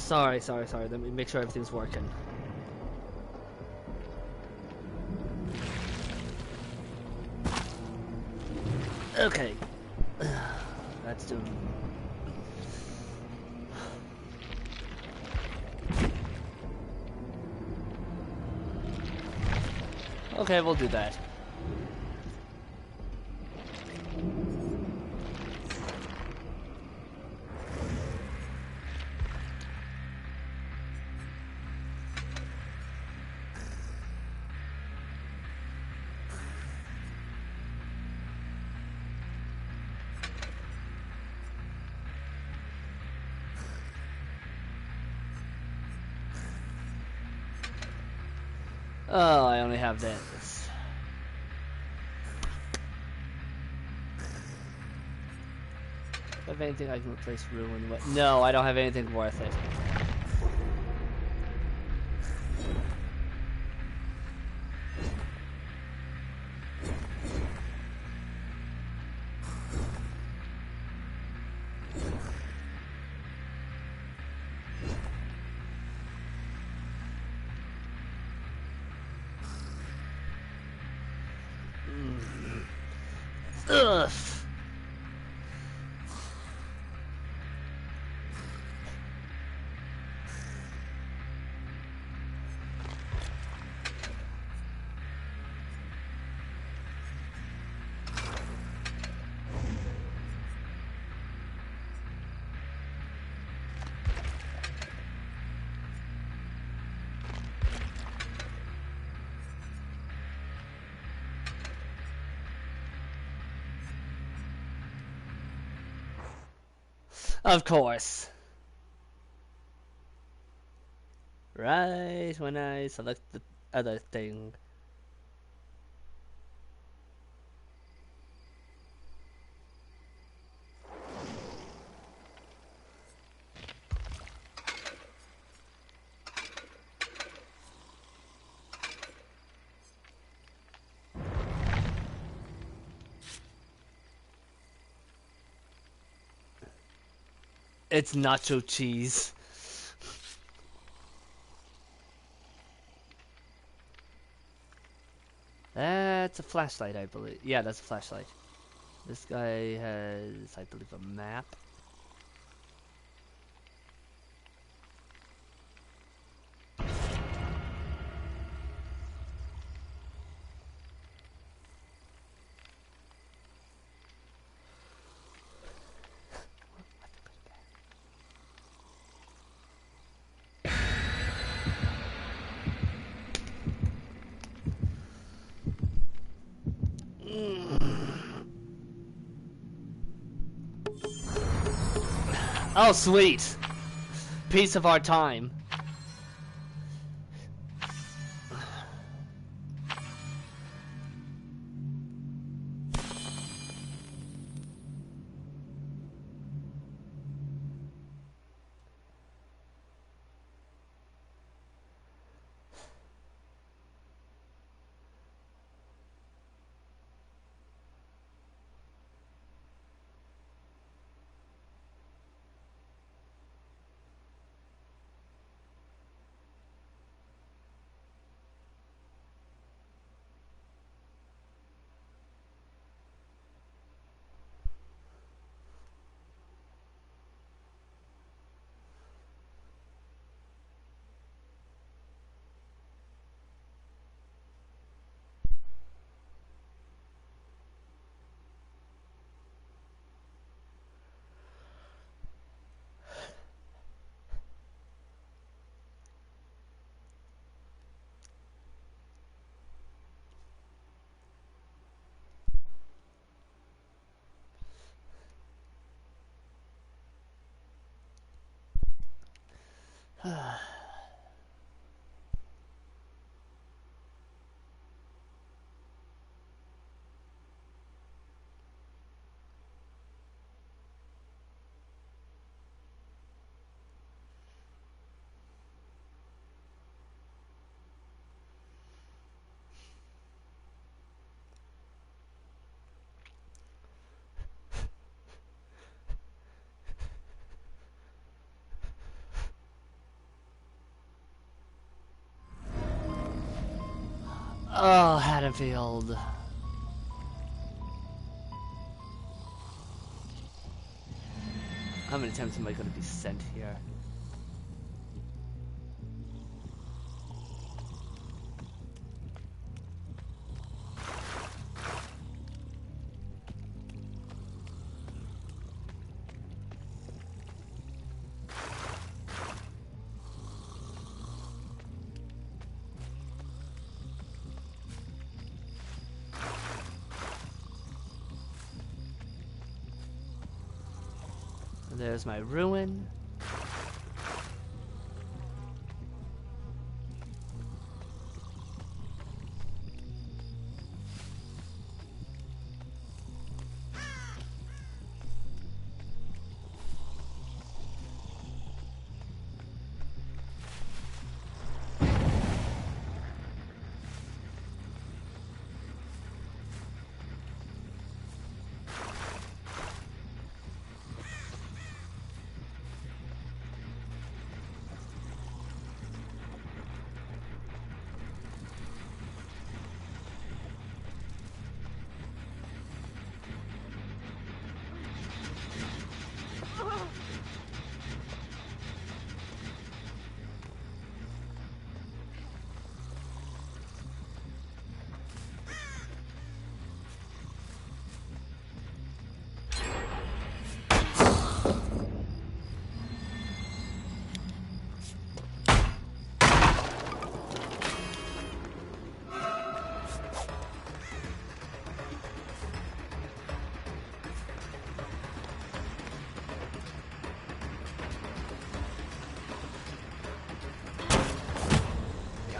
Sorry. Let me make sure everything's working. Okay. That's doing... Okay, we'll do that. Oh, I only have this. Do I have anything I can replace ruin with? No, I don't have anything worth it. Ugh. Of course. Right when I select the other thing. It's nacho cheese. That's a flashlight, I believe. Yeah, that's a flashlight. This guy has, I believe, a map. Oh, sweet! Piece of our time. Oh, Haddonfield. How many times am I going to be sent here? There's my ruin.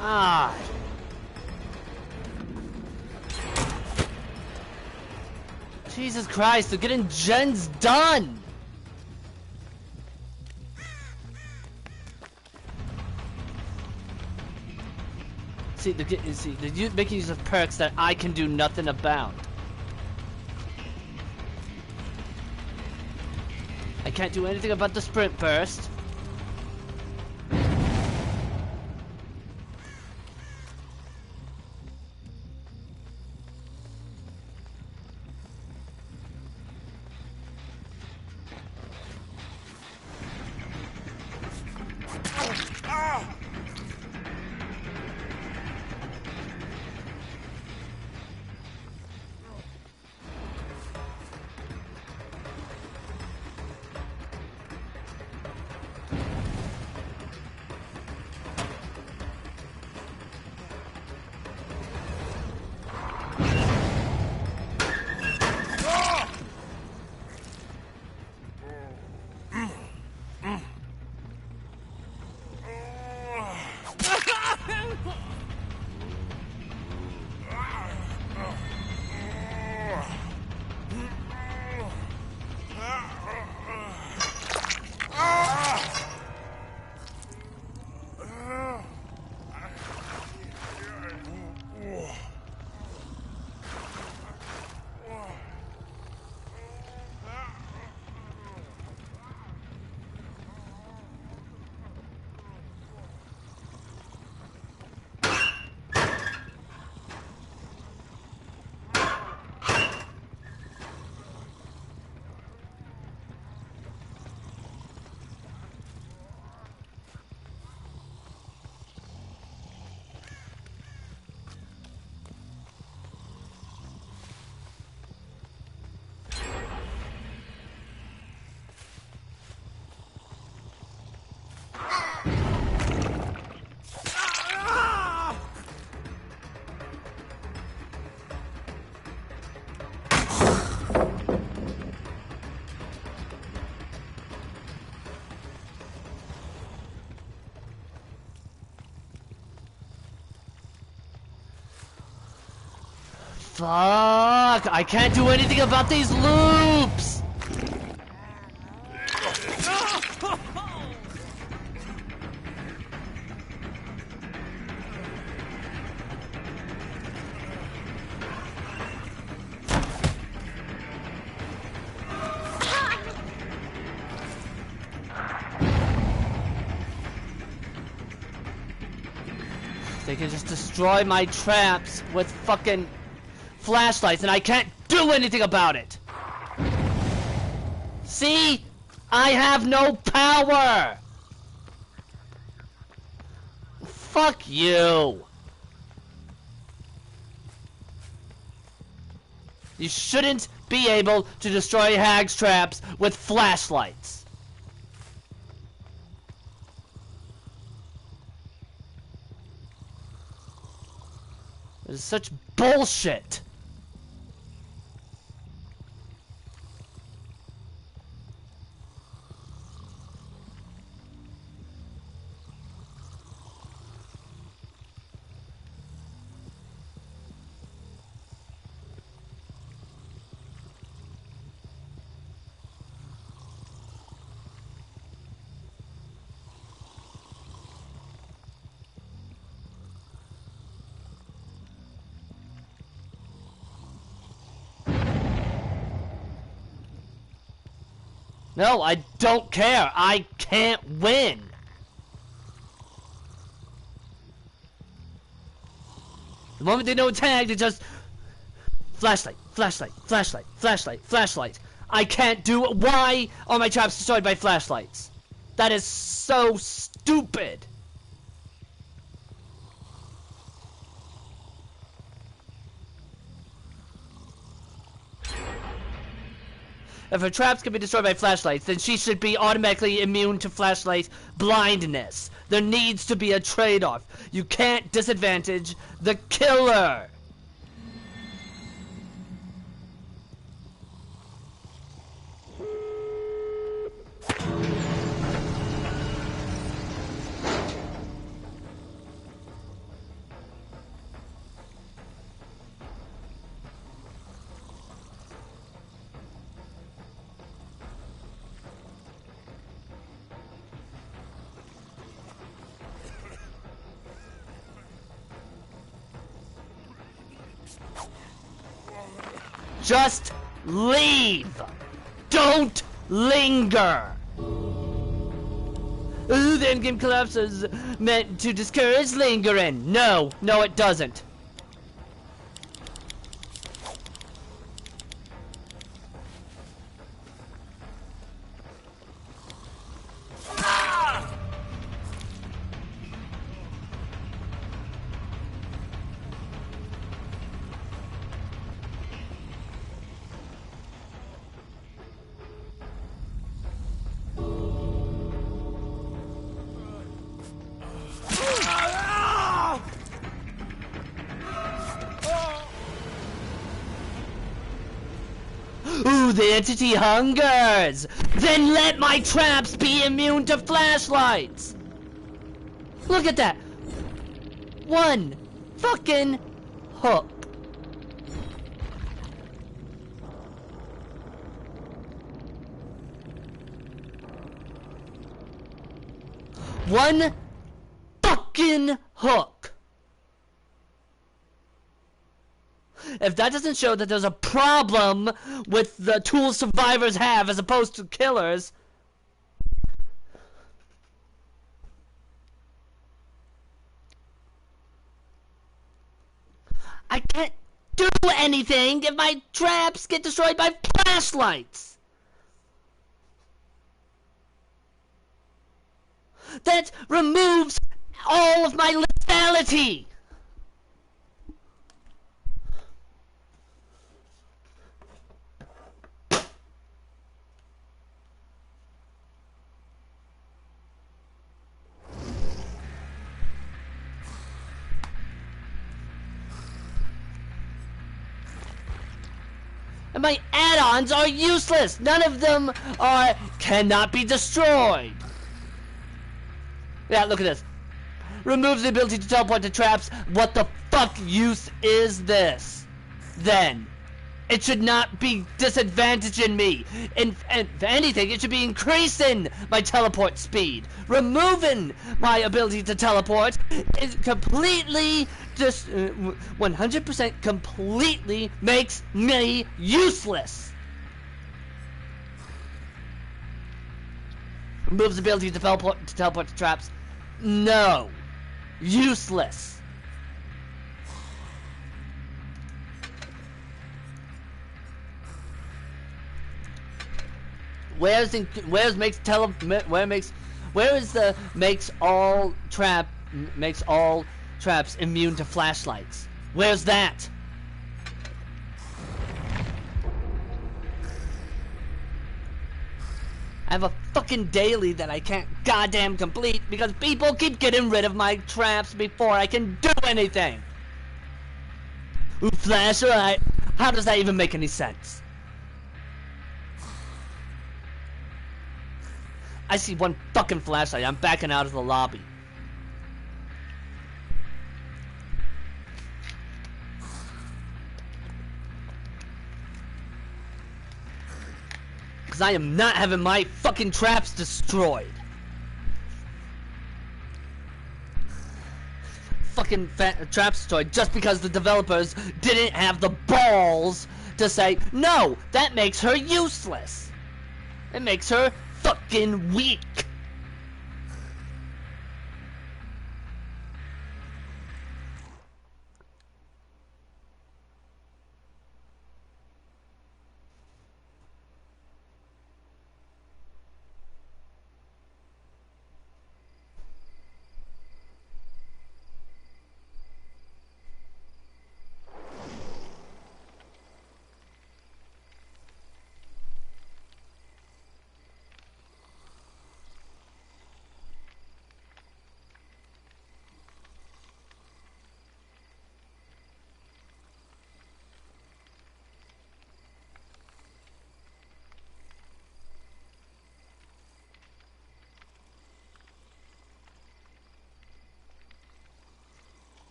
God. Jesus Christ, they're getting gens done! See, they're making use of perks that I can do nothing about. I can't do anything about the sprint burst. Fuck! I can't do anything about these loops! They can just destroy my traps with fucking flashlights and I can't do anything about it! See? I have no power! Fuck you! You shouldn't be able to destroy Hag's traps with flashlights. This is such bullshit. No, I don't care. I can't win. The moment they know it's tagged, they just flashlight, flashlight, flashlight, flashlight, flashlight. I can't do it. Why are my traps destroyed by flashlights? That is so stupid. If her traps can be destroyed by flashlights, then she should be automatically immune to flashlight blindness. There needs to be a trade-off. You can't disadvantage the killer. Just leave! Don't linger! Ooh, the endgame collapse is meant to discourage lingering. No, no it doesn't. Ooh, the entity hungers! Then let my traps be immune to flashlights! Look at that! One fucking hook. One fucking hook. If that doesn't show that there's a problem with the tools survivors have as opposed to killers, I can't do anything if my traps get destroyed by flashlights. That removes all of my lethality. And my add-ons are useless. None of them cannot be destroyed. Yeah, look at this. Removes the ability to teleport to traps. What the fuck use is this? Then. It should not be disadvantaging me. And if anything, it should be increasing my teleport speed. Removing my ability to teleport is completely just 100% completely makes me useless. Removes the ability to teleport to traps. No. Useless. Where is the makes all traps immune to flashlights? Where's that? I have a fucking daily that I can't goddamn complete because people keep getting rid of my traps before I can do anything. Ooh, flashlight. How does that even make any sense? I see one fucking flashlight. I'm backing out of the lobby. Because I am not having my fucking traps destroyed. Fucking traps destroyed just because the developers didn't have the balls to say, no, that makes her useless. It makes her fucking weak.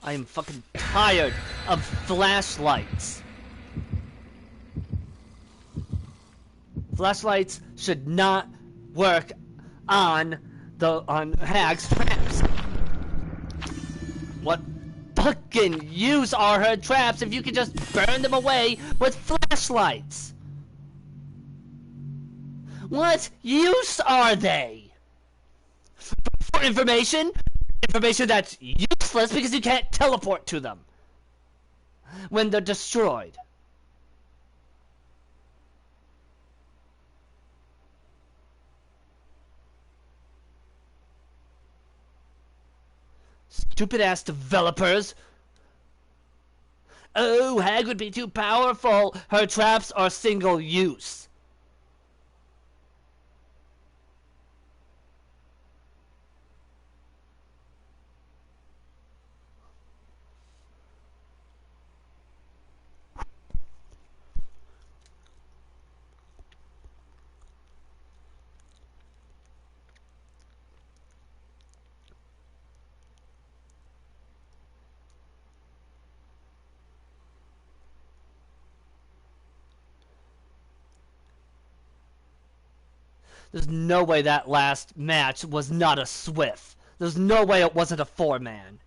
I am fucking tired of flashlights. Flashlights should not work on Hag's traps. What fucking use are her traps if you could just burn them away with flashlights? What use are they? For information? Information that's useless because you can't teleport to them when they're destroyed. Stupid ass developers. Oh, Hag would be too powerful. Her traps are single use. There's no way that last match was not a Swift. There's no way it wasn't a 4-man.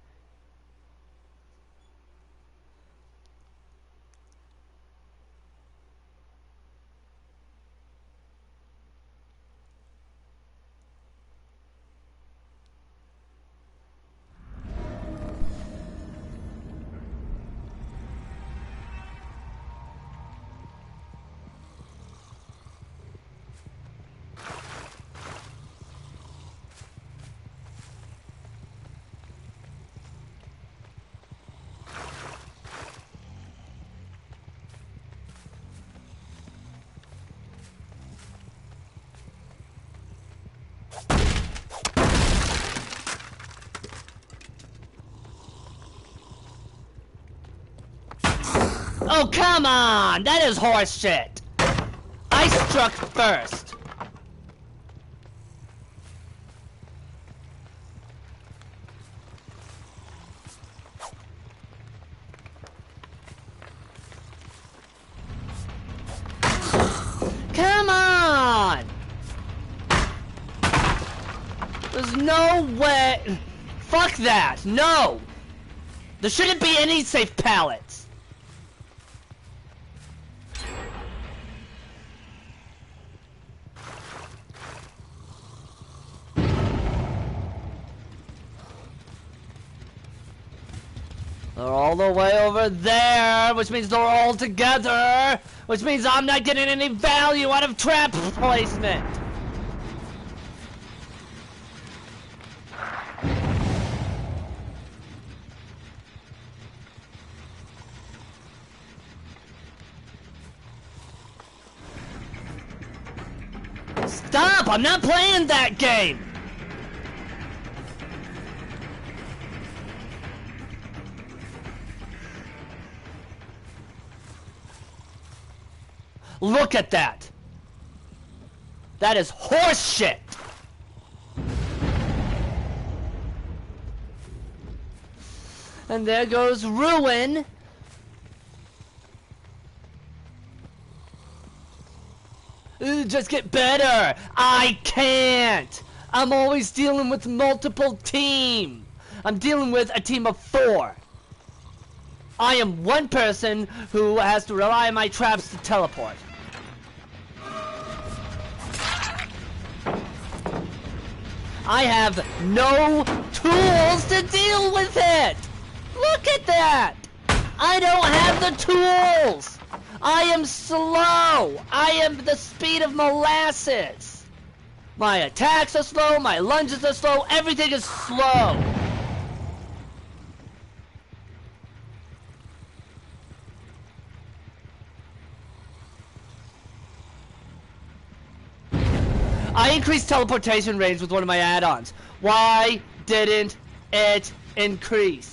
Oh, come on! That is horse shit! I struck first! Come on! There's no way... Fuck that! No! There shouldn't be any safe pallets! They're all the way over there, which means they're all together, which means I'm not getting any value out of trap placement. Stop! I'm not playing that game! Look at that! That is horse shit! And there goes Ruin. Just get better! I can't! I'm always dealing with multiple teams! I'm dealing with a team of 4. I am one person who has to rely on my traps to teleport. I have no tools to deal with it! Look at that! I don't have the tools! I am slow! I am the speed of molasses! My attacks are slow, my lunges are slow, everything is slow! I increased teleportation range with one of my add-ons. Why didn't it increase?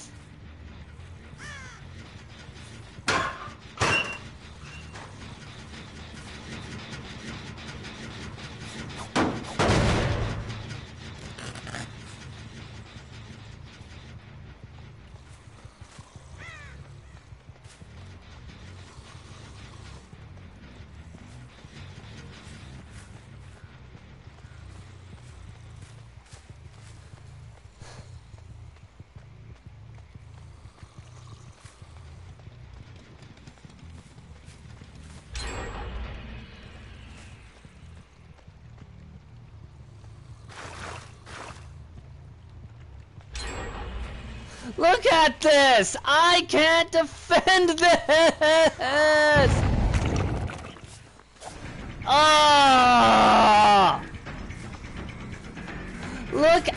Look at this! I can't defend this! Oh! Look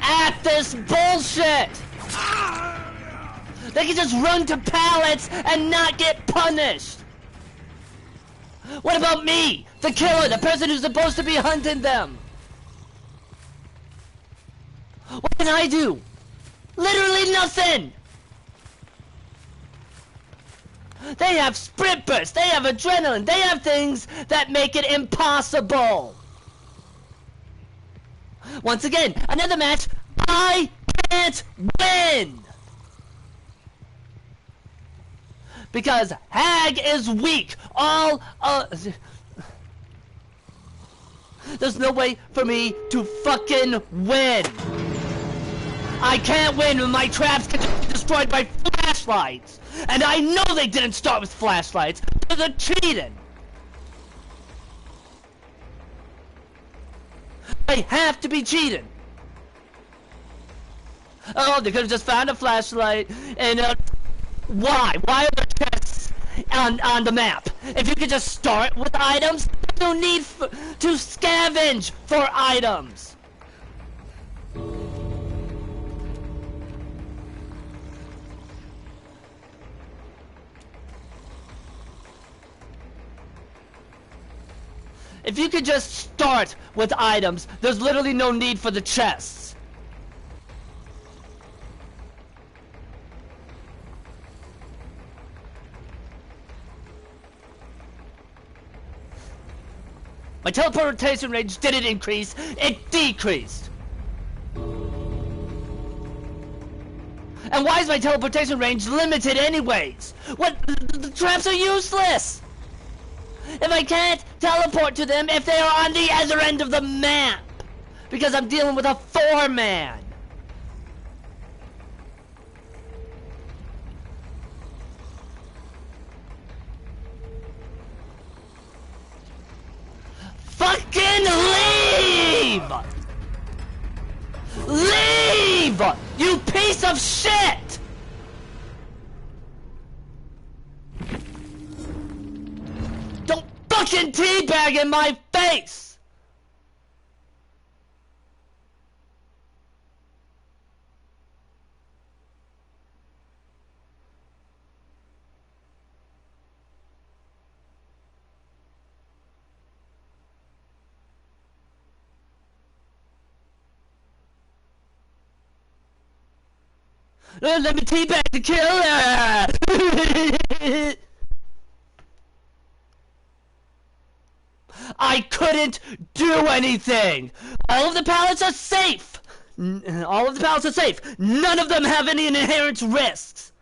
at this bullshit! They can just run to pallets and not get punished! What about me? The killer, the person who's supposed to be hunting them? What can I do? Literally nothing! They have sprint burst, they have adrenaline, they have things that make it impossible! Once again, another match, I can't win! Because Hag is weak! There's no way for me to fucking win! I can't win when my traps get destroyed by flashlights! And I know they didn't start with flashlights, because they're cheating! They have to be cheating! Oh, they could have just found a flashlight, and why? Why are there chests on the map? If you could just start with items, there's no need to scavenge for items! If you could just start with items, there's literally no need for the chests. My teleportation range didn't increase, it decreased. And why is my teleportation range limited anyways? What? The traps are useless! If I can't teleport to them if they are on the other end of the map! Because I'm dealing with a 4-man! Fucking leave! Leave! You piece of shit! teabagging my face! Let me teabag the killer! I couldn't do anything! All of the pallets are safe! All of the pallets are safe! None of them have any inherent risks!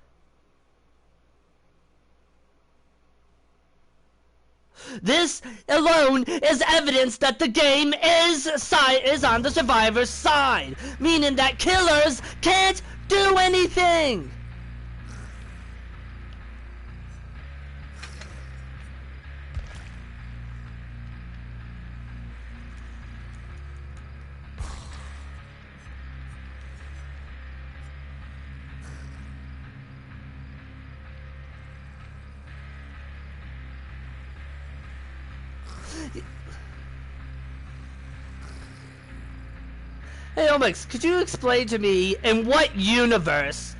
This alone is evidence that the game is on the survivor's side, meaning that killers can't do anything! Hey Omix, could you explain to me in what universe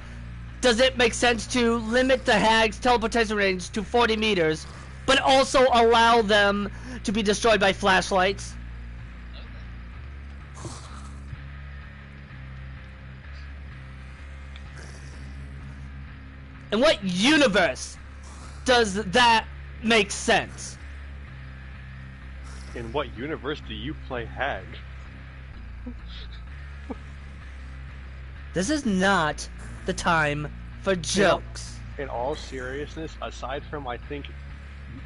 does it make sense to limit the Hag's teleportation range to 40 meters, but also allow them to be destroyed by flashlights? In what universe does that make sense? In what universe do you play Hag? This is not the time for jokes. In all seriousness, aside from, I think,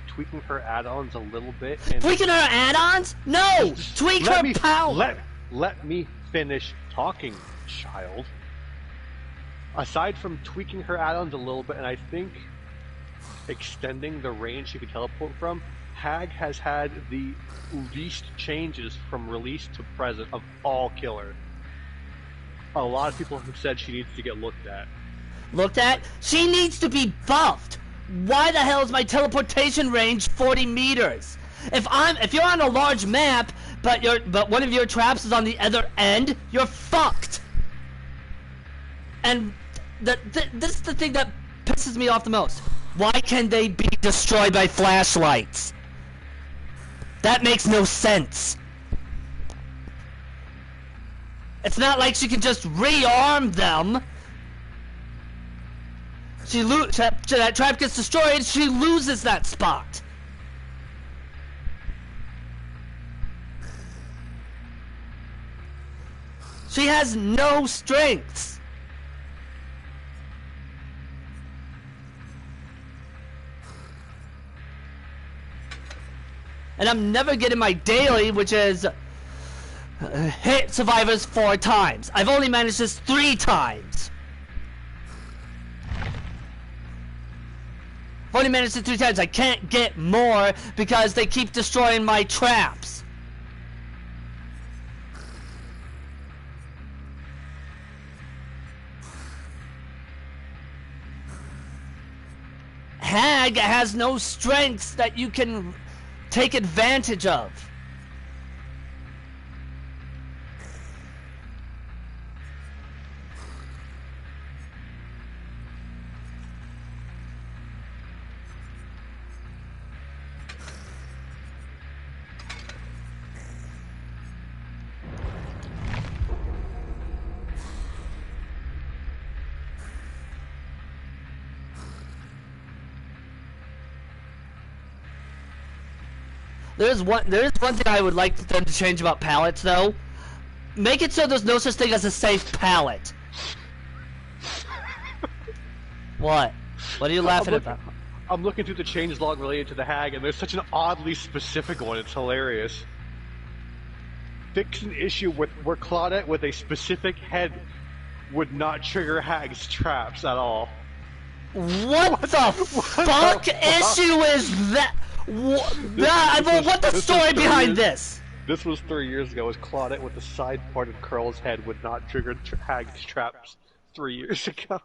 tweaking her add-ons a little bit... And tweaking her add-ons? No! Tweak her power! Let me finish talking, child. Aside from tweaking her add-ons a little bit, and I think extending the range she could teleport from, Hag has had the least changes from release to present of all killer. A lot of people have said she needs to get looked at. Looked at? She needs to be buffed! Why the hell is my teleportation range 40 meters? If you're on a large map, but one of your traps is on the other end, you're fucked! And this is the thing that pisses me off the most. Why can they be destroyed by flashlights? That makes no sense. It's not like she can just rearm them. That trap gets destroyed, she loses that spot. She has no strengths. And I'm never getting my daily, which is hit survivors 4 times. I've only managed this 3 times. I've only managed it 3 times. I can't get more because they keep destroying my traps. Hag has no strengths that you can take advantage of. There is one thing I would like them to change about pallets, though. Make it so there's no such thing as a safe pallet. What? What are you laughing about? I'm looking through the changelog related to the Hag, and there's such an oddly specific one. It's hilarious. Fix an issue where Claudette with a specific head would not trigger Hag's traps at all. What the fuck issue is that? What's the story behind this? This was 3 years ago. It was Claudette with the side-parted curls head would not trigger Hag's traps 3 years ago.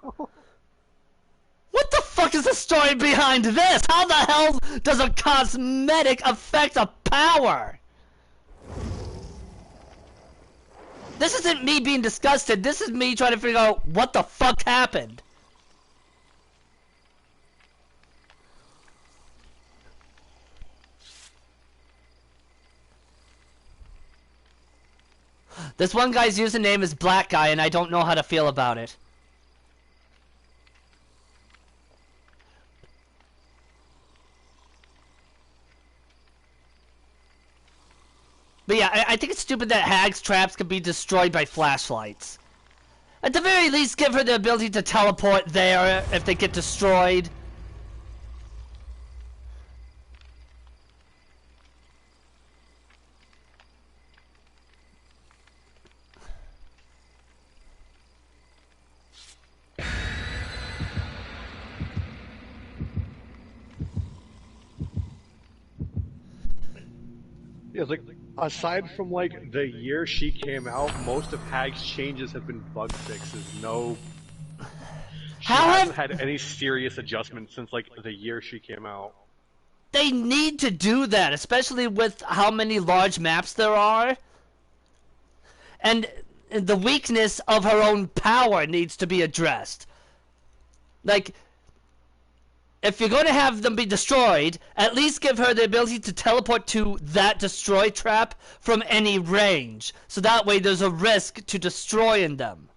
What the fuck is the story behind this? How the hell does a cosmetic affect a power? This isn't me being disgusted. This is me trying to figure out what the fuck happened. This one guy's username is Black Guy, and I don't know how to feel about it. But yeah, I think it's stupid that Hag's traps could be destroyed by flashlights. At the very least, give her the ability to teleport there if they get destroyed. Yeah, it's like, aside from like the year she came out, most of Hag's changes have been bug fixes. No, she hasn't had any serious adjustments since like the year she came out. They need to do that, especially with how many large maps there are. And the weakness of her own power needs to be addressed. Like, if you're going to have them be destroyed, at least give her the ability to teleport to that destroy trap from any range. So that way there's a risk to destroying them.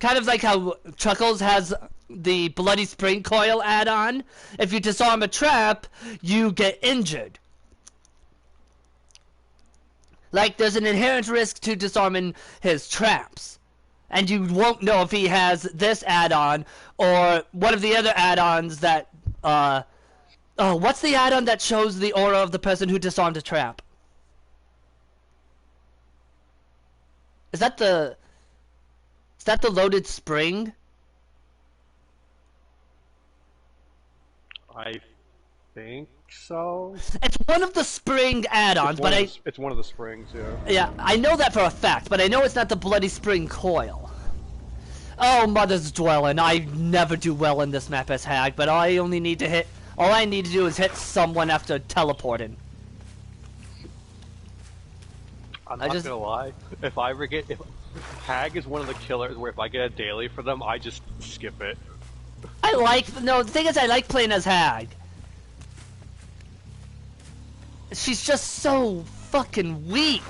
Kind of like how Chuckles has the Bloody Spring Coil add-on. If you disarm a trap, you get injured. Like, there's an inherent risk to disarming his traps. And you won't know if he has this add-on or one of the other add-ons that, oh, what's the add-on that shows the aura of the person who disarmed a trap? Is that the loaded spring? I think so. It's one of the spring add-ons, but it's one of the springs, yeah. Yeah, I know that for a fact, but I know it's not the Bloody Spring Coil. Oh, Mother's Dwelling, I never do well in this map as Hag, but all I need to do is hit someone after teleporting. I'm not gonna lie, if Hag is one of the killers where if I get a daily for them, I just skip it. The thing is I like playing as Hag. She's just so fucking weak.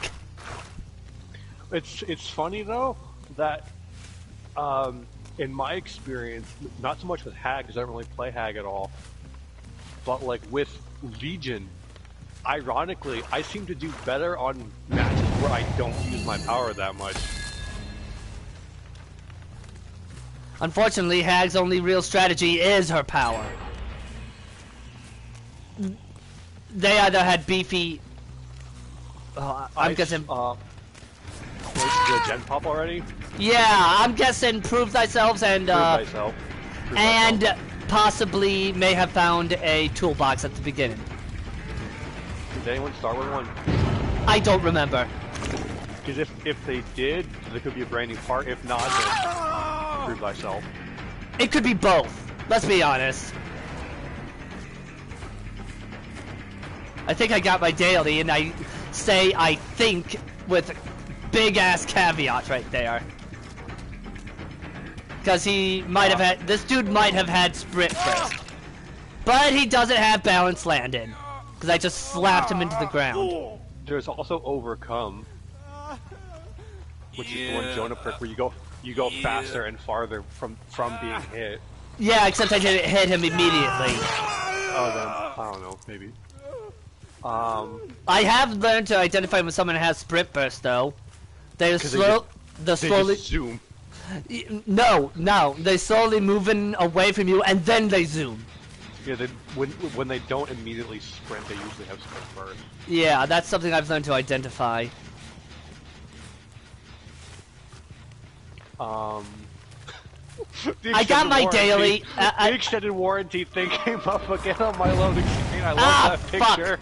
It's funny though that in my experience, not so much with Hag because I don't really play Hag at all, but like with Legion, ironically, I seem to do better on matches where I don't use my power that much. Unfortunately, Hag's only real strategy is her power. They either had beefy... I'm guessing... the gen pop already? Yeah, I'm guessing Prove Thyself and... Prove Thyself. And possibly may have found a toolbox at the beginning. Did anyone start with one? I don't remember. Because if they did, there could be a brand new part. If not, then Prove Thyself. It could be both. Let's be honest. I think I got my daily, and I say I think with big-ass caveat right there. Because he might have had... This dude might have had sprint first. But he doesn't have balance landing. Because I just slapped him into the ground. There's also Overcome. Which is the one Jonah perk where you go faster and farther from being hit. Yeah, except I didn't hit him immediately. Oh, then, I don't know, maybe. I have learned to identify when someone has sprint burst, though. They slowly just zoom. No, they slowly moving away from you, and then they zoom. Yeah, when they don't immediately sprint, they usually have sprint burst. Yeah, that's something I've learned to identify. I got my daily. The extended warranty thing came up again on my loading screen. I love that picture.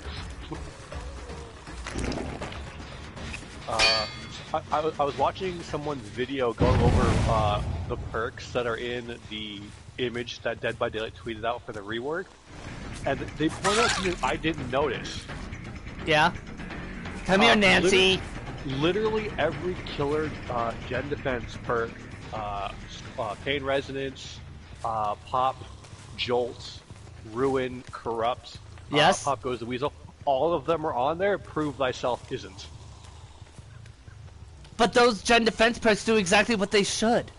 I was watching someone's video going over the perks that are in the image that Dead by Daylight tweeted out for the rework, and they pointed out something I didn't notice. Yeah? Come here, Nancy! Literally every killer gen defense perk, Pain Resonance, Pop, Jolt, Ruin, Corrupt, Yes? Pop Goes the Weasel, all of them are on there. Prove Thyself isn't. But those gen defense perks do exactly what they should.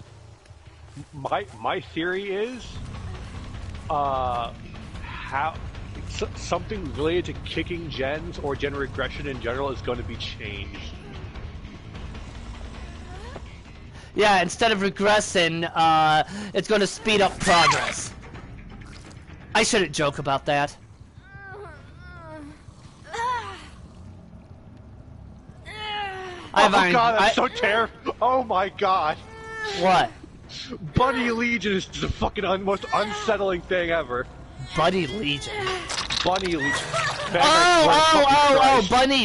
My theory is, something related to kicking gens or gen regression in general is going to be changed. Yeah, instead of regressing, it's going to speed up progress. I shouldn't joke about that. Oh god, I'm so terrible. Oh my god. What? Bunny Legion is the fucking most unsettling thing ever. Bunny Legion. Bunny Legion.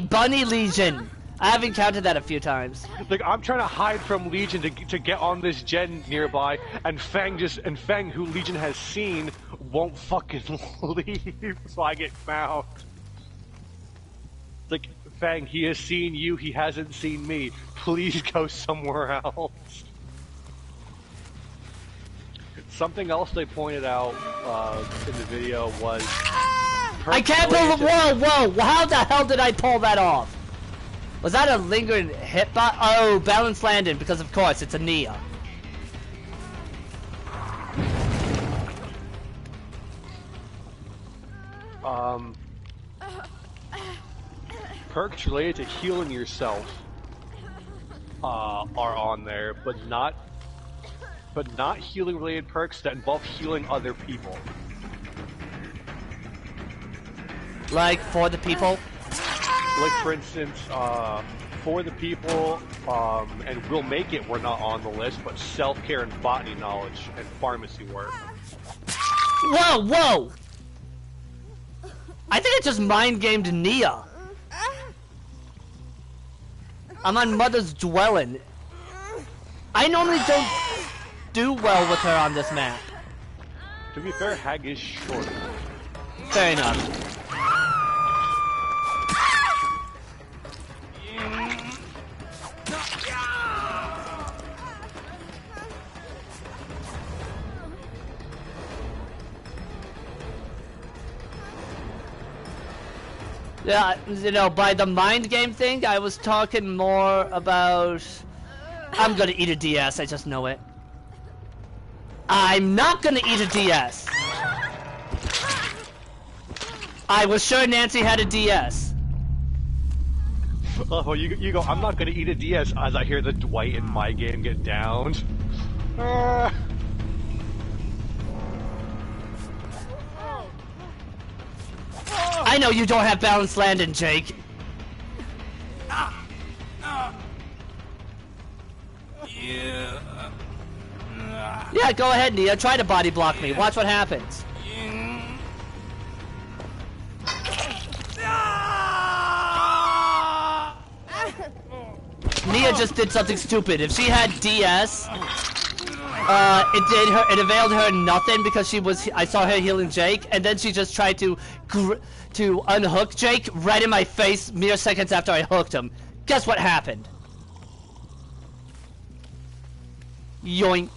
Bunny Legion. I have encountered that a few times. Like, I'm trying to hide from Legion to get on this gen nearby, and Fang, who Legion has seen, won't fucking leave, so I get found. Like, Fang, he has seen you, he hasn't seen me. Please go somewhere else. Something else they pointed out in the video was... I can't pull the whoa! How the hell did I pull that off? Was that a lingering hitbox? Oh, balance landing, because of course, it's a Nia. Perks related to healing yourself are on there, but not healing related perks that involve healing other people. Like, for the people? Like, for instance, for the people, and We'll Make It were not on the list, but self-care and botany knowledge and pharmacy work. Whoa! I think I just mind-gamed Nia. I'm on Mother's Dwelling. I normally don't do well with her on this map. To be fair, Hag is short. Fair enough. Yeah, you know, by the mind game thing, I was talking more about... I'm gonna eat a DS, I just know it. I'm not gonna eat a DS! I was sure Nancy had a DS. Oh, you go, I'm not gonna eat a DS as I hear the Dwight in my game get downed. I know you don't have balance landing, Jake. Yeah, go ahead, Nia. Try to body block me. Watch what happens. Nia just did something stupid. If she had DS, it availed her nothing because I saw her healing Jake, and then she just tried to unhook Jake right in my face mere seconds after I hooked him. Guess what happened? Yoink.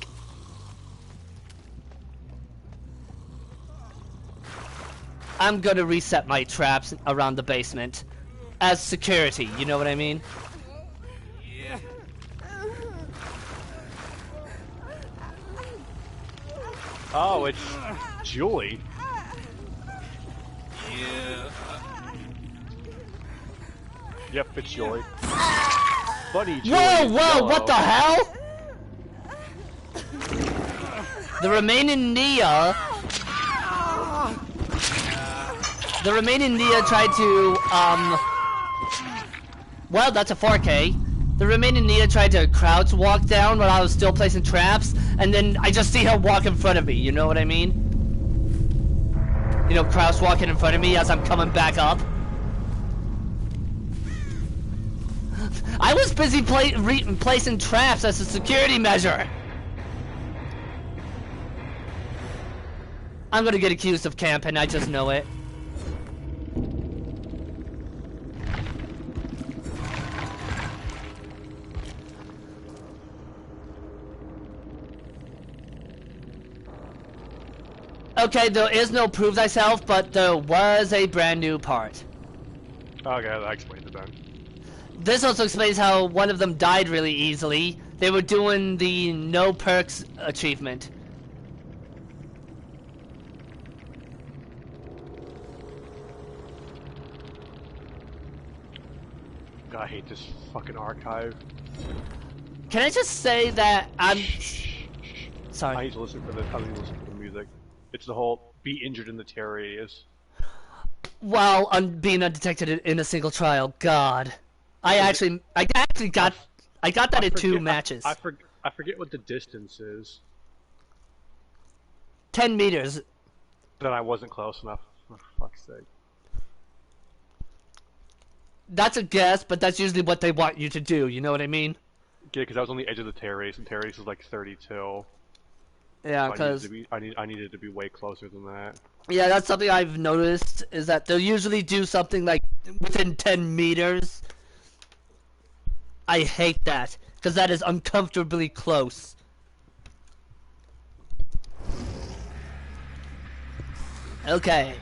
I'm gonna reset my traps around the basement as security, you know what I mean? Oh, it's Julie. Yep, it's Julie. Buddy, Julie. Whoa, what the hell? The remaining Nia tried to, well, that's a 4K. The remaining Nia tried to crouch walk down while I was still placing traps, and then I just see her walk in front of me, you know what I mean? You know, crouch walking in front of me as I'm coming back up. I was busy placing traps as a security measure. I'm gonna get accused of camping, I just know it. Okay, there is no prove thyself, but there was a brand new part. Okay, that explains it then. This also explains how one of them died really easily. They were doing the no perks achievement. God, I hate this fucking archive. Can I just say that I'm... Sorry. I need to listen for the music. It's the whole be injured in the tear radius. While being undetected in a single trial, God. I actually got that in 2 matches. I forget what the distance is. 10 meters. Then I wasn't close enough. For fuck's sake. That's a guess, but that's usually what they want you to do, you know what I mean? Yeah, because I was on the edge of the tear radius, and tear radius is like 32. Yeah, so because... I needed to be way closer than that. Yeah, that's something I've noticed, is that they'll usually do something like within 10 meters. I hate that, because that is uncomfortably close. Okay,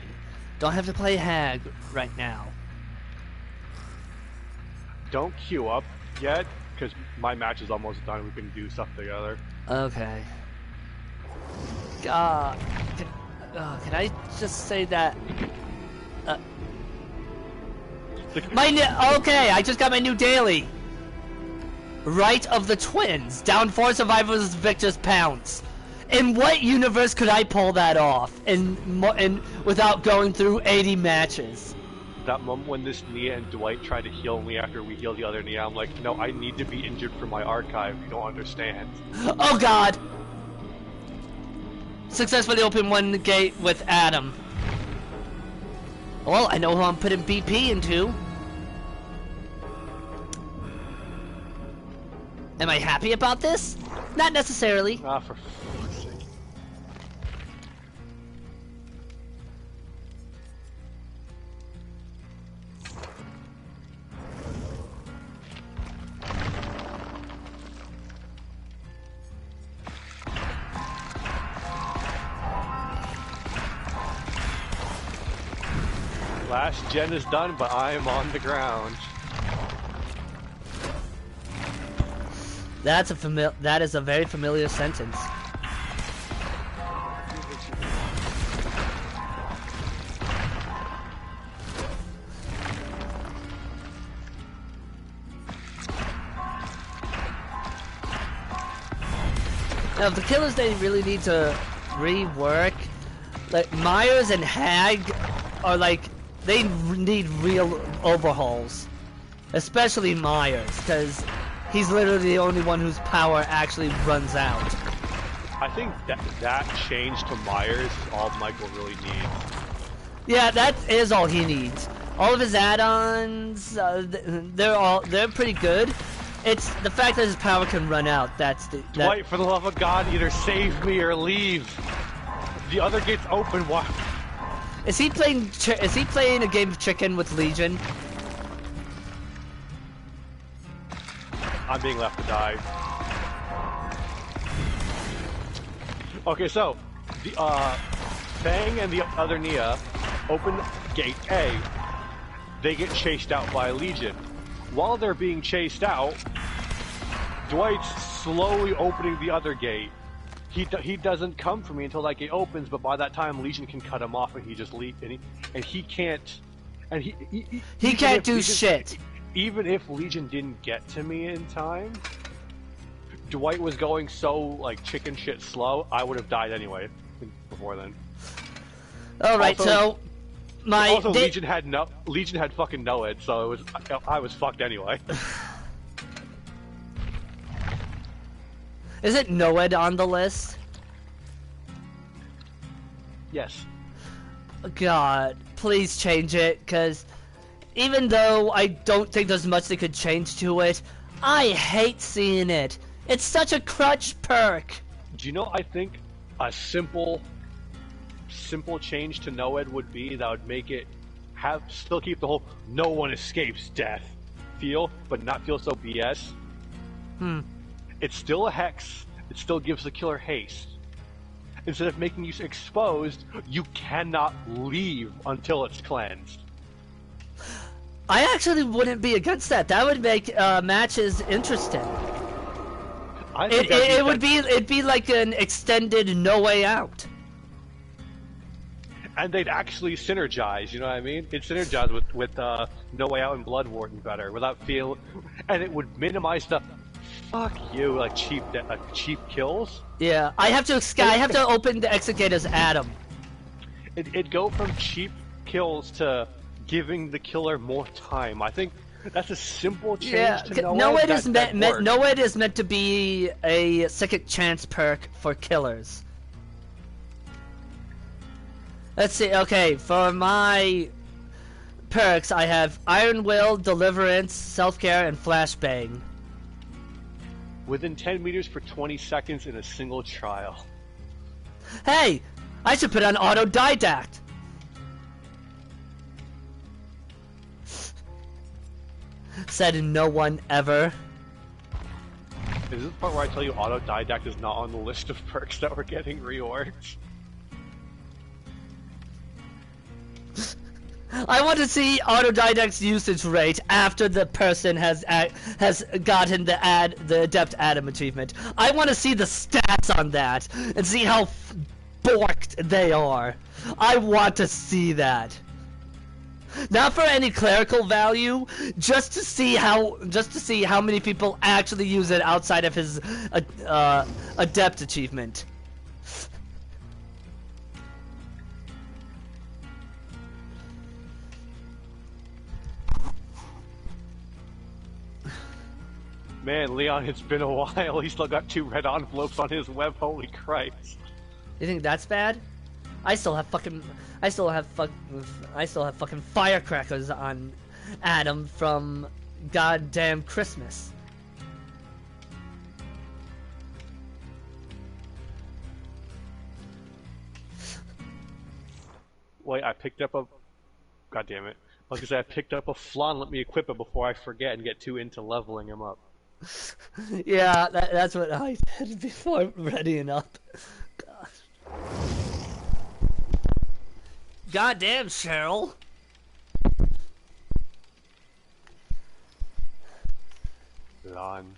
don't have to play Hag right now. Don't queue up yet, because my match is almost done. We can do stuff together. Okay. God, can I just say that? Okay, I just got my new daily. Right of the Twins. Down 4 survivors, victors pounce. In what universe could I pull that off? And without going through 80 matches? That moment when this Nia and Dwight tried to heal me after we healed the other Nia, I'm like, no, I need to be injured for my archive. You don't understand. Oh God! Successfully opened 1 gate with Adam. Well, I know who I'm putting BP into. Am I happy about this? Not necessarily. Ah, for fuck's sake. Last gen is done, but I am on the ground. That is a very familiar sentence. Now, if the killers they really need to rework, like Myers and Hag are like they need real overhauls, especially Myers, because he's literally the only one whose power actually runs out. I think that change to Myers is all Michael really needs. Yeah, that is all he needs. All of his add-ons, they're pretty good. It's the fact that his power can run out. Dwight, for the love of God, either save me or leave. The other gate's open. Why? Is he playing a game of chicken with Legion? I'm being left to die. Okay, so the Fang and the other Nia open gate A. They get chased out by Legion. While they're being chased out, Dwight's slowly opening the other gate. He doesn't come for me until that gate opens, but by that time Legion can cut him off and he just leaves, and he can't, and he can't do shit. Even if Legion didn't get to me in time, Dwight was going so like chicken shit slow, I would have died anyway before then. All right, so Legion had fucking Noed, so I was fucked anyway. Is it Noed on the list? Yes. God, please change it, because even though I don't think there's much they could change to it, I hate seeing it. It's such a crutch perk. Do you know, I think a simple simple change to NOED would be that would make it still keep the whole no one escapes death feel, but not feel so BS. It's still a hex. It still gives the killer haste. Instead of making you exposed, you cannot leave until it's cleansed. I actually wouldn't be against that. That would make matches interesting. I think It'd be like an extended No Way Out. And they'd actually synergize, you know what I mean? It'd synergize with No Way Out and Blood Warden better, without and it would minimize the fuck you like cheap kills. Yeah, I have to open the execute as Adam. It'd go from cheap kills to giving the killer more time. I think that's a simple change to NOED. NOED is meant to be a second chance perk for killers. Let's see, okay, for my perks, I have Iron Will, Deliverance, Self-Care, and Flashbang. Within 10 meters for 20 seconds in a single trial. Hey! I should put on Autodidact! Said no one ever. Is this the part where I tell you Autodidact is not on the list of perks that we're getting reorged? I want to see Autodidact's usage rate after the person has gotten the Adept Adam achievement. I want to see the stats on that and see how borked they are. I want to see that. Not for any clerical value, just to see how many people actually use it outside of his Adept achievement. Man, Leon, it's been a while. He's still got 2 red envelopes on his web. Holy Christ! You think that's bad? I still have fucking firecrackers on Adam from goddamn Christmas. Wait, I picked up a... God damn it. I was gonna say I picked up a flan, let me equip it before I forget and get too into leveling him up. Yeah, that's what I did before readying up. Gosh. Goddamn, Cheryl. Lon.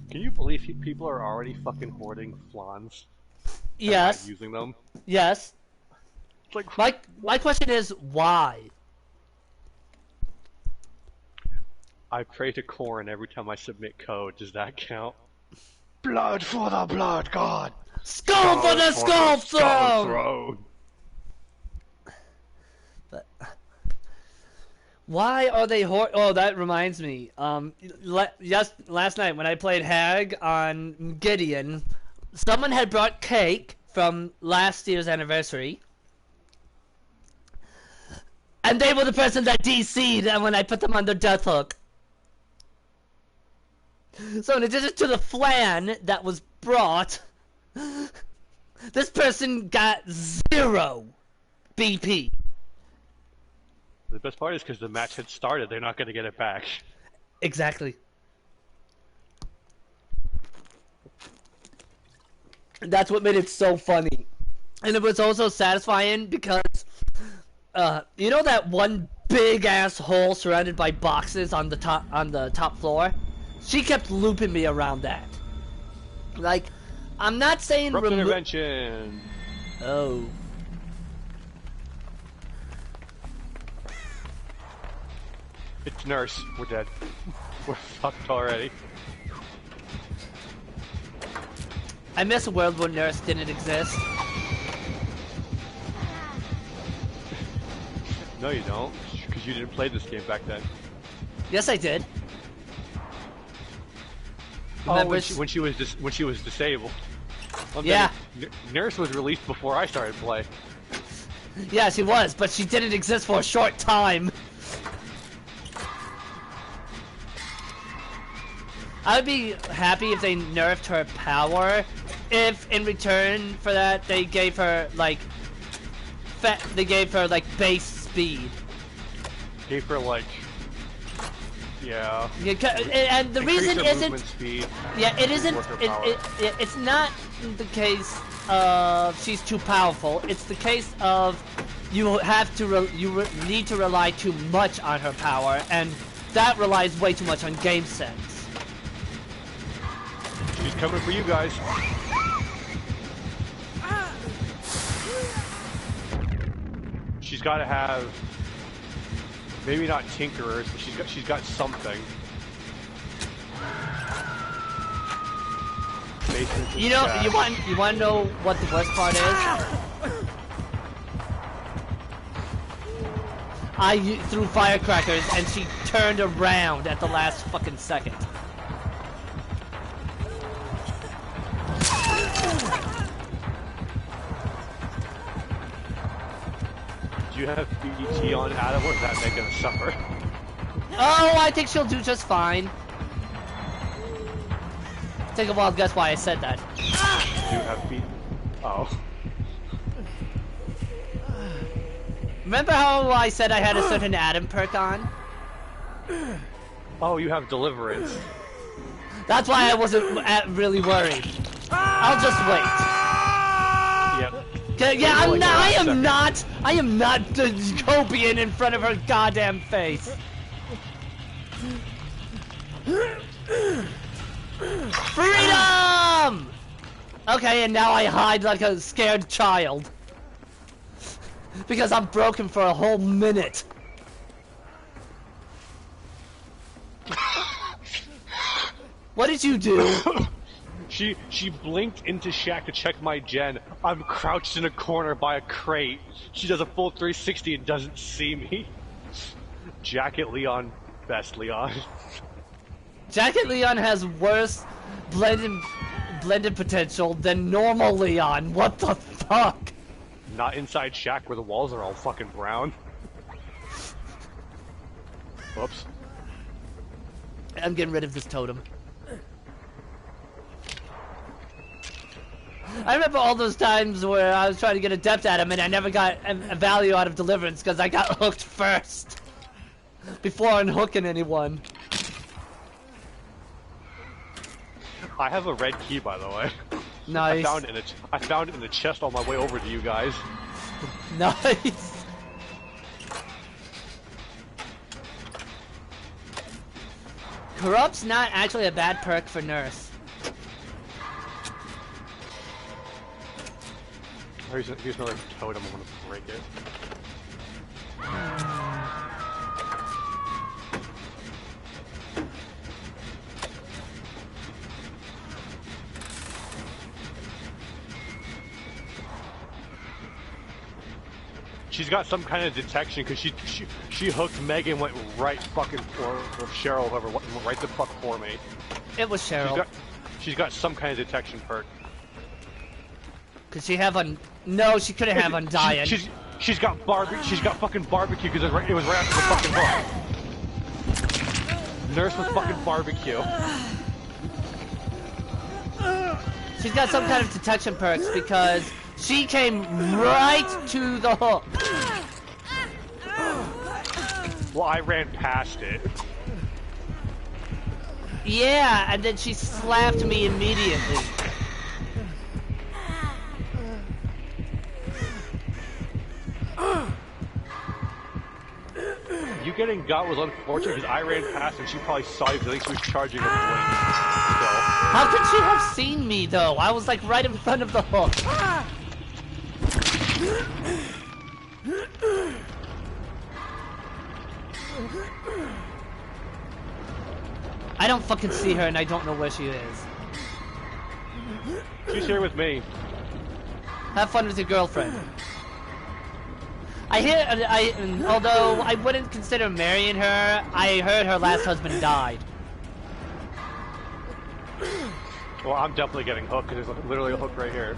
Can you believe people are already fucking hoarding flans? Yes. Not using them? Yes. Like, my question is why? I pray to Corrin every time I submit code. Does that count? Blood for the blood god! Skull for the skull throne! But why are they oh, that reminds me. Last night when I played Hag on Gideon, someone had brought cake from last year's anniversary. And they were the person that DC'd and when I put them on the death hook. So in addition to the flan that was brought, this person got 0 BP. The best part is because the match had started, they're not going to get it back. Exactly. That's what made it so funny. And it was also satisfying because, you know that one big ass hole surrounded by boxes on the top floor? She kept looping me around that. Like, I'm not saying Abrupt intervention. Oh. It's Nurse. We're dead. We're fucked already. I miss a world where Nurse didn't exist. No, you don't, because you didn't play this game back then. Yes, I did. Oh, when she was disabled. Yeah. Nurse was released before I started play. Yeah, she was, but she didn't exist for a short time. I would be happy if they nerfed her power, if in return for that they gave her like base speed. Gave her like, yeah. And the reason isn't. Speed, yeah, it isn't. It's not the case of she's too powerful. It's the case of you have to need to rely too much on her power, and that relies way too much on game sense. She's coming for you guys. She's got to have, maybe not tinkerers, but she's got something. You know, you want to know what the worst part is? I threw firecrackers and she turned around at the last fucking second. Do you have BDT on Adam, or is that making her suffer? Oh, I think she'll do just fine. Take a wild guess why I said that. Do you have BDT? Oh. Remember how I said I had a certain Adam perk on? Oh, you have Deliverance. That's why I wasn't really worried. I'll just wait. Yep. Yeah, I am not Jacobian in front of her goddamn face. Freedom! Okay, and now I hide like a scared child. Because I'm broken for a whole minute. What did you do? She blinked into Shaq to check my gen. I'm crouched in a corner by a crate. She does a full 360 and doesn't see me. Jacket Leon, best Leon. Jacket Leon has worse blended potential than normal Leon. What the fuck? Not inside Shaq where the walls are all fucking brown. Whoops. I'm getting rid of this totem. I remember all those times where I was trying to get adept at him and I never got a value out of Deliverance because I got hooked first. Before unhooking anyone. I have a red key, by the way. Nice. I found it in the chest on my way over to you guys. Nice. Corrupt's not actually a bad perk for Nurse. Here's another totem. I'm gonna break it. She's got some kind of detection because she hooked Meg and went right fucking for Cheryl, whoever went right the fuck for me. It was Cheryl. She's got some kind of detection perk. Could she have No, she couldn't have Undying. She's got fucking barbecue because it was right after the fucking hook. Nurse was fucking barbecue. She's got some kind of detection perks because she came right to the hook. Well, I ran past it. Yeah, and then she slapped me immediately. getting got was unfortunate because I ran past and she probably saw you because I think she was charging a blink. So. How could she have seen me though? I was like right in front of the hook. I don't fucking see her and I don't know where she is. She's here with me. Have fun with your girlfriend. Although I wouldn't consider marrying her, I heard her last husband died. Well, I'm definitely getting hooked because there's literally a hook right here.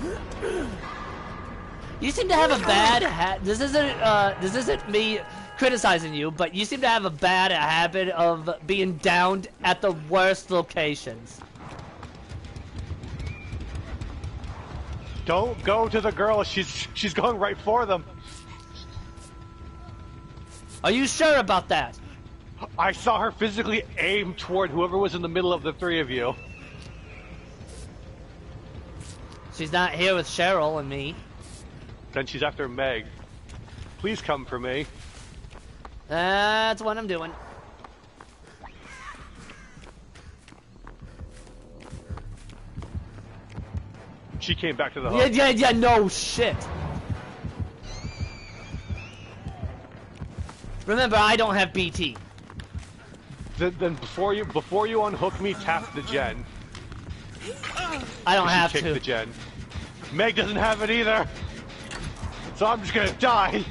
You seem to have a bad this isn't me criticizing you, but you seem to have a bad habit of being downed at the worst locations. Don't go to the girl. She's going right for them. Are you sure about that? I saw her physically aim toward whoever was in the middle of the three of you. She's not here with Cheryl and me. Then she's after Meg. Please come for me. That's what I'm doing. She came back to the hook. Yeah, no shit. Remember, I don't have BT. Then before you unhook me, tap the gen. I don't have kick to. The gen. Meg doesn't have it either. So I'm just gonna die.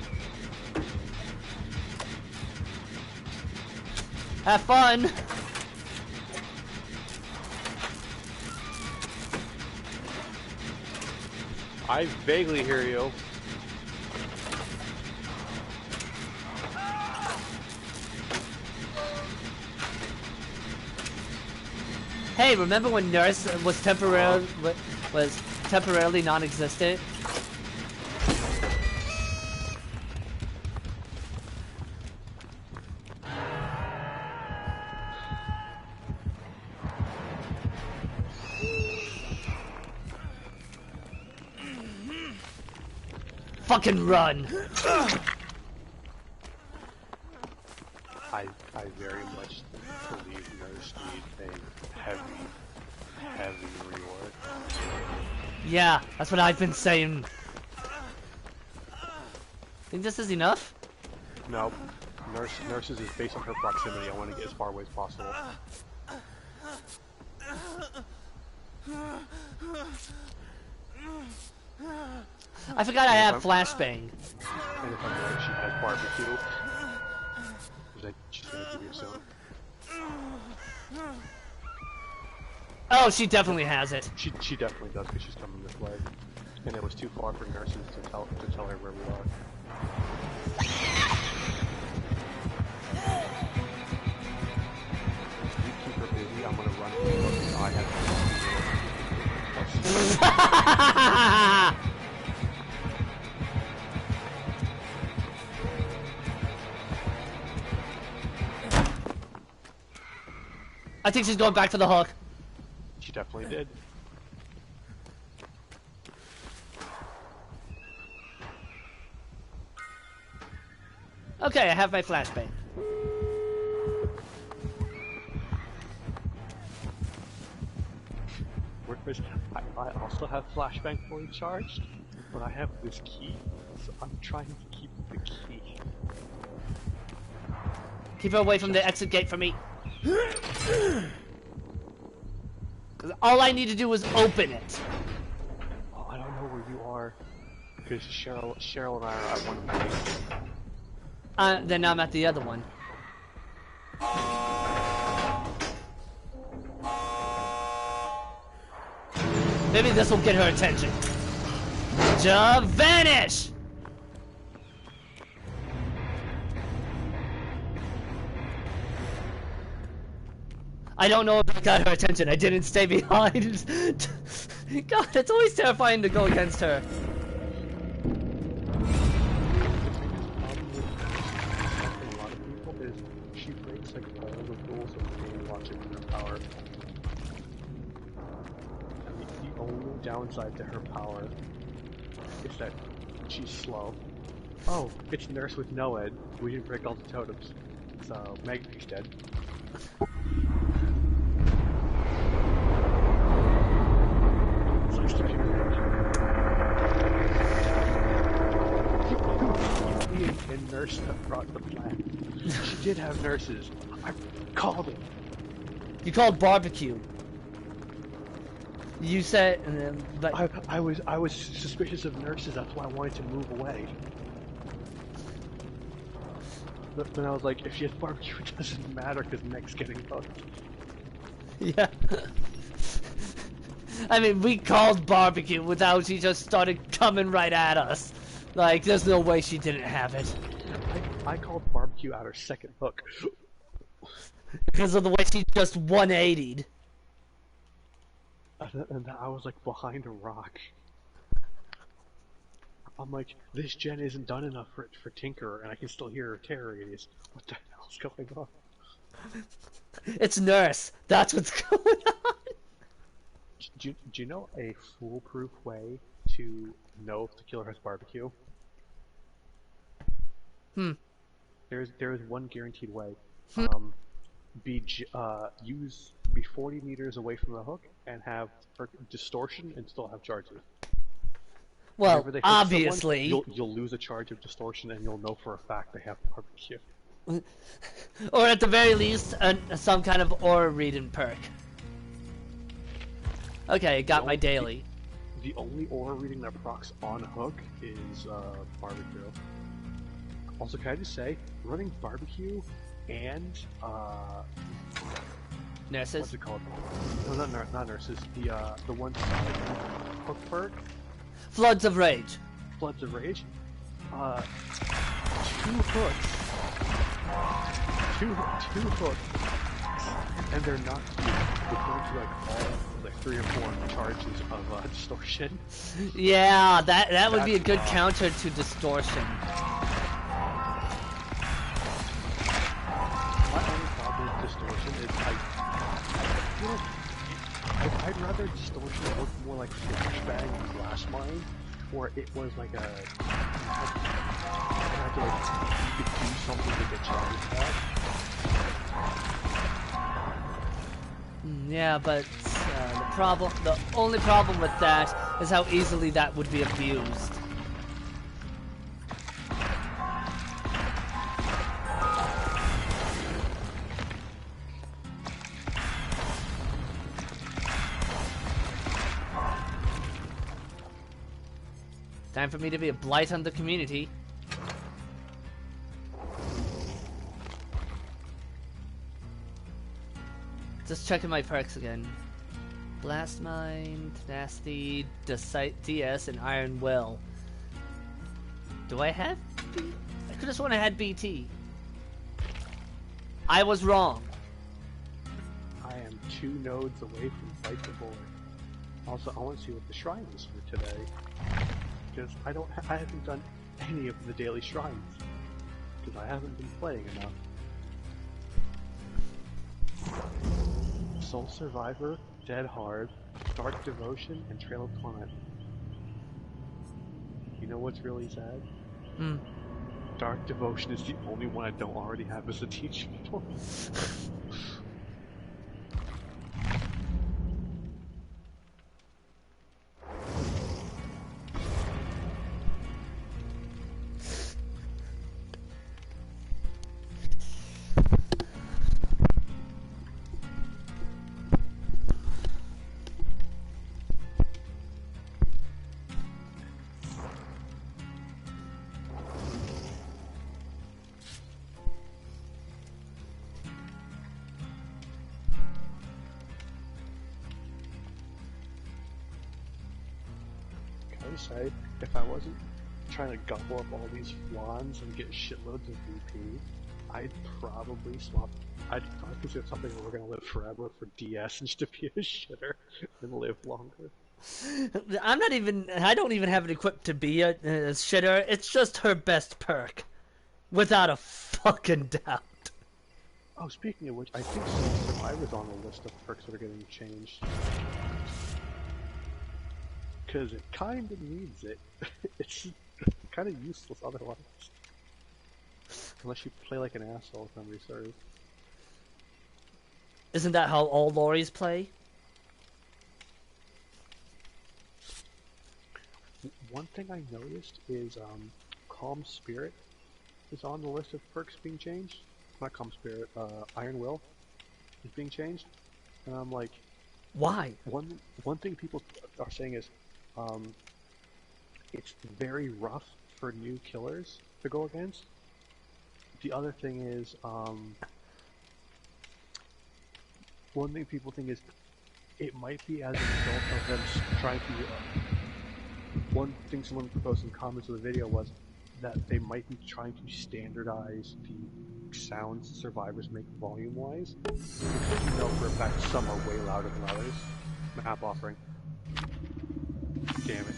Have fun. I vaguely hear you. Hey, remember when Nurse was temporarily non-existent? Fucking run! I very much believe Nurse needs a heavy reward. Yeah, that's what I've been saying. Think this is enough? Nope. Nurses is based on her proximity. I want to get as far away as possible. I forgot I have flashbang. And if I'm right, she has barbecue. She's gonna give you soon. Oh, she definitely has it. She definitely does because she's coming this way. And it was too far for Nurses to tell her where we are. You keep her busy. I'm gonna run to the book. I have. I think she's going back to the hook. She definitely did. Okay, I have my flashbang. Workers, I also have flashbang fully charged, but I have this key, so I'm trying to keep the key. Keep her away from the exit gate for me. Cause all I need to do is open it. Oh, I don't know where you are, because Cheryl and I are at one place. Then I'm at the other one. Maybe this will get her attention. Just vanish! I don't know if I got her attention. I didn't stay behind. God, it's always terrifying to go against her. A lot of people is she breaks like all the rules of game watching her power. And the only downside to her power is that she's slow. Oh, it's Nurse with no ed. We didn't break all the totems. So Maggie's dead. Sucks to be a nurse that brought the plan. She did have nurses. I called it. You called barbecue. You said, but I was suspicious of nurses. That's why I wanted to move away. But then I was like, if she has barbecue, it doesn't matter because Meg's getting hooked. yeah. I mean, we called barbecue without she just started coming right at us. Like, there's no way she didn't have it. I called barbecue at her second hook. Because of the way she just 180'd. And I was like behind a rock. I'm like, this gen isn't done enough for Tinker, and I can still hear her terror radius. What the hell's going on? It's Nurse. That's what's going on. Do you know a foolproof way to know if the killer has barbecue? There is one guaranteed way. Be 40 meters away from the hook and have distortion and still have charges. Well, Whenever they hook obviously. someone, you'll lose a charge of distortion and you'll know for a fact they have barbecue. Or at the very least, some kind of aura reading perk. Okay, got my daily. The only aura reading that procs on hook is barbecue. Also, can I just say, running barbecue and Nurses? what's it called? No, not nurses. The one hook perk. Floods of Rage. Floods of Rage. Two hooks, and they're not going to like all like 3 or 4 charges of distortion. Yeah, that would be a good counter to distortion. My only problem with distortion is I'd rather distortion look more like Flashbang and Glass Mine, or it was like a you could do something to get charges back. Yeah, but the only problem with that is how easily that would be abused. Time for me to be a blight on the community. Just checking my perks again. Blast Mine, Tenacity, DS, and Iron Will. Do I have B? I could have sworn I had BT. I was wrong. I am 2 nodes away from Fight the Board. Also, I want to see what the shrine is for today. Because I haven't done any of the daily shrines. Because I haven't been playing enough. Soul Survivor, Dead Hard, Dark Devotion, and Trail of Torment. You know what's really sad? Dark Devotion is the only one I don't already have as a teacher for. Say, if I wasn't trying to gobble up all these wands and get shitloads of VP, I'd probably swap. I'd consider something where we're gonna live forever for DS and just to be a shitter and live longer. I don't even have it equipped to be a shitter. It's just her best perk. Without a fucking doubt. Oh, speaking of which, I think Soul Survivor's on the list of perks that are getting changed. Because it kind of needs it. It's kind of useless otherwise. Unless you play like an asshole, if memory serves. Isn't that how all Loris play? One thing I noticed is Calm Spirit is on the list of perks being changed. Not Calm Spirit, Iron Will is being changed. And I'm like, why? One thing people are saying is, it's very rough for new killers to go against. The other thing is, one thing people think is, it might be as a result of them trying to. One thing someone proposed in comments of the video was that they might be trying to standardize the sounds survivors make volume-wise. Because you know for a fact some are way louder than others. Map offering. Damn it.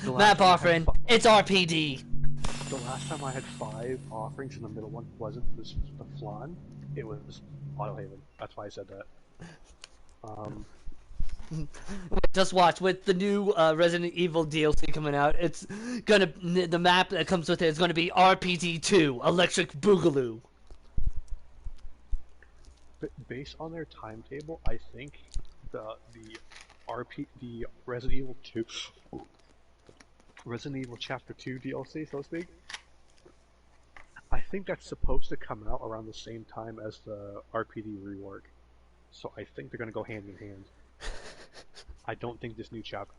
Map offering. It's RPD. The last time I had 5 offerings and the middle one was the Flan, it was Autohaven. That's why I said that. Just watch, with the new Resident Evil DLC coming out, it's gonna, the map that comes with it is gonna be RPD2, Electric Boogaloo. Based on their timetable, I think the Resident Evil 2, Resident Evil Chapter 2 DLC, so to speak, I think that's supposed to come out around the same time as the RPD rework. So I think they're gonna go hand in hand. I don't think this new chapter,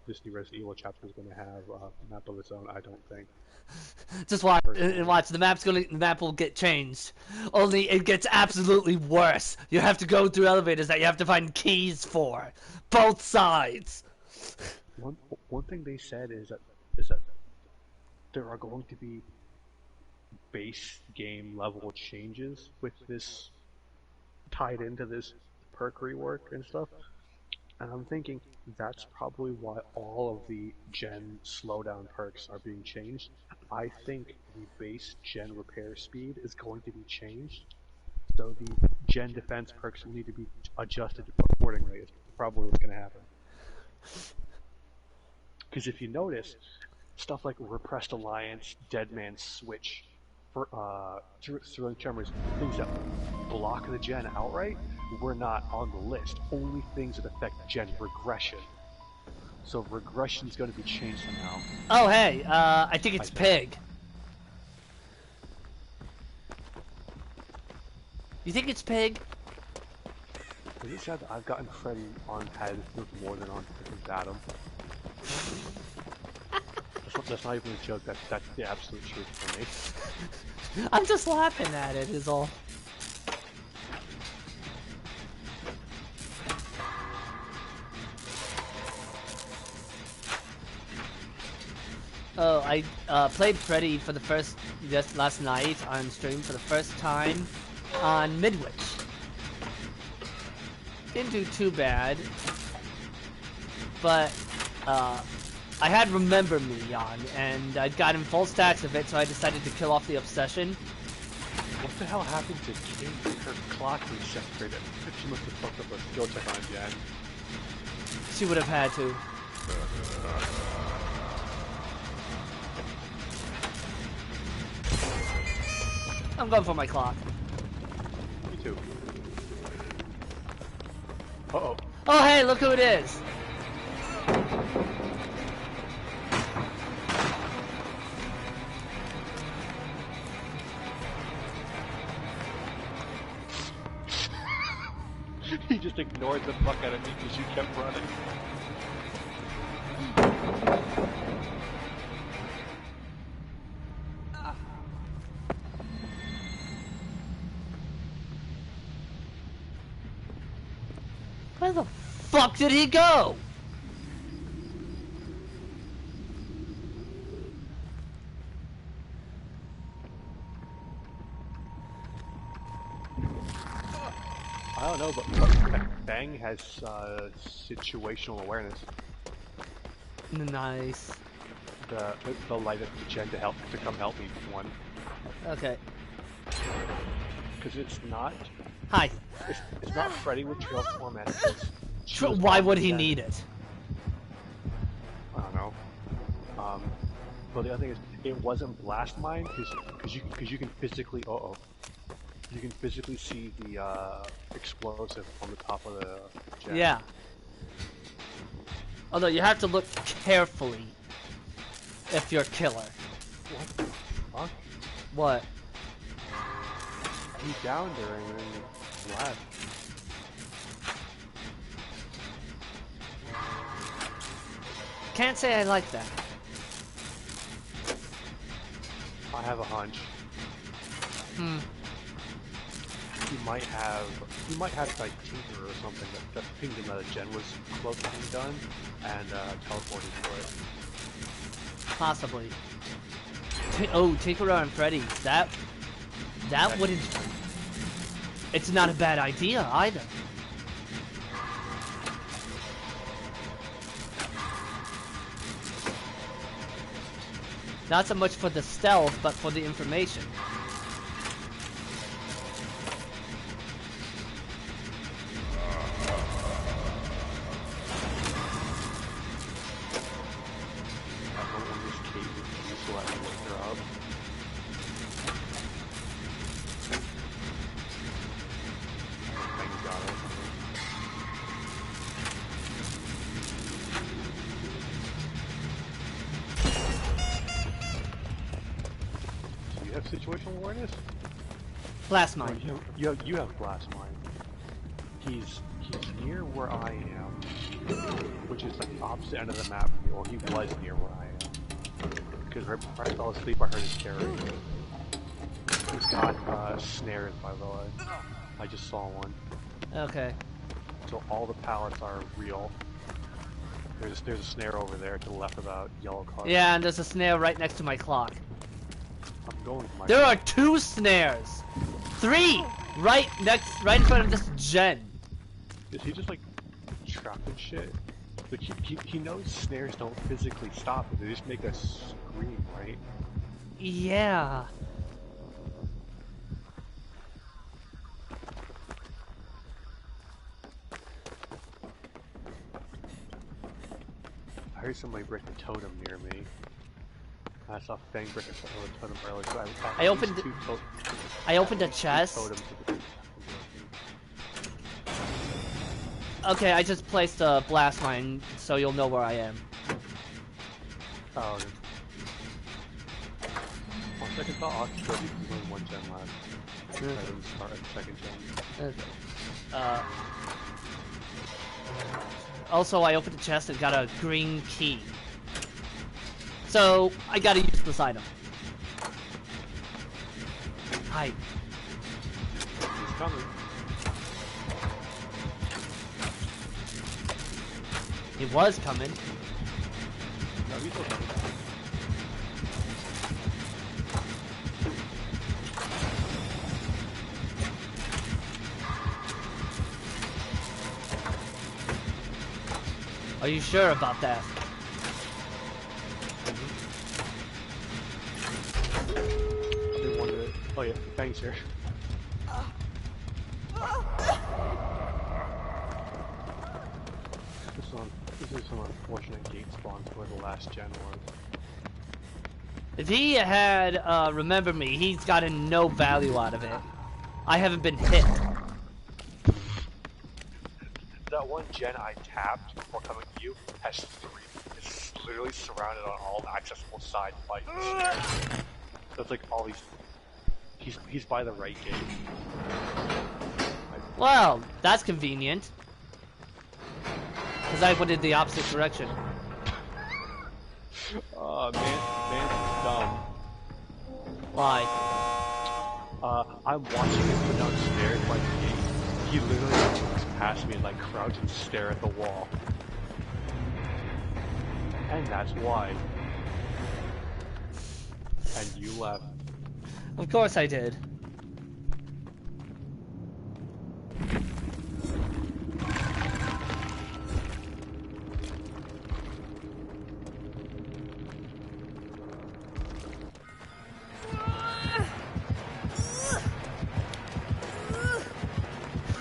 this new Resident Evil chapter is going to have a map of its own. I don't think. Just watch. Watch. The map will get changed. Only it gets absolutely worse. You have to go through elevators that you have to find keys for. Both sides. One thing they said is that there are going to be base game level changes with this tied into this perk rework and stuff. And I'm thinking that's probably why all of the gen slowdown perks are being changed. I think the base gen repair speed is going to be changed, so the gen defense perks will need to be adjusted accordingly. It's probably what's going to happen. Because if you notice, stuff like Repressed Alliance, Dead Man's Switch, Thrilling Tremors, things that block the gen outright, were not on the list. Only things that affect gen regression. So regression is going to be changed somehow. Oh hey, I think it's Pig. You think it's Pig? Is it sad that I've gotten Freddy on head more than on freaking Batum? That's not even a joke. That's the absolute truth for me. I'm just laughing at it. Is all. Oh, I played Freddy for the just last night on stream for the first time on Midwich. Didn't do too bad, but I had Remember Me on, and I'd gotten full stacks of it, so I decided to kill off the obsession. What the hell happened to Kate? Her clock reset credit. She must have fucked up a skill check on Jen. She would have had to. I'm going for my clock. Me too. Uh-oh. Oh, hey, look who it is. He just ignored the fuck out of me because you kept running. Where the fuck did he go? I don't know, but Bang has situational awareness. Nice. The light up to Jen to come help me one. Okay. Because it's not. Hi. It's not Freddy with trail format. Why would he need it? I don't know. But the other thing is, it wasn't blast mine because you can physically you can physically see the explosive on the top of the jet. Yeah. Although you have to look carefully if you're killer. What the fuck? What? He downed her and then left. Can't say I like that. I have a hunch. He might have like Tinker or something that pinged him that a gen was close to being done and teleported for it. Possibly. Tinkerer and Freddy. That wouldn't. It's not a bad idea either. Not so much for the stealth, but for the information. Situational awareness? Blast mine. You have blast mine. He's near where I am, which is like the opposite end of the map from me, or he was near where I am. Because right before I fell asleep, I heard his carrying. He's got snares, by the way. I just saw one. Okay. So all the pallets are real. There's a snare over there to the left of that yellow car. Yeah, and there's a snare right next to my clock. I'm going for my There are 2 snares! 3! Right in front of this gen. Is he just like trapped and shit? Like he knows snares don't physically stop, but they just make us scream, right? Yeah. I heard somebody break a totem near me. I saw Fang break a totem earlier, so I opened a chest. Okay, I just placed a blast mine, so you'll know where I am. Oh, okay. One second thought, I'll just go because one gen left. I didn't start at the second gen. Okay. Also, I opened the chest and got a green key. So, I gotta use this item. Hi. He's coming. He was coming. No, he's still coming. Are you sure about that? Oh yeah, thanks, sir. This is some unfortunate gate spawns where the last gen was. If he had remembered me, he's gotten no value out of it. I haven't been hit. That one gen I tapped before coming to you has 3. It's literally surrounded on all accessible sides by stairs. That's like all these. He's by the right gate. Well, that's convenient. Because I went in the opposite direction. Man's dumb. Why? I'm watching him go downstairs by the gate. He literally walks past me and like crouch and stare at the wall. And that's why. And you left. Of course I did.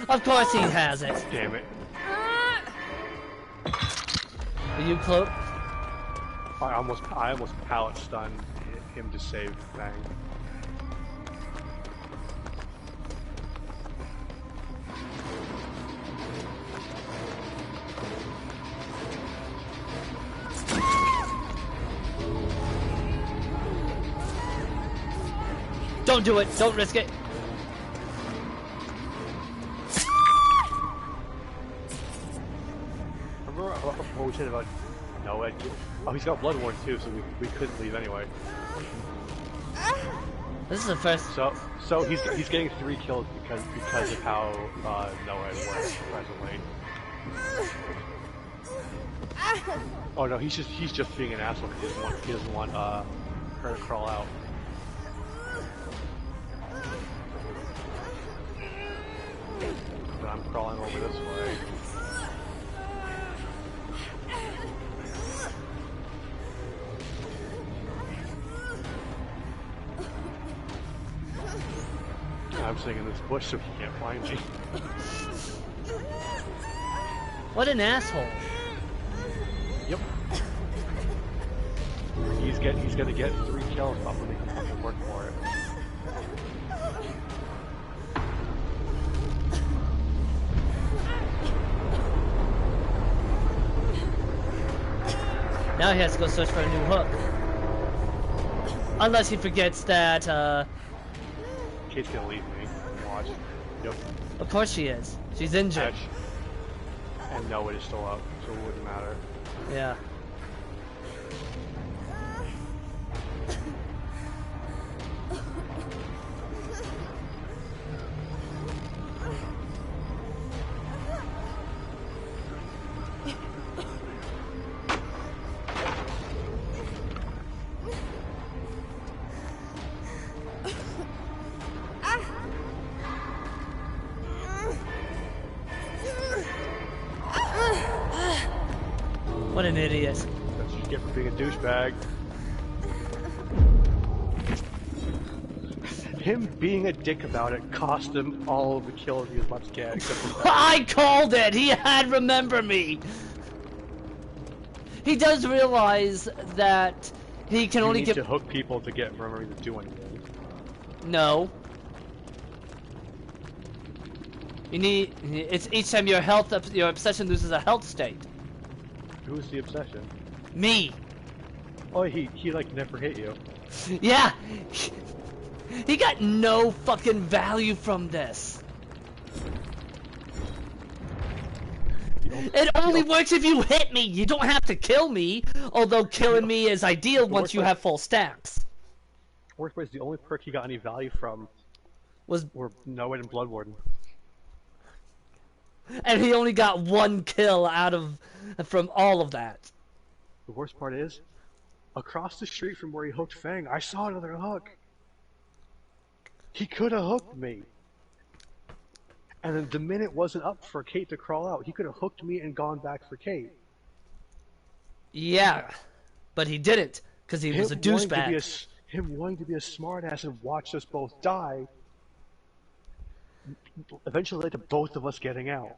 Of course he has it. Damn it. Are you close? I almost pallet stunned him to save Fang. Don't do it. Don't risk it. Remember what we said about Noed? Oh, he's got Bloodborne too, so we couldn't leave anyway. This is the first. So he's getting 3 kills because of how Noed works presently. Oh no, he's just being an asshole because he doesn't want her to crawl out. But I'm crawling over this way. I'm sitting in this bush so he can't find me. What an asshole. Yep. He's gonna get 3 kills off when he can fucking work for it. Now he has to go search for a new hook. Unless he forgets that, Kate's gonna leave me. Watch. Yep. Of course she is. She's injured. And Noed is still up, so it wouldn't matter. Yeah. What an idiot. That's what you get for being a douchebag. Him being a dick about it cost him all of the kills he was about to get, except for I called it! He had remember me! He does realize that he can only get to hook people to get remembering to do anything. No. You need... It's each time your obsession loses a health state. Who's the obsession? Me. Oh, he like never hit you. Yeah. He got no fucking value from this. It only works if you hit me. You don't have to kill me. Although killing me is ideal once you have full stacks. Worst part is the only perk he got any value from were Noed and Bloodwarden. And he only got 1 kill from all of that. The worst part is, across the street from where he hooked Fang, I saw another hook. He could have hooked me. And then the minute wasn't up for Kate to crawl out, he could have hooked me and gone back for Kate. Yeah, but he didn't, because he was a douchebag. Him wanting to be a smartass and watch us both die eventually led to both of us getting out.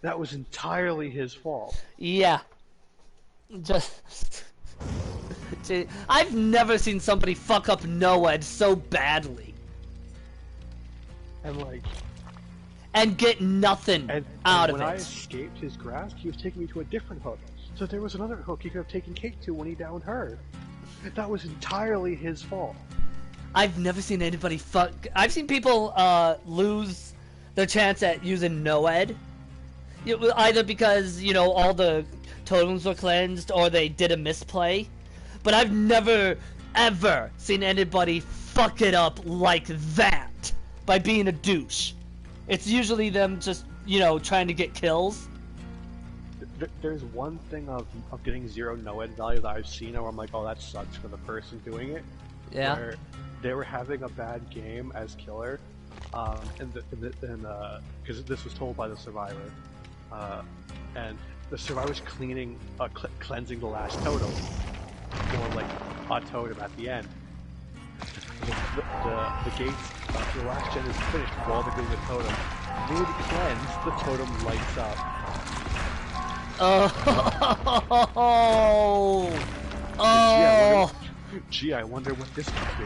That was entirely his fault. Yeah. I've never seen somebody fuck up Noed so badly. And get nothing out of it. When I escaped his grasp, he was taking me to a different hook. So there was another hook he could have taken Kate to when he downed her. That was entirely his fault. I've never seen anybody fuck... I've seen people lose their chance at using Noed. Either because, you know, all the totems were cleansed or they did a misplay. But I've never, ever seen anybody fuck it up like that by being a douche. It's usually them just, you know, trying to get kills. There's one thing of getting 0 Noed value that I've seen where I'm like, oh, that sucks for the person doing it. Yeah. Where they were having a bad game as killer, because this was told by the survivor, and the survivor's cleansing the last totem, or like a totem at the end. The gates, the last gen is finished while they're doing the totem. Mid-cleanse, the totem lights up. Oh. Oh. Gee, I wonder what this could be.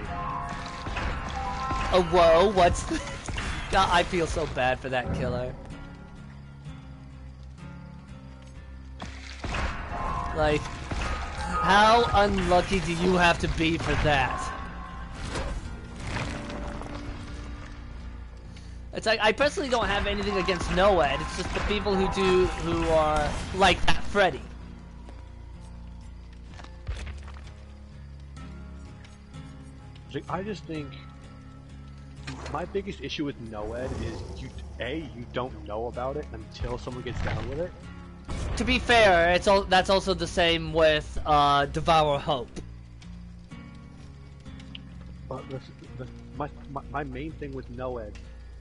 Oh, whoa, what's this? God, I feel so bad for that killer. Like, how unlucky do you have to be for that? It's like, I personally don't have anything against NOED, it's just the people who are like that Freddy. I just think my biggest issue with NOED is you don't know about it until someone gets down with it. To be fair, that's also the same with Devour Hope. But my main thing with NOED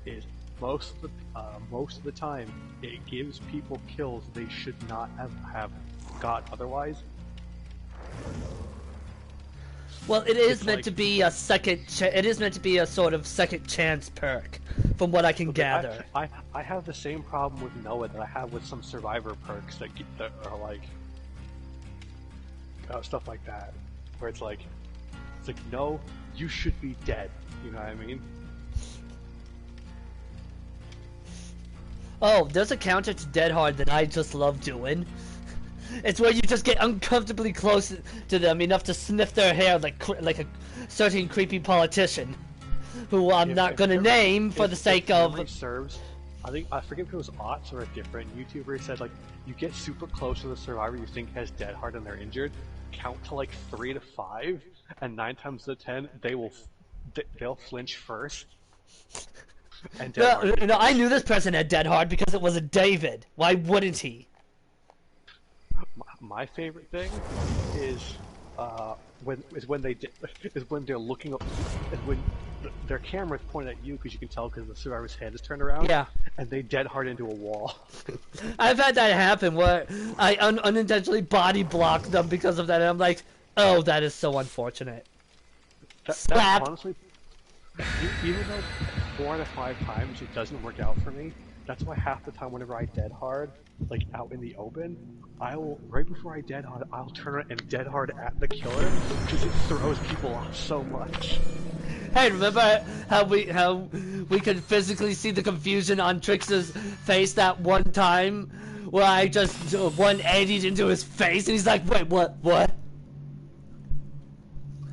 is most of the time it gives people kills they should not have got otherwise. Well, it is meant to be a it is meant to be a sort of second chance perk, from what I can gather. I have the same problem with NOED that I have with some survivor perks that are like stuff like that, where it's like no, you should be dead. You know what I mean? Oh, there's a counter to Dead Hard that I just love doing. It's where you just get uncomfortably close to them enough to sniff their hair like a certain creepy politician, who I'm not gonna name for the sake of. Serves, I forget if it was Otts or a different YouTuber said like you get super close to the survivor you think has Dead Hard and they're injured, count to like 3 to 5, and 9 times out of 10 they'll flinch first. And no, I knew this person had Dead Hard because it was a David. Why wouldn't he? My favorite thing is when they're looking up, when their camera is pointed at you because you can tell because the survivor's head is turned around. Yeah. And they Dead Hard into a wall. I've had that happen where I unintentionally body blocked them because of that, and I'm like, oh, that is so unfortunate. Slap. Honestly, even though 4 out of 5 times it doesn't work out for me, that's why half the time whenever I Dead Hard, like out in the open, I will, right before I Dead Hard, I'll turn around and Dead Hard at the killer because it throws people off so much. Hey, remember how we could physically see the confusion on Trix's face that one time where I just 180'd into his face and he's like, wait, what?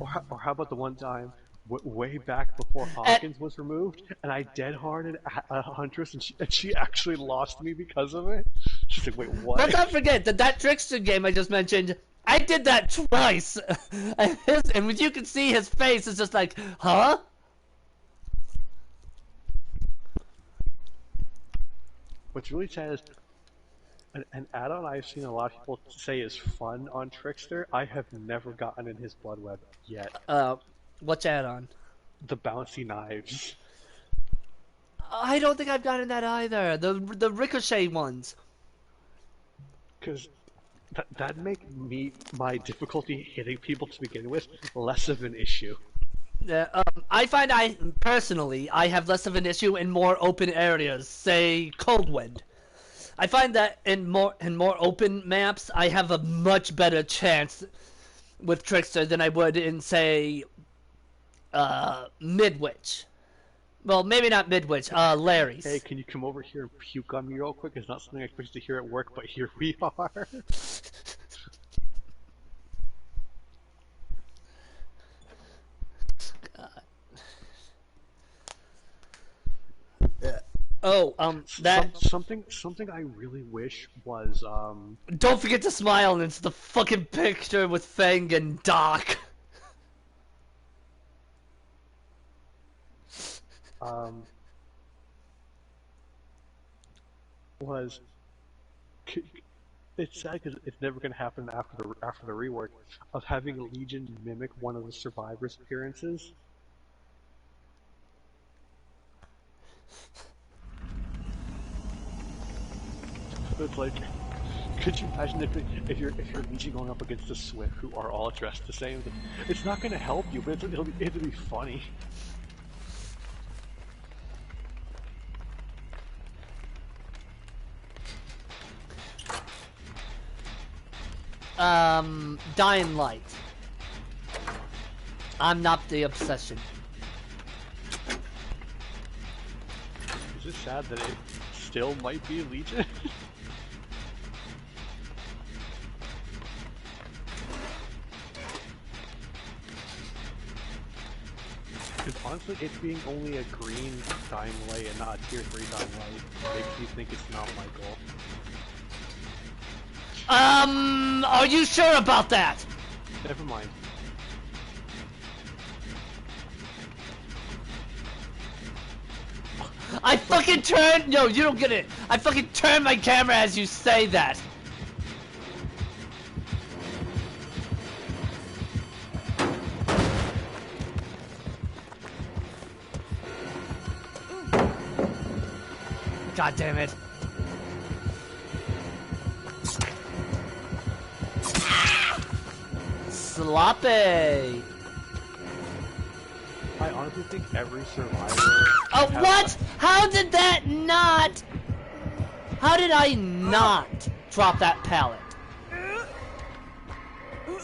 Or how about the one time way back before Hawkins was removed, and I Dead Harded a Huntress, and she actually lost me because of it. She's like, wait, what? Let's not forget that Trickster game I just mentioned, I did that twice, and when you can see his face, it's just like, huh? What's really sad is, an add-on I've seen a lot of people say is fun on Trickster, I have never gotten in his blood web yet. What's add-on? The bouncy knives. I don't think I've gotten that either. The ricochet ones. Because that'd make my difficulty hitting people to begin with less of an issue. I find personally I have less of an issue in more open areas, say Coldwind. I find that in more open maps I have a much better chance with Trickster than I would in, say, Midwich. Well, maybe not Midwich, Larry's. Hey, can you come over here and puke on me real quick? It's not something I expected to hear at work, but here we are. Something I really wish was, Don't forget to smile, and it's the fucking picture with Fang and Doc. It's sad because it's never going to happen after the rework of having Legion mimic one of the survivors' appearances. It's like, could you imagine if you're Legion going up against the Swift who are all dressed the same? It's not going to help you, but it'll be funny. Dying Light. I'm not the obsession. Is it sad that it still might be Legion? Because honestly, it being only a green Dying Light and not a tier 3 Dying Light makes me think it's not Michael. Are you sure about that? Never mind. I fucking turn. No, you don't get it. I fucking turn my camera as you say that. God damn it. Sloppy. I honestly think every survivor. Oh, what? How did that not? How did I not drop that pallet?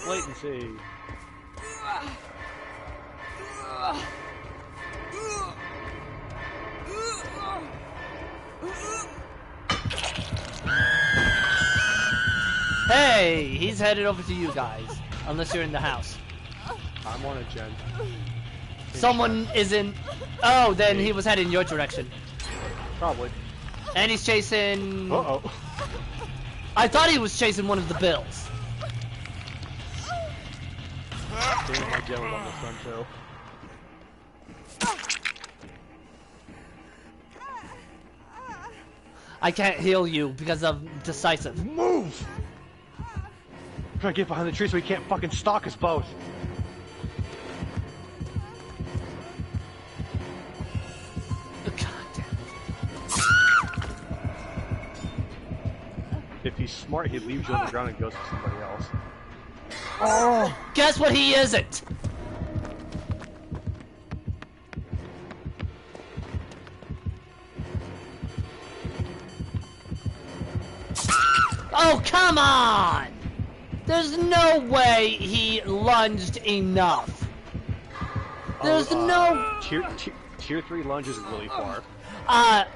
Latency. Hey, he's headed over to you guys. Unless you're in the house. I'm on a gen. Someone isn't. Oh, then he was heading your direction. Probably. And he's chasing. Uh-oh. I thought he was chasing one of the bills. Damn, my gen was on this one too. I can't heal you because of decisive. Move! I'm trying to get behind the tree so he can't fucking stalk us both. God damn it. If he's smart, he leaves you on the ground and goes to somebody else. Oh, guess what he isn't? Oh, come on! There's no way he lunged enough. There's no... Tier 3 lunge is really far.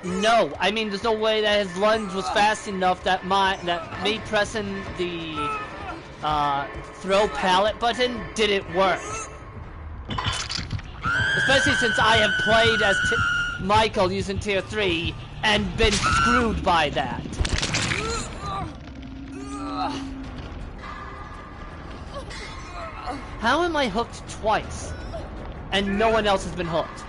No. I mean, there's no way that his lunge was fast enough that me pressing the, throw pallet button didn't work. Especially since I have played as Michael using tier 3 and been screwed by that. How am I hooked twice and no one else has been hooked?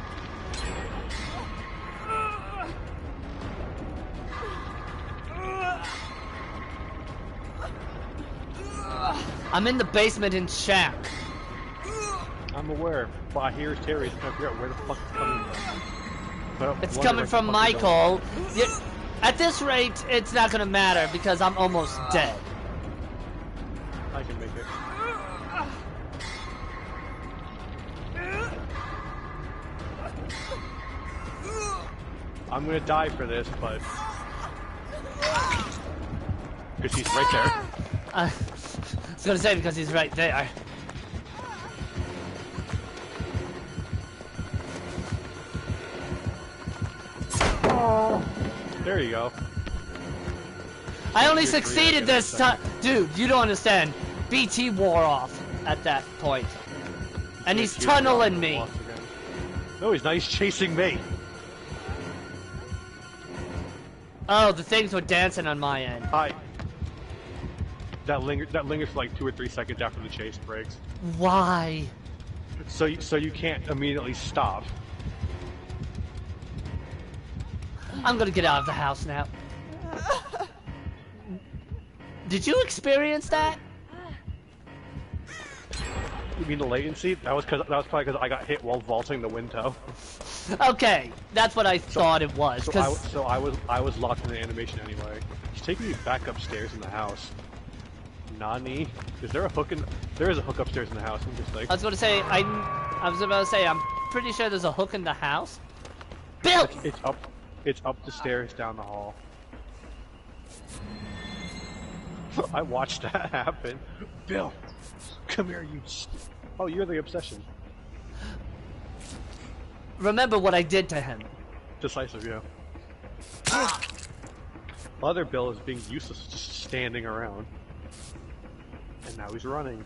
I'm in the basement in Shack. I'm aware, but I hear Terry's trying to figure out where the fuck it's coming from. But It's coming from Michael. At this rate, it's not gonna matter because I'm almost dead. I can make it. I'm gonna die for this, but because he's right there. I was gonna say because he's right there. There you go. I only succeeded this time. Dude, you don't understand. BT wore off at that point. And he's tunneling me. No, he's not. He's chasing me. Oh, the things were dancing on my end. Hi. That lingers for like 2 or 3 seconds after the chase breaks. Why? So you can't immediately stop. I'm gonna get out of the house now. Did you experience that? You mean the latency? That was probably because I got hit while vaulting the window. Okay, that's what I thought it was. So I was locked in the animation anyway. He's taking me back upstairs in the house. Nani? Is there a hook in? There is a hook upstairs in the house. I'm just like. I was gonna say I was about to say I'm pretty sure there's a hook in the house. Bill. It's up the stairs down the hall. I watched that happen. Bill, come here, you. Oh, you're the obsession. Remember what I did to him. Decisive, yeah. Other Bill is being useless, just standing around. And now he's running.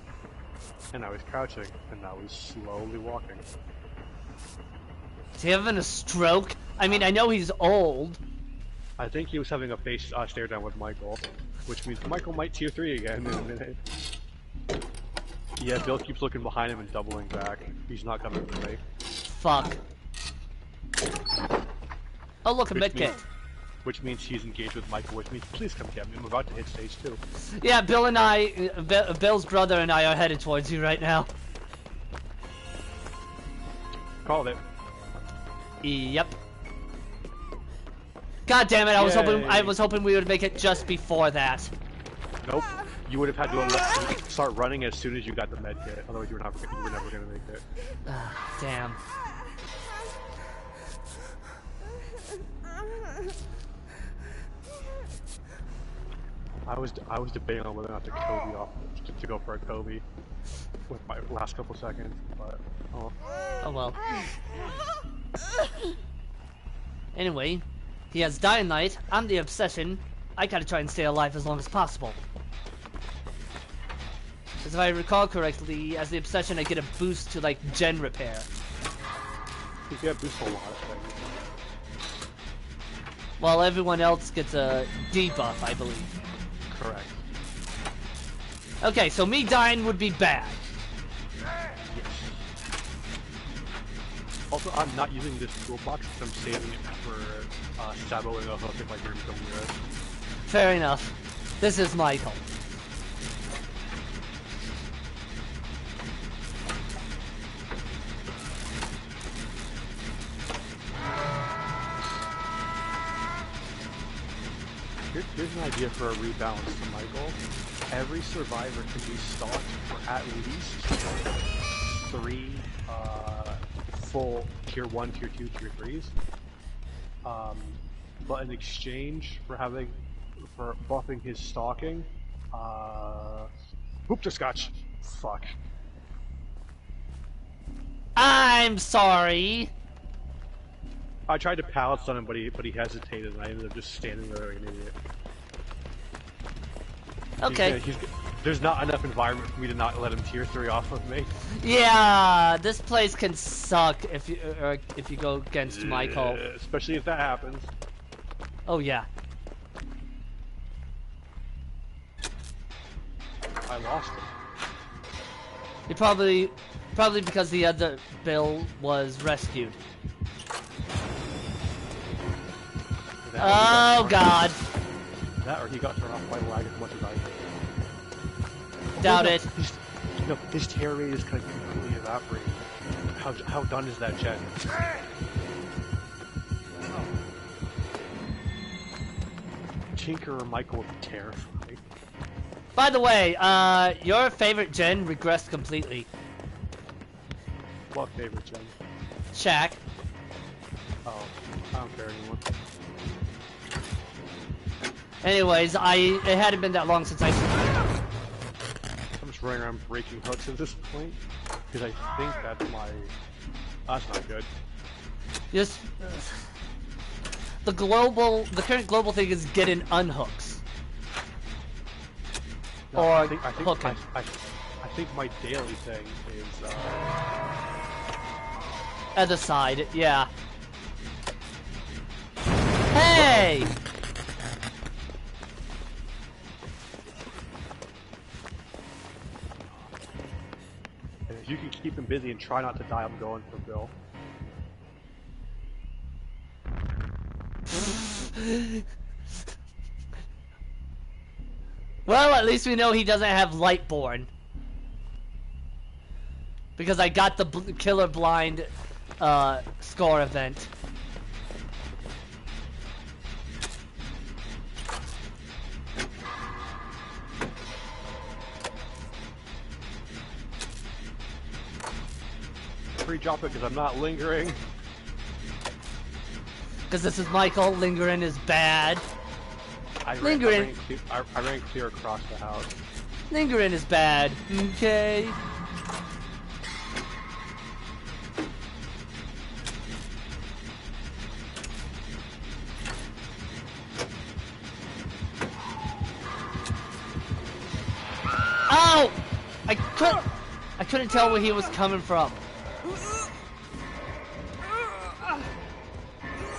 And now he's crouching. And now he's slowly walking. Is he having a stroke? I mean, I know he's old. I think he was having a face stare down with Michael. Which means Michael might tier 3 again in a minute. Yeah, Bill keeps looking behind him and doubling back. He's not coming for me. Fuck. Oh look, a medkit. Which means he's engaged with Michael, which means please come get me. I'm about to hit stage 2. Yeah, Bill and I, Bill's brother and I are headed towards you right now. Called it. Yep. God damn it! I was hoping we would make it just before that. Nope. You would have had to start running as soon as you got the med kit. Otherwise, you were never going to make it. Damn. I was debating on whether or not to Kobe off to go for a Kobe with my last couple seconds, but oh well. Anyway, he has Dying Light. I'm the Obsession. I gotta try and stay alive as long as possible. Because if I recall correctly, as the Obsession, I get a boost to like gen repair. You get a boost to a lot of things. While everyone else gets a debuff, I believe. Correct. Okay, so me dying would be bad. Yes. Also, I'm not using this toolbox because I'm saving it for Sabo and a hook if I do come near it. Fair enough. This is Michael. Here's an idea for a rebalance to Michael. Every survivor can be stalked for at least 3 full tier 1, tier 2, tier 3s. But in exchange for buffing his stalking, Hoopterscotch. Fuck. I'm sorry. I tried to pallet stun him, but he hesitated, and I ended up just standing there like an idiot. Okay. There's not enough environment for me to not let him tier 3 off of me. Yeah, this place can suck if you go against Michael. Especially if that happens. Oh yeah. I lost him. You probably because the other Bill was rescued. Oh god. That or he got thrown off by lag as much as I did. Doubt it. His tear rate is kind of completely evaporating. How done is that gen? Tinker or Michael would be terrifying. By the way, your favorite gen regressed completely. What favorite gen? Shaq. Oh, I don't care anymore. Anyways, it hadn't been that long since I... I'm just running around breaking hooks at this point, because I think that's my... That's not good. Just... the current global thing is getting unhooks. No, or I think hooking. I think my daily thing is, At the side, yeah. Hey! If you can keep him busy and try not to die, I'm going for Bill. Well, at least we know he doesn't have Lightborn. Because I got the Killer Blind score event. Drop it because I'm not lingering. Because this is Michael, lingering is bad. Lingering. I ran clear across the house. Lingering is bad. Okay. Ow! I couldn't tell where he was coming from.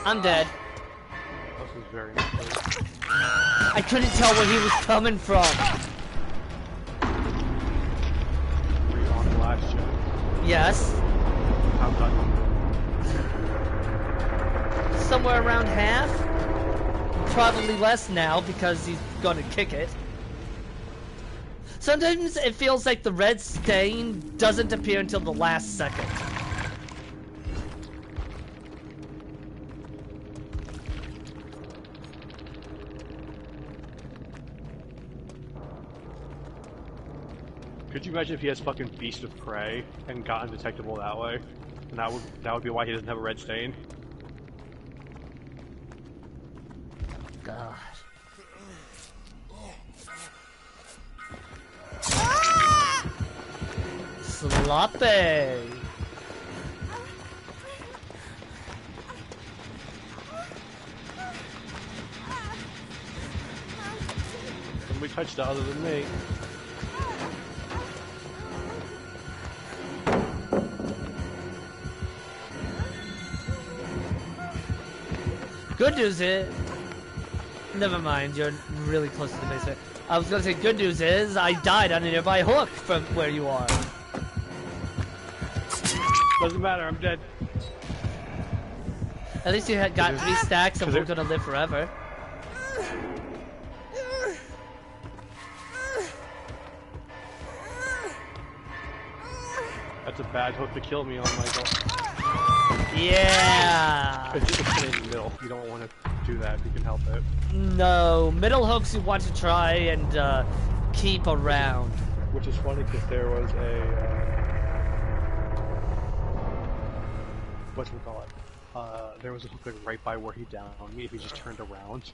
I'm dead. This is very important. I couldn't tell where he was coming from. Were you on the last ship? Yes. How done? Somewhere around half. Probably less now because he's gonna kick it. Sometimes it feels like the red stain doesn't appear until the last second. Could you imagine if he has fucking Beast of Prey and got undetectable that way? And that would be why he doesn't have a red stain. God. Sloppy. Nobody touched that other than me. Good news is... Never mind, you're really close to the basement. I was gonna say good news is I died on a nearby hook from where you are. Doesn't matter, I'm dead. At least you had got 3 stacks and we're gonna live forever. That's a bad hook to kill me on, Michael. Yeah! It's in the middle. You don't want to do that if you can help it. No, middle hooks you want to try and keep around. Which is funny because there was a... whatchamacallit? There was a hook like right by where he downed me if he just turned around.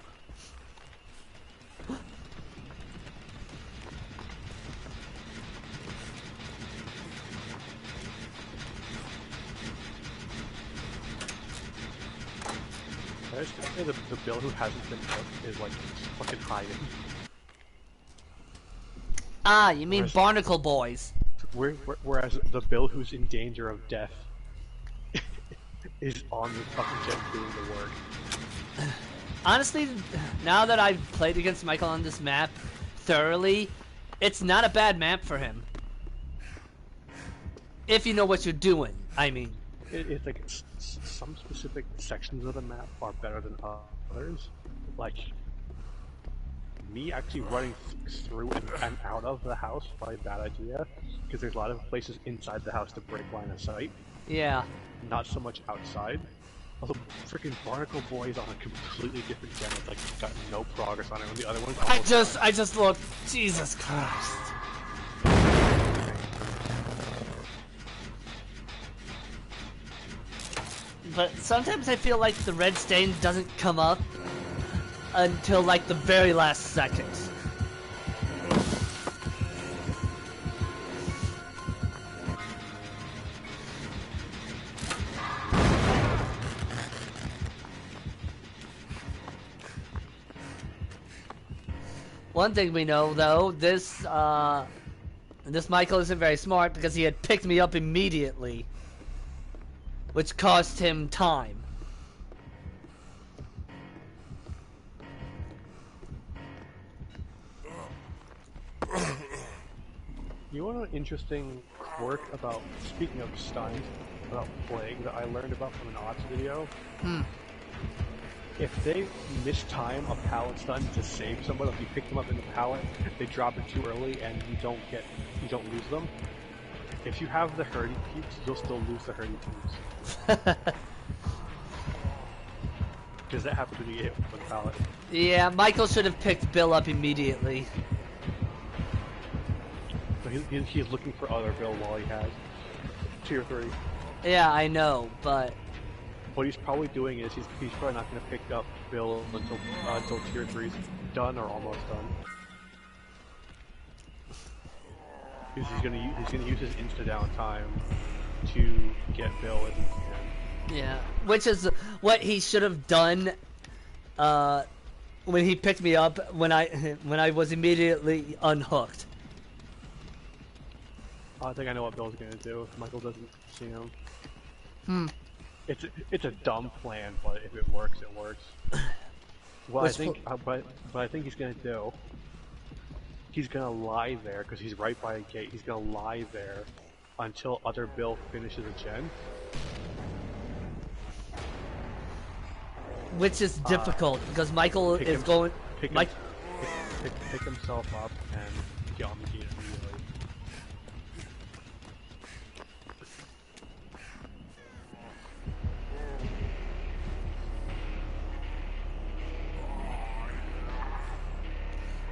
I just think the Bill who hasn't been hooked is like fucking hiding. Ah, you mean Barnacle Boys. Whereas the Bill who's in danger of death is on the fucking jet doing the work. Honestly, now that I've played against Michael on this map thoroughly, it's not a bad map for him. If you know what you're doing, I mean. It's like some specific sections of the map are better than others. Like, me actually running through and out of the house is probably a bad idea, because there's a lot of places inside the house to break line of sight. Yeah. Not so much outside. Although freaking Barnacle Boy is on a completely different gen. It's like got no progress on it. When the other one's I just looked. Jesus Christ. But sometimes I feel like the red stain doesn't come up until like the very last second. One thing we know, though, this Michael isn't very smart because he had picked me up immediately, which cost him time. You want an interesting quirk about, speaking of stuns, about Plague that I learned about from an odds video? If they mistime a pallet stun to save someone, if you pick them up in the pallet, they drop it too early and you don't lose them. If you have the Hurdy Peeps, you'll still lose the Hurdy Peeps. Because that happens when you get hit with a pallet. Yeah, Michael should have picked Bill up immediately. So he's looking for other Bill while he has tier 3. Yeah, I know, but what he's probably doing is he's probably not going to pick up Bill until tier 3's done or almost done. Because he's gonna use his insta downtime to get Bill if he can. Yeah, which is what he should have done when he picked me up when I was immediately unhooked. I think I know what Bill's gonna do if Michael doesn't see him. Hmm. It's a dumb plan, but if it works, it works. What I think he's gonna do. He's gonna lie there because he's right by a gate. He's gonna lie there until other Bill finishes a gen. Which is difficult because Michael is going. Pick himself up and get on the gate immediately.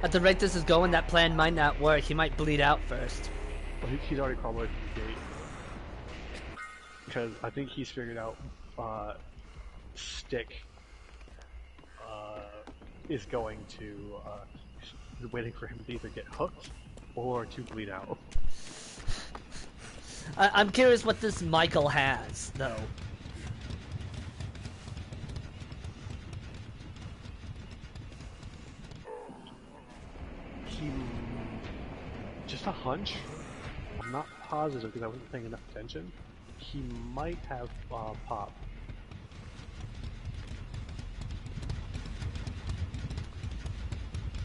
At the rate this is going, that plan might not work. He might bleed out first. Well, he's already crawled away from the gate. Because I think he's figured out Stick is going to he's waiting for him to either get hooked or to bleed out. I'm curious what this Michael has, though. Just a hunch. I'm not positive because I wasn't paying enough attention. He might have pop.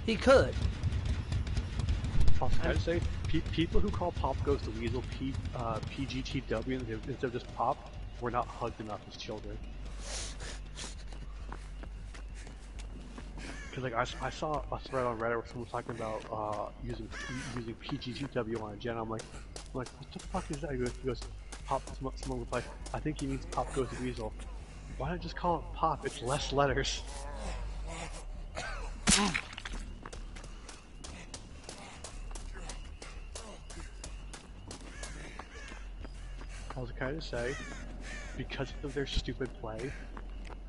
He could. Also, I'd say people who call Pop Goes the Weasel PGTW instead of just Pop were not hugged enough as children. Because like I saw a thread on Reddit where someone was talking about using PGTW on a gen. I'm like, what the fuck is that? He goes Pop. Someone replied, I think he means Pop Goes the Weasel. Why not just call it Pop? It's less letters. I was kind of say, because of their stupid play,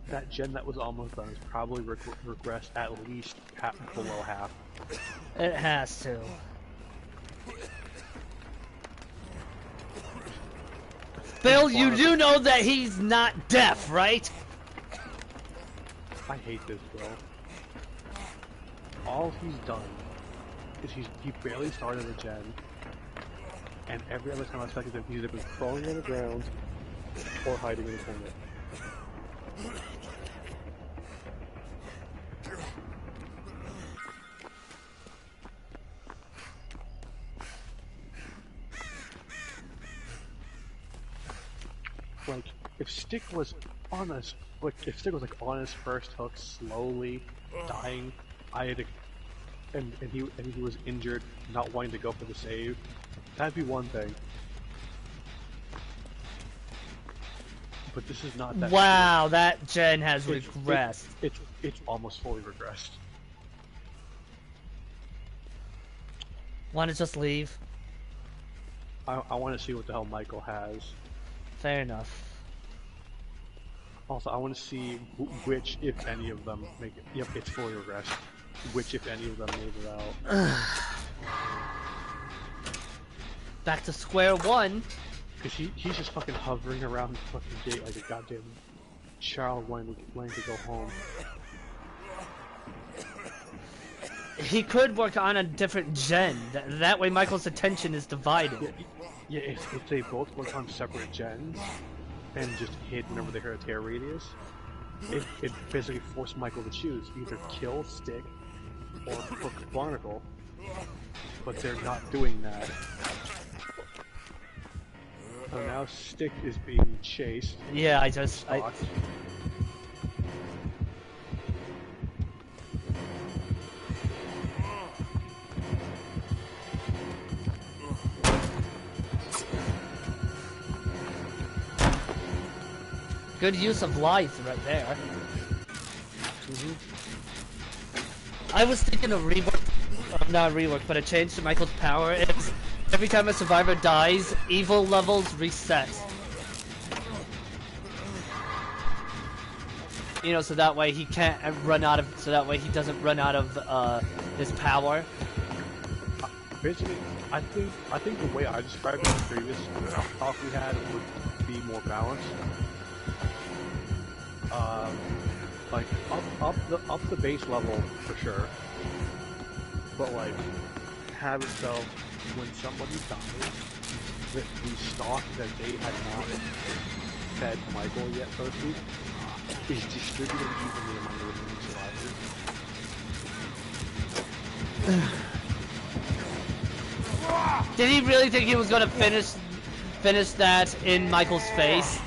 that gen that was almost done has probably regressed at least below half. It has to. Bill, you do know that he's not deaf, right? I hate this, bro. All he's done is he barely started a gen, and every other time I expected him, he's either been crawling on the ground or hiding in the corner. Like, if Stick was on us, if Stick was like on his first hook, slowly dying, and he was injured, not wanting to go for the save, that'd be one thing. But this is not that. Wow, that gen has regressed. It's almost fully regressed. Want to just leave? I want to see what the hell Michael has. Fair enough. Also, I want to see which, if any of them, make it. Yep, it's fully regressed. Which, if any of them, made it out. Back to square one. Because he's just fucking hovering around the fucking gate like a goddamn child wanting to go home. He could work on a different gen. That way Michael's attention is divided. Yeah, if they both work on separate gens and just hit whenever they hit a tear radius, it basically forced Michael to choose either kill Stick or hook Barnacle. But they're not doing that. So now Stick is being chased. Yeah, good use of life right there. I was thinking of rework, not rework, but a change to Michael's power is every time a survivor dies, evil levels reset. You know, so that way he can't run out of. So that way he doesn't run out of his power. Basically, I think the way I described it in the previous talk we had would be more balanced. Like up the base level for sure, but like have it so when somebody dies, that the stock that they had not fed Michael yet, so to speak, is distributed evenly among the remaining survivors. Did he really think he was gonna finish that in Michael's face?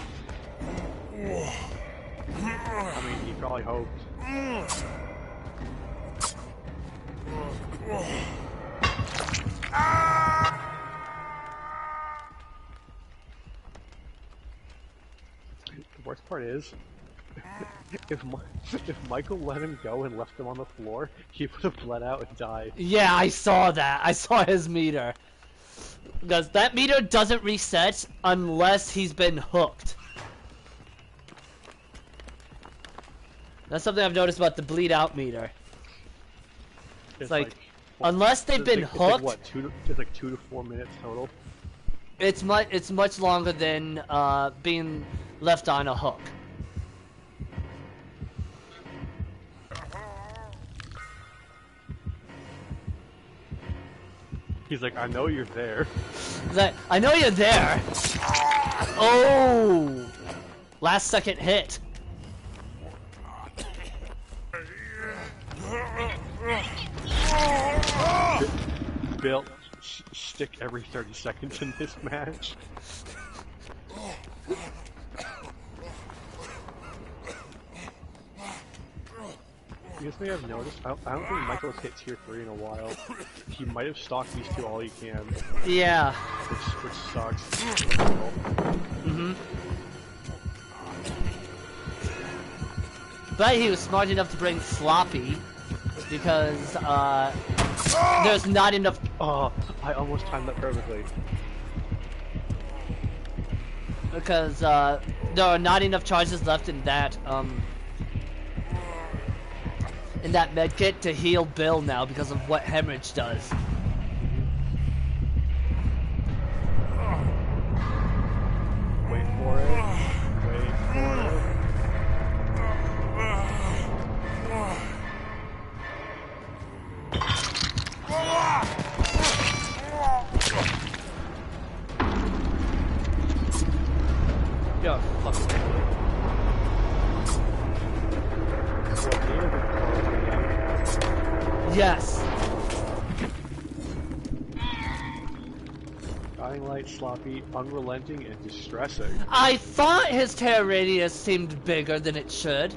I mean, he probably hoped. The worst part is, if Michael let him go and left him on the floor, he would have bled out and died. Yeah, I saw that. I saw his meter. Because that meter doesn't reset unless he's been hooked. That's something I've noticed about the bleed out meter. It's like unless they've been hooked. It's like what, it's like 2 to 4 minutes total. It's much longer than being left on a hook. He's like, I know you're there. He's like, I know you're there. Oh, last second hit. Bill, stick every 30 seconds in this match. You guys may have noticed, I don't think Michael's hit tier 3 in a while. He might have stalked these two all he can. Yeah. Which sucks. Mm-hmm. But he was smart enough to bring Sloppy, because, there's not enough... Oh, I almost timed that perfectly. Because, there are not enough charges left in that medkit to heal Bill now because of what Hemorrhage does. Wait for it. Wait for it. Yeah, fuck it. Yes. Dying Light, Sloppy, unrelenting, and distressing. I thought his tear radius seemed bigger than it should.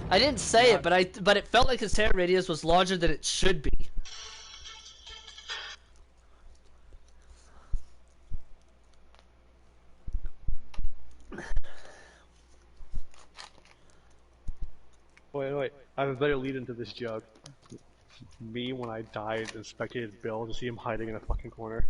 I didn't say it, but it felt like his tear radius was larger than it should be. Wait. I have a better lead into this joke. Me, when I died and spectated Bill to see him hiding in a fucking corner.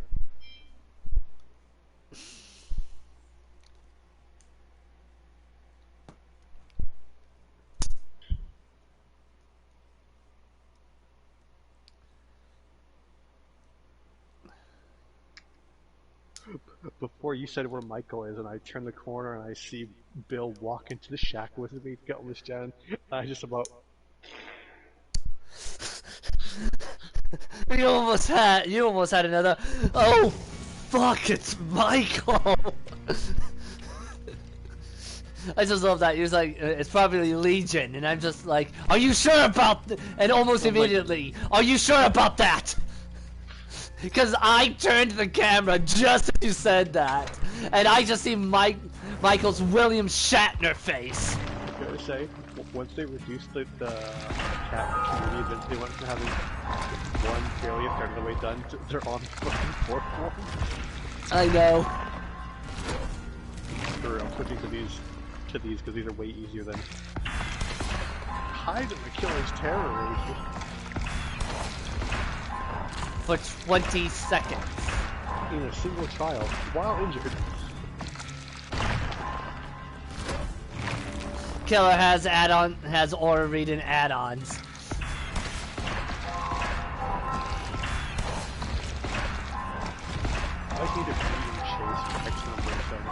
Before you said where Michael is, and I turn the corner and I see Bill walk into the shack with me, gutless Jen. I just about. You almost had another. Oh, fuck! It's Michael. I just love that. He was like, it's probably Legion, and I'm just like, are you sure about? And almost immediately, are you sure about that? Because I turned the camera just as you said that, and I just see Michael's William Shatner face. I gotta say, once they reduced the cat community, they went from having one fairly a third of the way done to they're on fucking fourth one. I know. For real, I'm switching to these because these are way easier than hide the killer's terror rage. For 20 seconds. in a single trial while injured. Killer has aura reading add-ons. I just need to beat and chase for X number of seconds.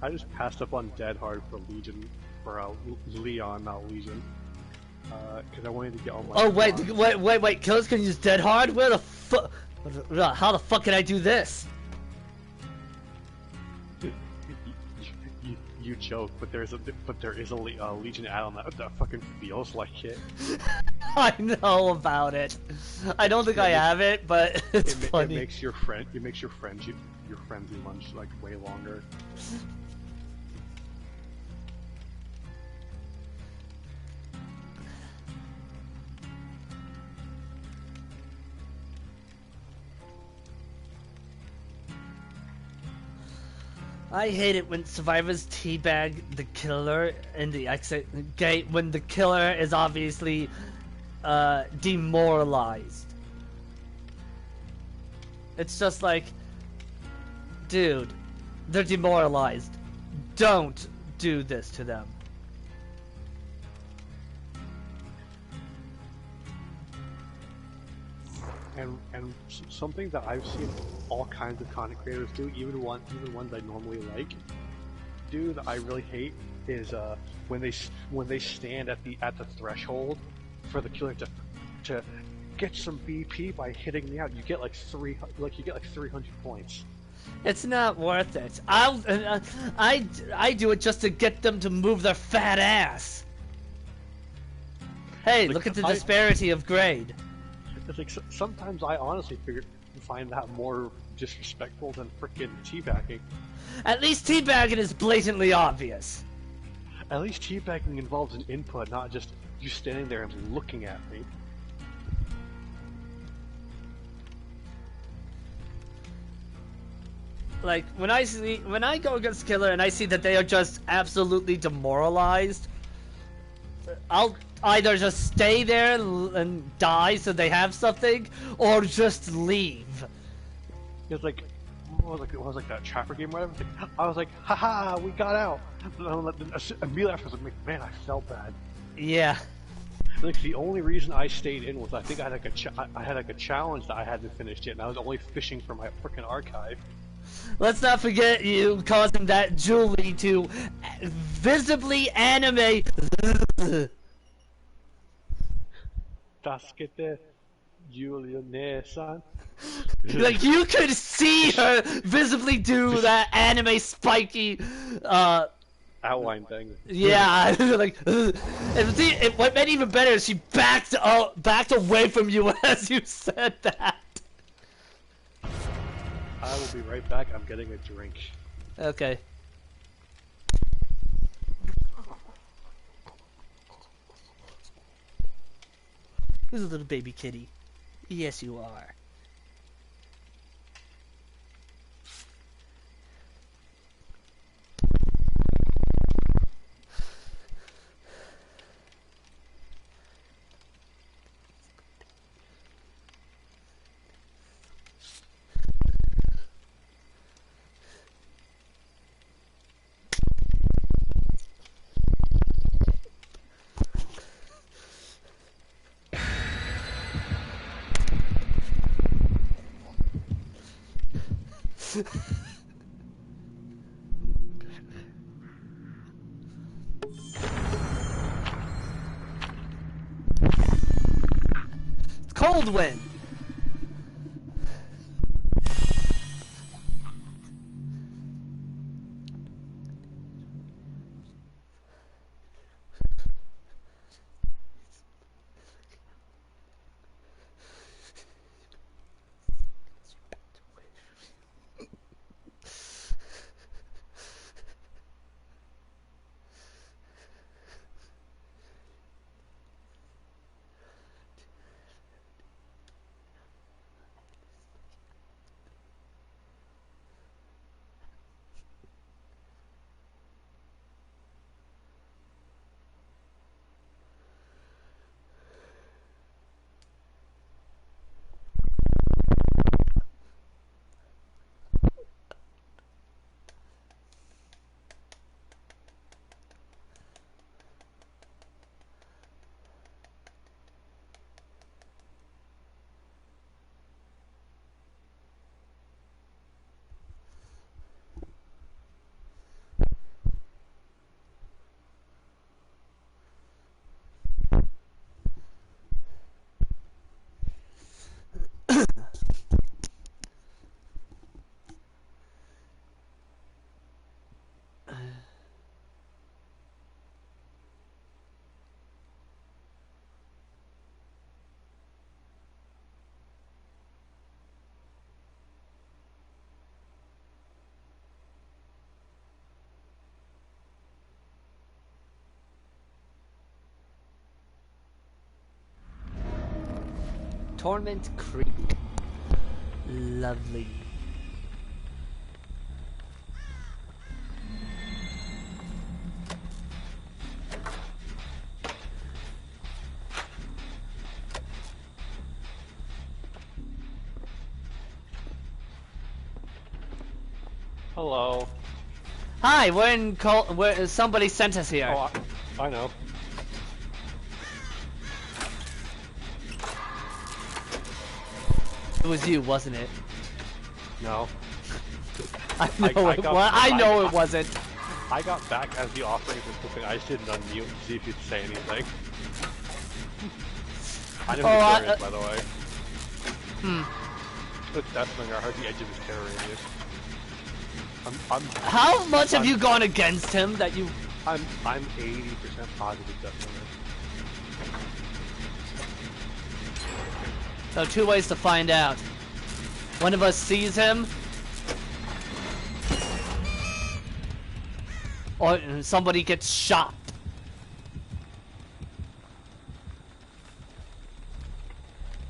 I just passed up on Dead Hard for Legion, for Leon, not Legion, because I wanted to get all my. Oh wait! Killers can use Dead Hard. Where the fuck? How the fuck can I do this? You joke, but there is a Legion add-on that fucking feels like it. I know about it. I don't think I have it, but it's funny. It makes your frenzy lunge like way longer. I hate it when survivors teabag the killer in the exit gate when the killer is obviously demoralized. It's just like, dude, they're demoralized. Don't do this to them. And something that I've seen all kinds of content creators do, even ones I normally like, do that I really hate is when they stand at the threshold for the killer to get some BP by hitting me out. You get like 300 points. It's not worth it. I do it just to get them to move their fat ass. Hey, Like, look at the disparity of grade. It's like sometimes I honestly find that more disrespectful than frickin' teabagging. At least teabagging is blatantly obvious. At least teabagging involves an input, not just you standing there and looking at me. Like when I go against killer and I see that they are just absolutely demoralized, I'll either just stay there and die so they have something, or just leave. It was like that Trapper game or whatever. I was like, haha, we got out. And immediately after I was like, man, I felt bad. Yeah. Like the only reason I stayed in was I think I had like a challenge that I hadn't finished yet, and I was only fishing for my frickin' archive. Let's not forget you causing that Julie to visibly animate. Daskete Julia-san. Like you could see her visibly do that anime spiky outline thing. Yeah, like what made it even better is she backed away from you as you said that. I will be right back. I'm getting a drink. Okay. Who's a little baby kitty? Yes, you are. Cold wind. Torment Creek. Lovely. Hello. Hi, we're in somebody sent us here. Oh, I know. It was you, wasn't it? No. I know it wasn't. I got back as the operator was flipping. I just didn't unmute to see if you'd say anything. I know who Victor is, by the way. It's Deathbringer. I heard the edge of his terror radius. How much have you gone against him that you... I'm 80% positive Deathbringer. So 2 ways to find out. One of us sees him, or somebody gets shot.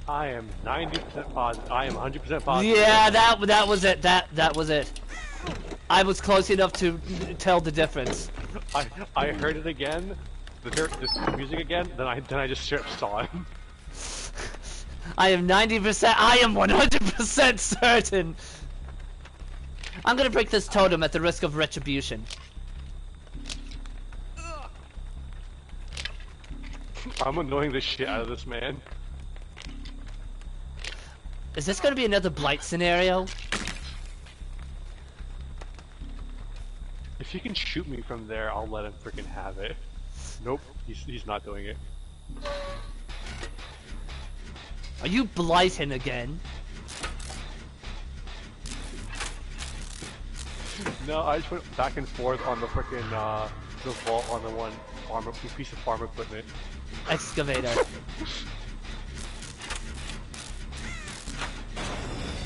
I am 90% positive. I am 100% positive. Yeah, that was it. That was it. I was close enough to tell the difference. I heard it again, the music again. Then I just straight up saw him. I am 90%. I am 100% certain. I'm gonna break this totem at the risk of retribution. I'm annoying the shit out of this man. Is this gonna be another blight scenario? If he can shoot me from there, I'll let him freaking have it. Nope, he's not doing it. Are you blighting again? No, I just went back and forth on the freaking the vault on the one piece of farm equipment. Excavator.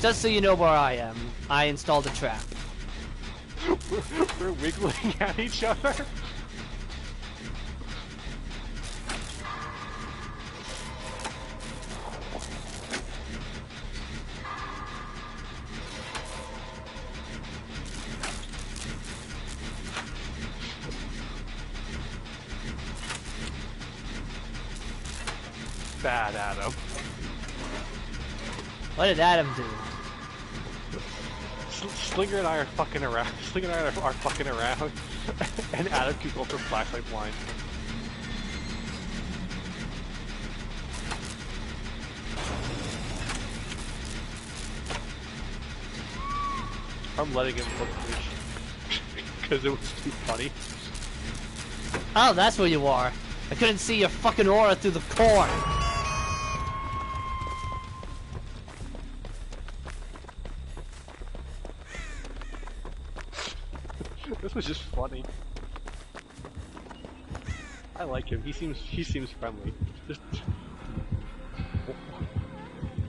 Just so you know where I am, I installed a trap. We're wiggling at each other. Bad Adam. What did Adam do? Slinger and I are fucking around. Slinger and I are fucking around, and Adam keeps going for flashlight blind. I'm letting him look at me because it was too funny. Oh, that's where you are. I couldn't see your fucking aura through the corn. This was just funny. I like him. He seems friendly. Just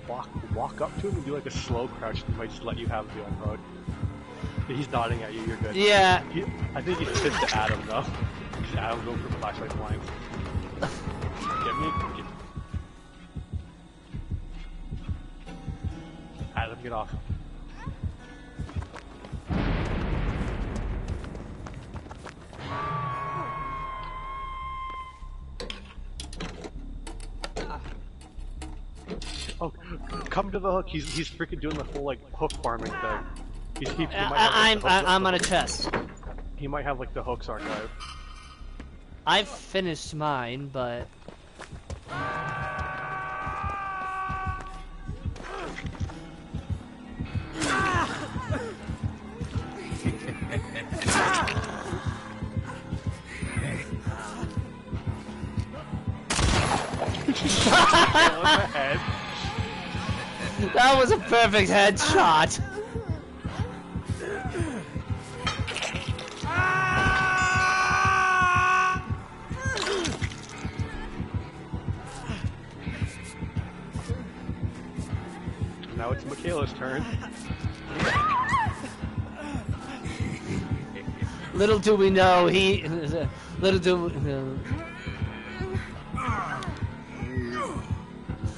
walk up to him and do like a slow crouch. He might just let you have the on-road. He's nodding at you. You're good. Yeah. I think he fits to Adam though. Because Adam's going for flashlight blinds. Get me. Adam, get off. Oh, come to the hook. He's freaking doing the whole like hook farming thing. He might have, like, I'm on a chest. He might have like the hooks archive. I've finished mine, but that was a perfect headshot. Now it's Michaela's turn. Little do we know,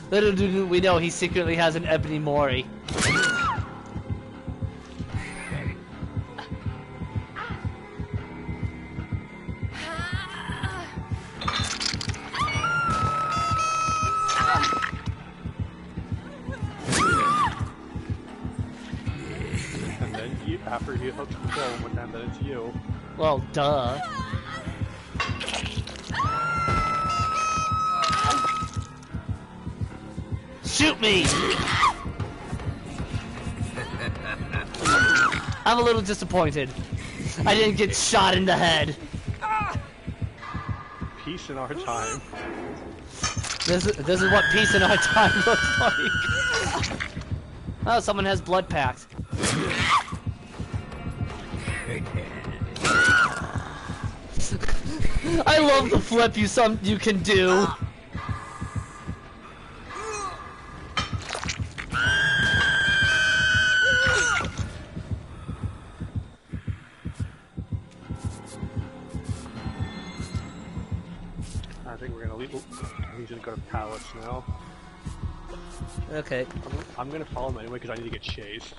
Little do we know he secretly has an Ebony Mori. And then you, after you hook the kill one time, then it's you. Well, duh. Shoot me! I'm a little disappointed. I didn't get shot in the head. Peace in our time. This is what peace in our time looks like. Oh, someone has blood packed. I love the flip you can do. I think we're gonna leave. He's gonna go to Palace now. Okay. I'm gonna follow him anyway because I need to get chased.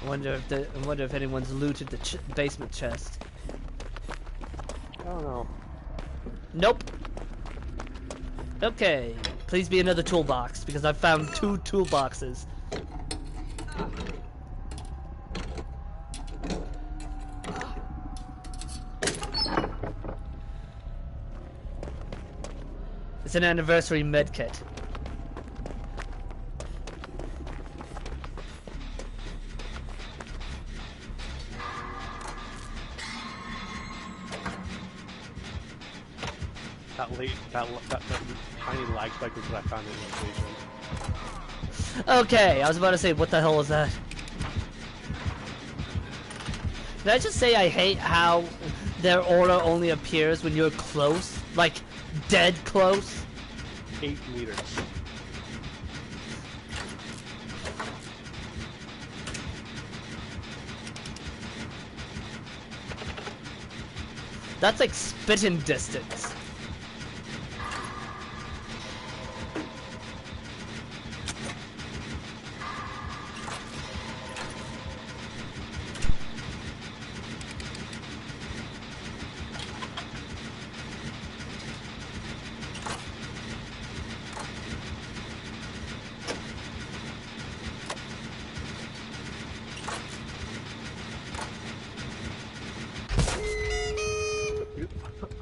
I wonder if anyone's looted the basement chest. I don't know. Nope. Okay, please be another toolbox because I've found 2 toolboxes. It's an anniversary medkit. That tiny lag spike was what I found in the station. Okay, I was about to say, what the hell was that? Did I just say I hate how their aura only appears when you're close? Like, dead close? 8 meters. That's like spitting distance.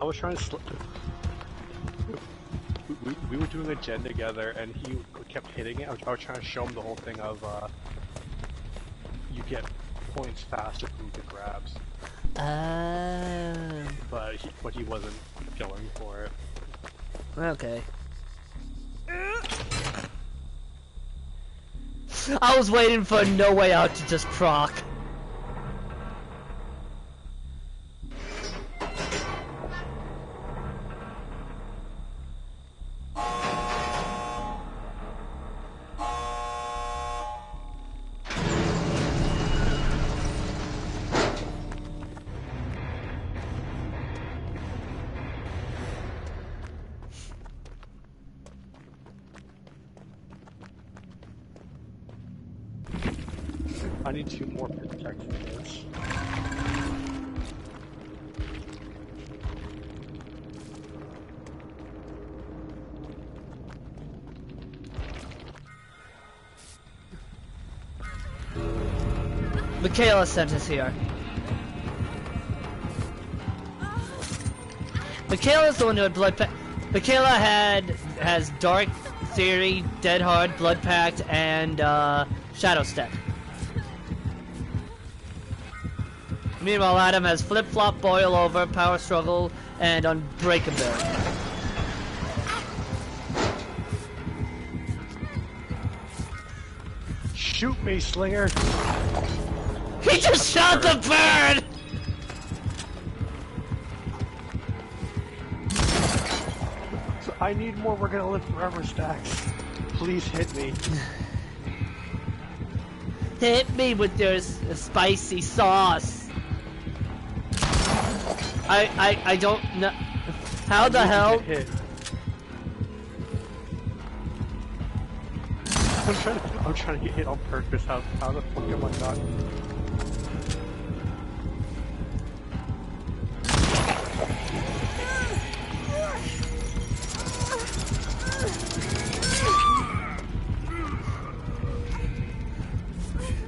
I was trying to we were doing a gen together and he kept hitting it. I was trying to show him the whole thing of you get points faster from the grabs. But he wasn't going for it. Okay. I was waiting for No Way Out to just proc. I need 2 more protectors. Michaela sent us here. Michaela's the one who had Blood Pact. Michaela has Dark Theory, Dead Hard, Blood Pact, and Shadow Step. Meanwhile, Adam has Flip Flop, Boil Over, Power Struggle, and Unbreakable. Shoot me, Slinger! He just shot the bird! I need more We're Gonna Live Forever stacks. Please hit me. Hit me with your spicy sauce. I don't know. How the hell? I'm trying to get hit on purpose. How the fuck am I not?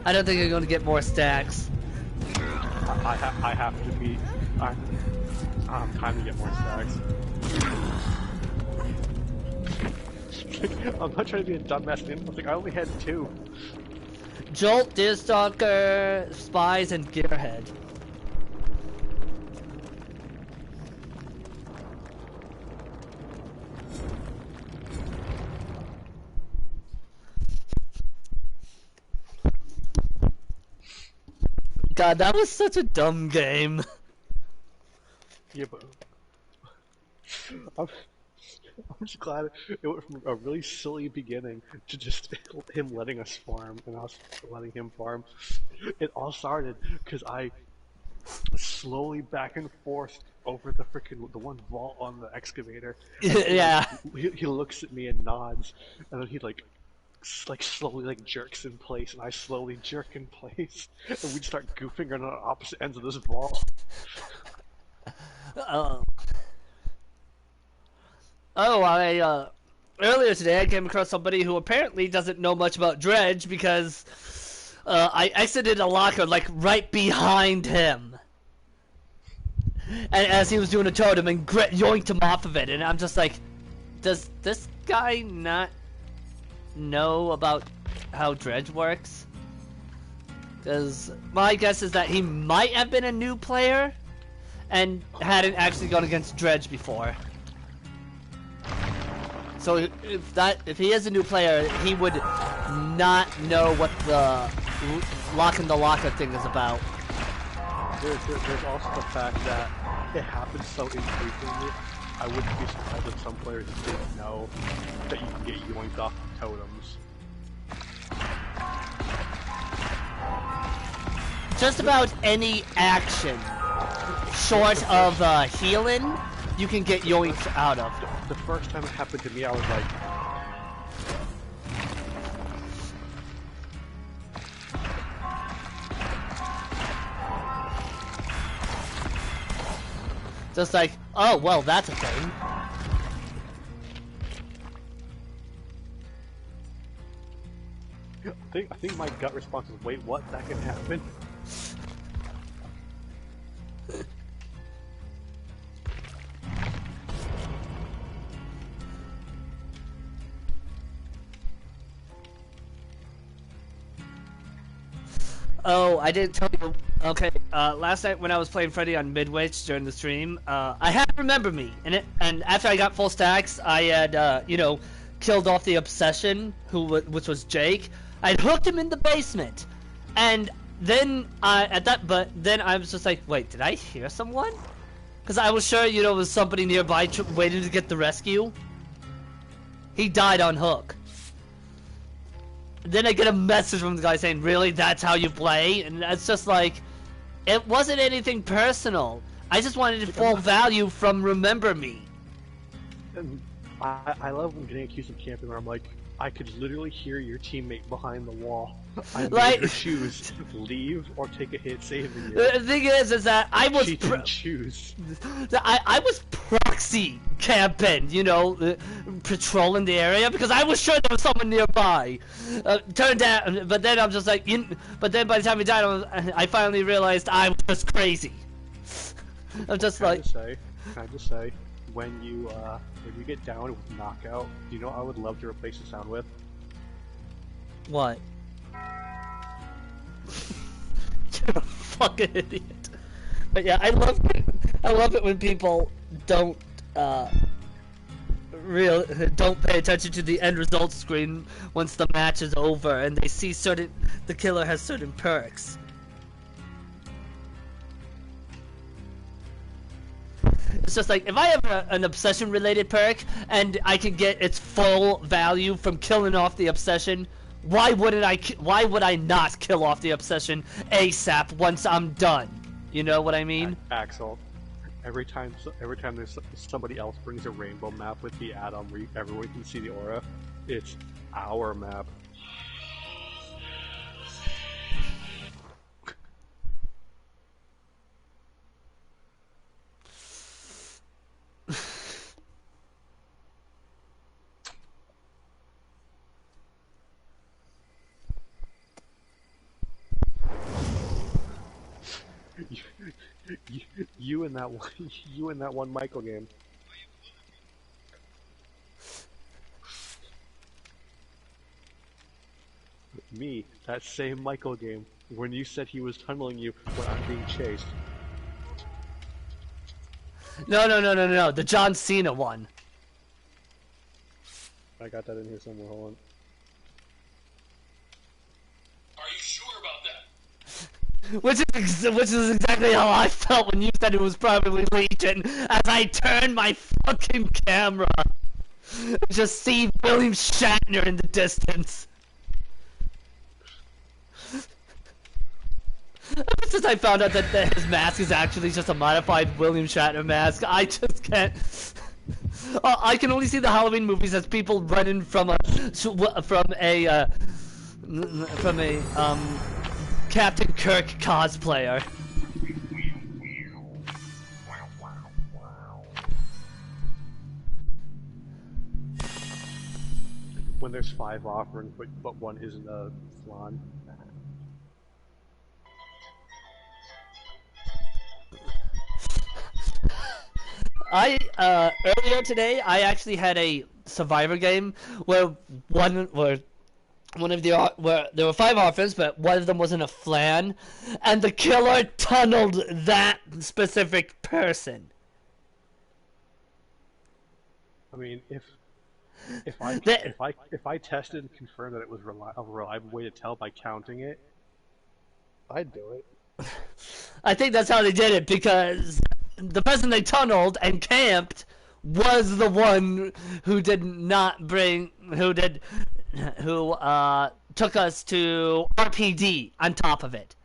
I don't think you're going to get more stacks. I have to be. I have time to get more stacks. I'm not trying to be a dumbass. I was like, I only had 2. Jolt, Deerstalker, Spies, and Gearhead. God, that was such a dumb game. Yeah, but I'm just glad it went from a really silly beginning to just him letting us farm and us letting him farm. It all started because I slowly back and forth over the one vault on the excavator. Yeah. He looks at me and nods, and then he like slowly jerks in place, and I slowly jerk in place, and we start goofing on opposite ends of this vault. Earlier today I came across somebody who apparently doesn't know much about Dredge because I exited a locker like right behind him, and as he was doing a totem and yoinked him off of it, and I'm just like, does this guy not know about how Dredge works? Because my guess is that he might have been a new player and hadn't actually gone against Dredge before. So if he is a new player, he would not know what the locking the locker thing is about. There's also the fact that it happens so infrequently. I wouldn't be surprised if some players didn't know that you can get yoinked off of totems. Just about any action, short of healing, you can get yoinked out of. The first time it happened to me, I was like... Just like, oh, well, that's a thing. I think my gut response is, wait, what? That can happen? Oh, I didn't tell you. Okay, last night when I was playing Freddy on Midwich during the stream, I had Remember Me, and after I got full stacks, I had, killed off the Obsession, which was Jake. I'd hooked him in the basement, and then then I was just like, wait, did I hear someone? Because I was sure, it was somebody nearby waiting to get the rescue. He died on hook. Then I get a message from the guy saying, really, that's how you play? And it's just like, it wasn't anything personal. I just wanted full value from Remember Me. And I love when getting accused of camping where I'm like, I could literally hear your teammate behind the wall. I made her choose leave or take a hit saving you. The thing is that I was she didn't choose. I was proxy camping, patrolling the area because I was sure there was someone nearby. Turned out, but then I'm just like, but then by the time he died, I finally realized I was just crazy. I'm just Can I just say, when you get down with knockout, do you know what I would love to replace the sound with? What? You're a fucking idiot. But yeah, I love it when people don't pay attention to the end result screen once the match is over and they see the killer has certain perks. it's just like if I have an obsession related perk and I can get its full value from killing off the obsession, why would I not kill off the obsession ASAP once I'm done? You know what I mean? Axel, every time there's somebody else brings a rainbow map with the add-on where everyone can see the aura, it's our map. You and that one Michael game. Me, that same Michael game, when you said he was tunneling you when I'm being chased. No, the John Cena one. I got that in here somewhere, hold on. Are you sure about that? Which is exactly how I felt when you said it was probably Legion, as I turned my fucking camera. Just see William Shatner in the distance. Ever since I found out that his mask is actually just a modified William Shatner mask, I just can't. I can only see the Halloween movies as people running from a Captain Kirk cosplayer. When there's 5 offerings, but one isn't a flan. Earlier today, I actually had a Survivor game where where there were 5 orphans, but one of them wasn't a flan, and the killer tunneled that specific person. I mean, if I tested and confirmed that it was a reliable way to tell by counting it, I'd do it. I think that's how they did it, because the person they tunneled and camped was the one who took us to RPD on top of it.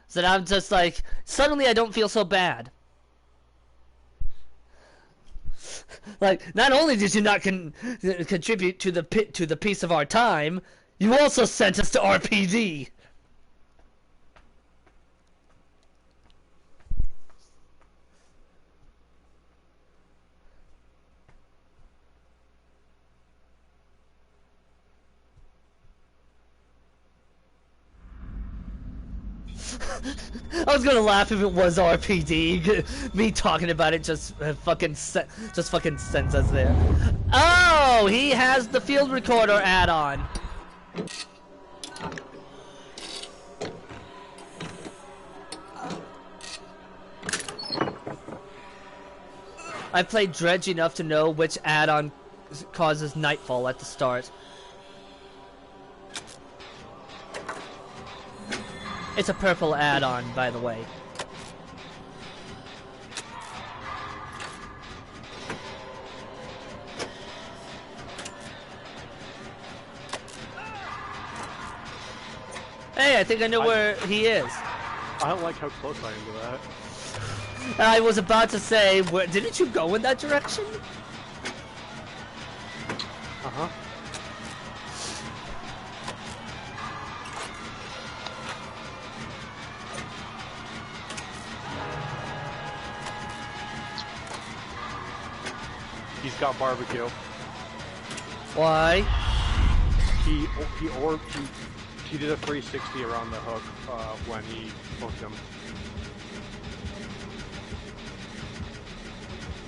So I'm just like, suddenly I don't feel so bad. Like, not only did you not contribute to the piece of our time, you also sent us to RPD. I was gonna laugh if it was RPD. Me talking about it just fucking sends us there. Oh, he has the field recorder add-on. I played Dredge enough to know which add-on causes nightfall at the start. It's a purple add-on, by the way. Hey, I think I know where he is. I don't like how close I am to that. I was about to say, didn't you go in that direction? Uh-huh. He's got barbecue. Why? He did a 360 around the hook when he hooked him.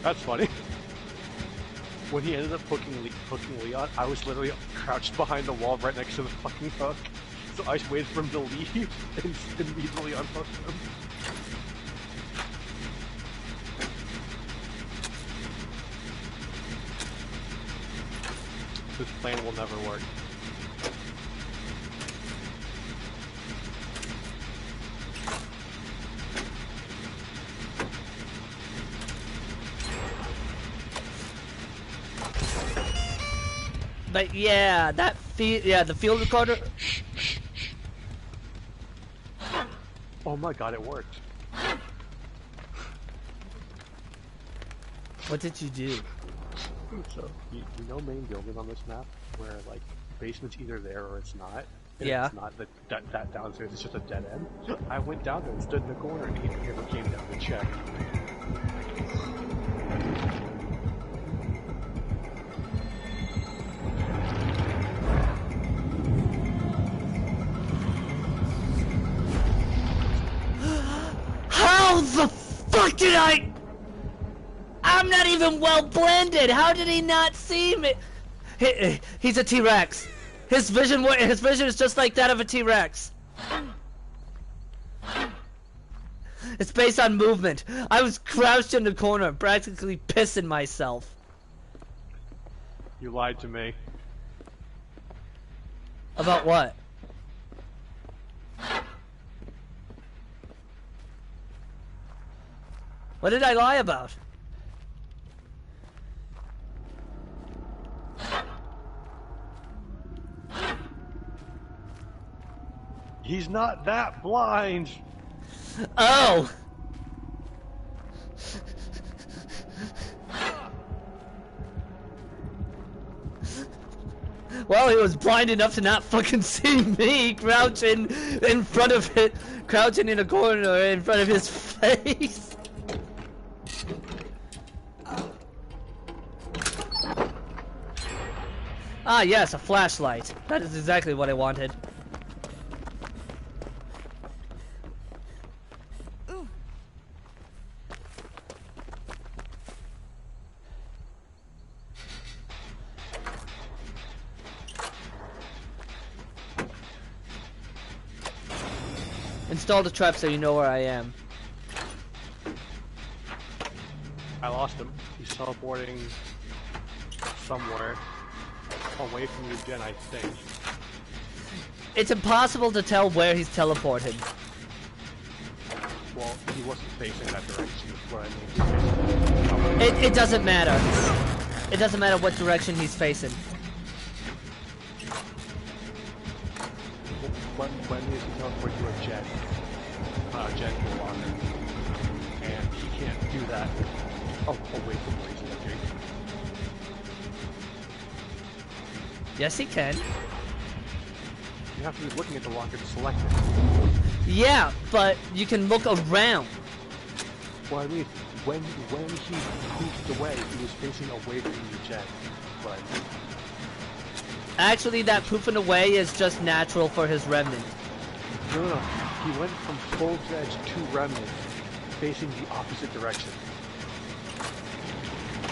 That's funny. When he ended up hooking Leon, I was literally crouched behind the wall right next to the fucking hook. So I just waited for him to leave and immediately unhooked him. This plan will never work. But yeah, the field recorder. Oh my god, it worked. What did you do? So, you know main building on this map? Where, like, basement's either there or it's not? And Yeah. It's not that downstairs, it's just a dead end. I went down there and stood in the corner and he never came down to check. How the fuck did I'm not even well blended. How did he not see me? He's a T-Rex. His vision is just like that of a T-Rex. It's based on movement. I was crouched in the corner, practically pissing myself. You lied to me. About what? What did I lie about? He's not that blind! Oh! Well, he was blind enough to not fucking see me crouching in front of it, crouching in a corner in front of his face. Ah, yes, a flashlight. That is exactly what I wanted. Install the trap so you know where I am. I lost him. He's teleporting somewhere away from you, Jen, I think. It's impossible to tell where he's teleported. Well, he wasn't facing that direction, is what I mean. It doesn't matter. It doesn't matter what direction he's facing. When is he teleport to a Jen? Jen to a locker. And he can't do that. Oh, away from where he's looking. Yes, he can. You have to be looking at the locker to select it. Yeah, but you can look around. Well, I mean, when he poofed away, he was facing away from the Jen. But Actually, that poofing away is just natural for his remnant. no. He went from full dredge to remnant, facing the opposite direction.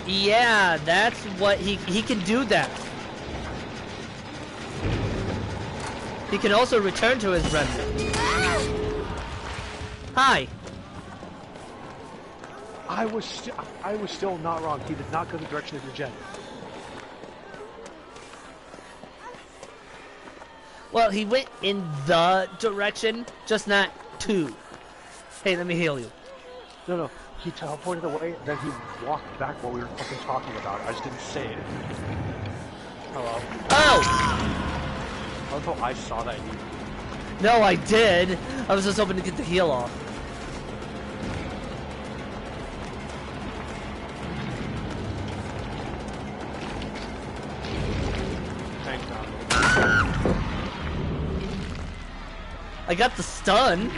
Yeah, that's what he can do that. He can also return to his remnant. Hi. I was still not wrong. He did not go the direction of your Jen. Well, he went in the direction, just not to. Hey, let me heal you. No. He teleported away, then he walked back while we were fucking talking about it. I just didn't say it. Hello? Oh! I thought I saw that. No, I did. I was just hoping to get the heal off. Thanks, Tom. I got the stun.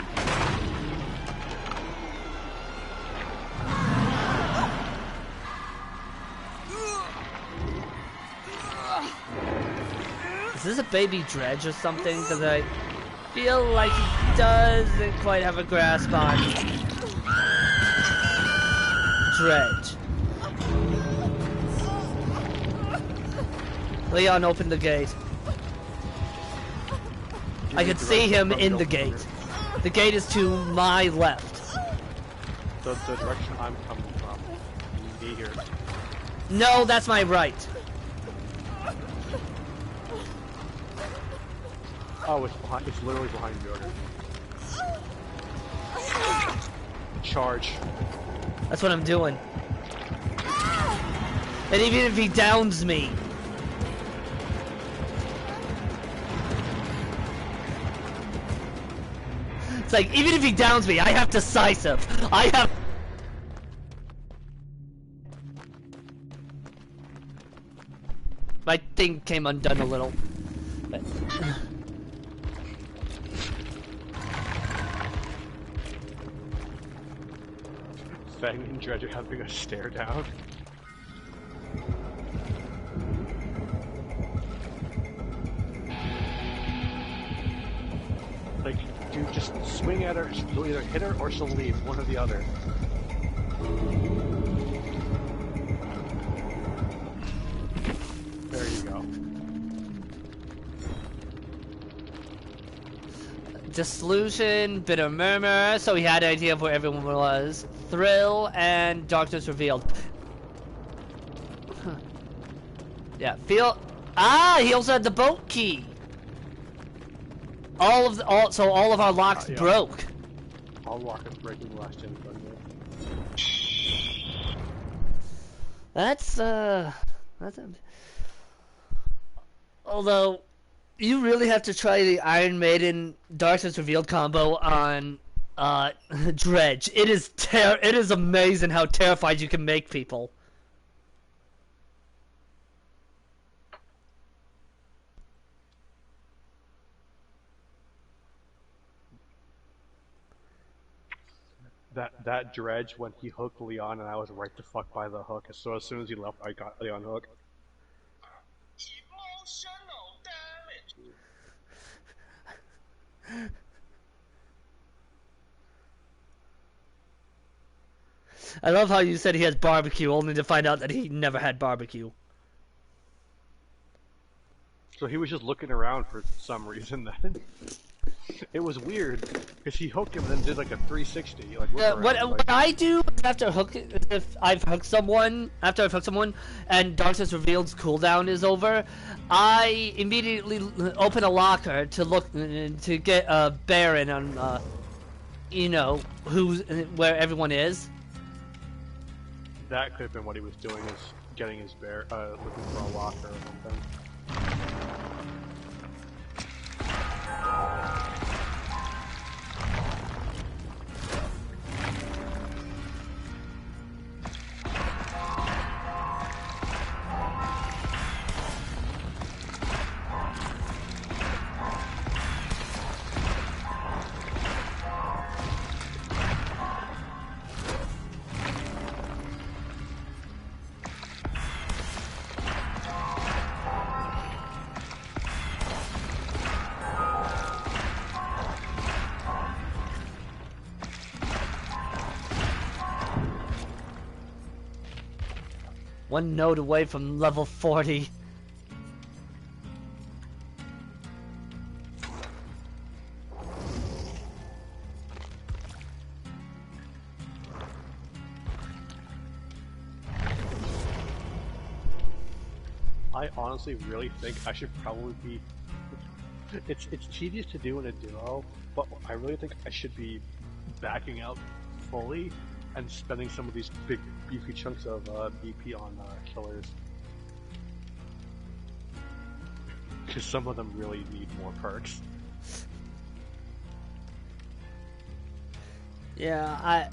Is this a baby dredge or something? Because I feel like he doesn't quite have a grasp on dredge. Leon, open the gate. I can see him in the gate. The gate is to my left. The direction I'm coming from. Me here. No, that's my right. Oh, it's behind. It's literally behind Bjorn. Charge. That's what I'm doing. And even if he downs me, It's like, even if he downs me, I have decisive. I have... My thing came undone a little. But... Fang and Dredge are having a stare down. Like, dude, just swing at her. You'll either hit her or she'll leave, one or the other. There you go. Disillusion, Bitter Murmur, so he had an idea of where everyone was. Thrill, and Darkness Revealed. Huh. Yeah, feel... Ah, he also had the boat key! So all of our locks Yeah. broke. All lockers breaking the last gen thunder. That's although, you really have to try the Iron Maiden Darkness Revealed combo on Dredge. It is amazing how terrified you can make people. That Dredge, when he hooked Leon and I was right the fuck by the hook, so as soon as he left, I got Leon hook. Emotional damage. I love how you said he has barbecue, only to find out that he never had barbecue. So he was just looking around for some reason then. It was weird, because he hooked him and then did like a 360. Like, What I do after if I've hooked someone, and Darkness Revealed's cooldown is over, I immediately open a locker to look to get a Baron on, you know, where everyone is. That could have been what he was doing, is getting his bear, looking for a locker or something. One node away from level 40. I honestly really think I should probably be... It's tedious to do in a duo, but I really think I should be backing out fully and spending some of these big beefy chunks of BP on killers. Because some of them really need more perks. Yeah,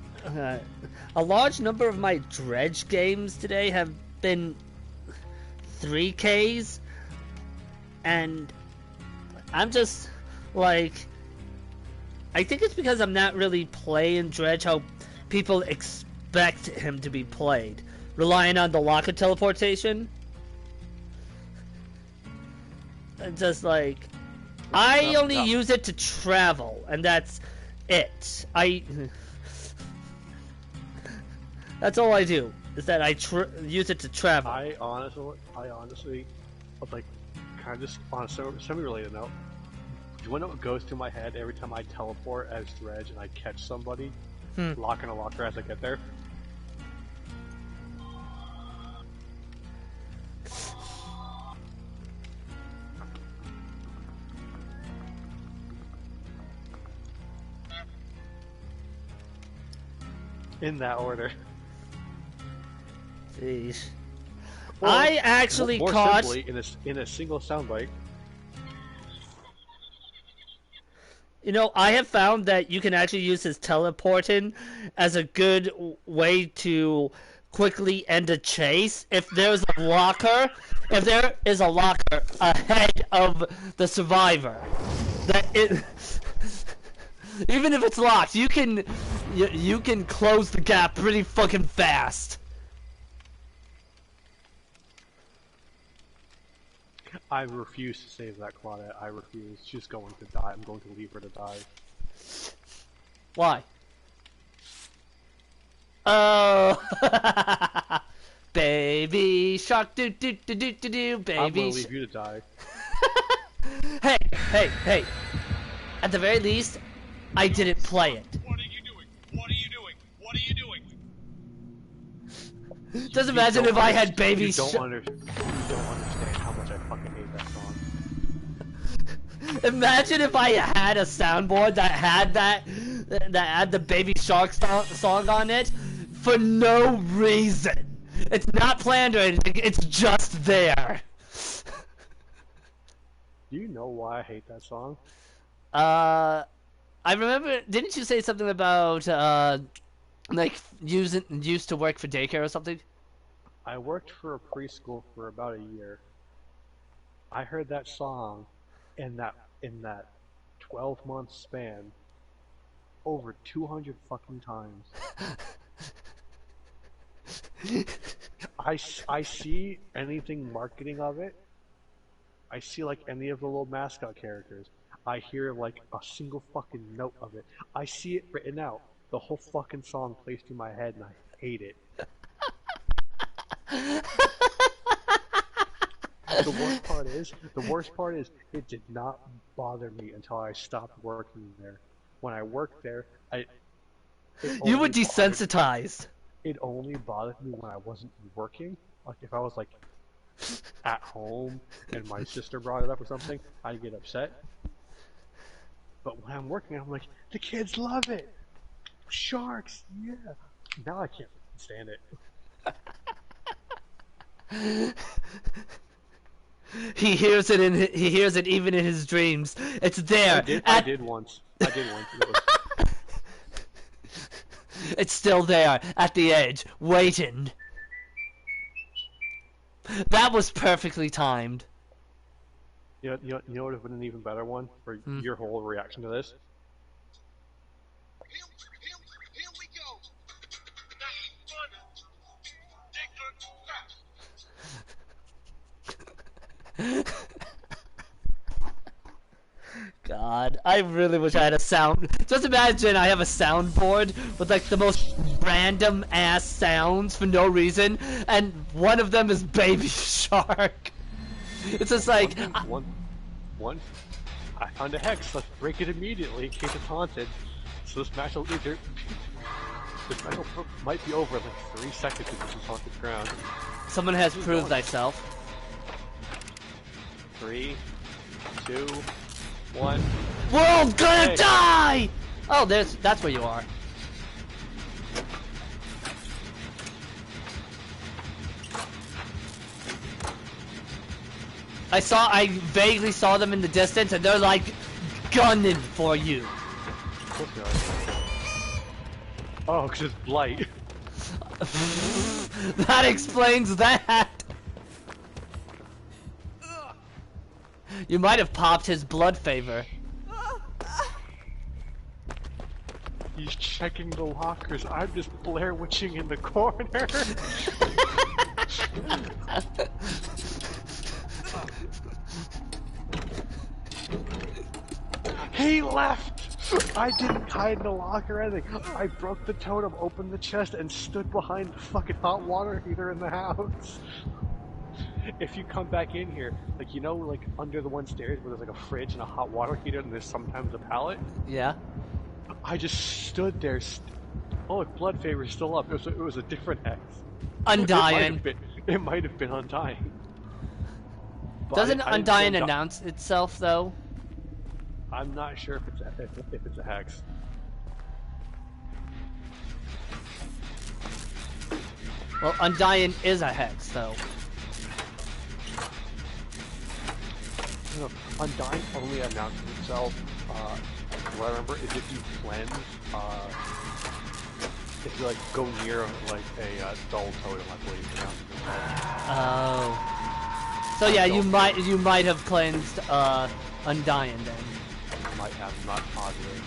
a large number of my Dredge games today have been 3Ks, and I'm just like, I think it's because I'm not really playing Dredge how people expect him to be played, relying on the locker teleportation. And just like, I only use it to travel, and that's it. That's all I do, is that I use it to travel. I honestly, like, kind of just on a semi-related note, do you want to know what goes through my head every time I teleport as Dredge and I catch somebody? Locking a locker as I get there? In that order. Jeez. Or, I actually more caught... simply, in a single soundbite. You know, I have found that you can actually use his teleporting as a good way to quickly end a chase. If there's a locker, if there is a locker ahead of the survivor, that it, even if it's locked, you can close the gap pretty fucking fast. I refuse to save that Claudette. I refuse. She's going to die. I'm going to leave her to die. Why? Oh, baby shark, do do do do do do, I'm baby. gonna leave you to die. Hey, hey, hey! At the very least, I didn't play it. What are you doing? What are you doing? What are you doing? Just imagine if I had baby You don't shark. understand how much I fucking hate that song. Imagine if I had a soundboard that had the Baby Shark song on it for no reason. It's not planned or anything. It's just there. Do you know why I hate that song? I remember. Didn't you say something about like used to work for daycare or something? I worked for a preschool for about a year. I heard that song in that 12-month span over 200 fucking times. I see anything marketing of it. I see like any of the little mascot characters. I hear like a single fucking note of it. I see it written out. The whole fucking song plays through my head and I hate it. The worst part is, it did not bother me until I stopped working there. When I worked there, You were desensitized. It only bothered me when I wasn't working. Like if I was like at home and my sister brought it up or something, I'd get upset. But when I'm working, I'm like, the kids love it. Sharks, yeah. Now I can't stand it. He hears it even in his dreams. It's there. I did once. It was, It's still there at the edge, waiting. That was perfectly timed. you know what would have been an even better one for your whole reaction to this? Here we go. That's fun. Dig the crap. God, I really wish I had a sound. Just imagine I have a soundboard with like the most random ass sounds for no reason, and one of them is Baby Shark. It's just like One. I found a hex. Let's break it immediately in case it's haunted. So this match will might be over in like 3 seconds if this is haunted ground. someone has proved thyself. 3, 2, 1. World gonna Hey. die! Oh, that's where you are. I vaguely saw them in the distance, and they're like gunning for you. Oh, because it's blight. That explains that. You might have popped his blood favor. He's checking the lockers. I'm just Blair Witching in the corner. He left! I didn't hide in the locker or anything. I broke the totem, opened the chest, and stood behind the fucking hot water heater in the house. If you come back in here, like, you know, like, under the one stairs where there's like a fridge and a hot water heater and there's sometimes a pallet? Yeah. I just stood there. Oh, look, blood favor is still up. It was a different hex. Undying. It might have been Undying. But Doesn't I didn't see Undying announce itself though? I'm not sure if it's a hex. Well, Undying is a hex though. No, Undying only announced itself what I remember is if you cleanse, if you like go near like a dull totem, I believe it counts as a Oh. So yeah, you might have cleansed Undying then. I might have, I'm not positive.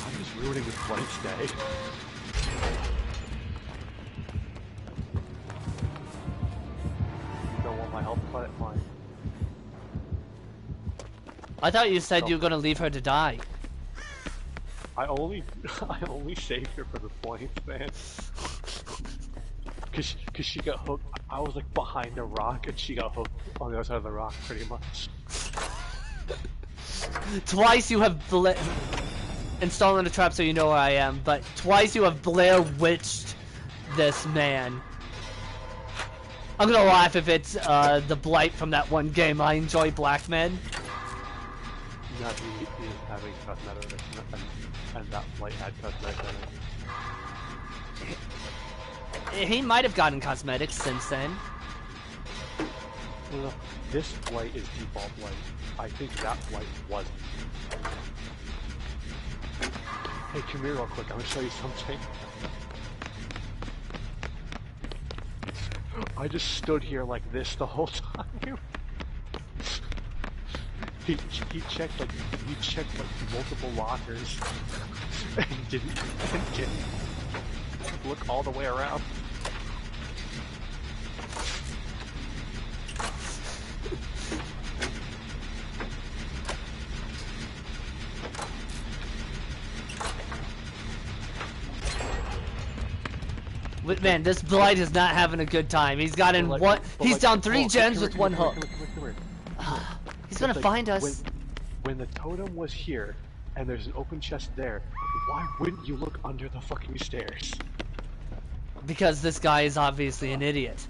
I'm just ruining this Blight's day. You don't want my help, but fine. I thought you said you were gonna leave her to die. I only saved her for the points, man. Cause she got hooked. I was like behind a rock and she got hooked on the other side of the rock, pretty much. Twice you have installing a trap so you know where I am, but twice you have Blair Witched this man. I'm gonna laugh if it's the Blight from that one game. I enjoy Black Men. Not he is having cosmetics, and that Blight had cosmetics in it. He might have gotten cosmetics since then. No, this Blight is default Blight. I think that Blight wasn't. Hey, come here real quick, I'm gonna show you something. I just stood here like this the whole time. He checked like multiple lockers and didn't look all the way around. But man, this Blight is not having a good time. He's got in But one. He's like, down 3 gens come with here, one come hook. here, come here. He's gonna Like, find us. When the totem was here, and there's an open chest there, why wouldn't you look under the fucking stairs? Because this guy is obviously an idiot.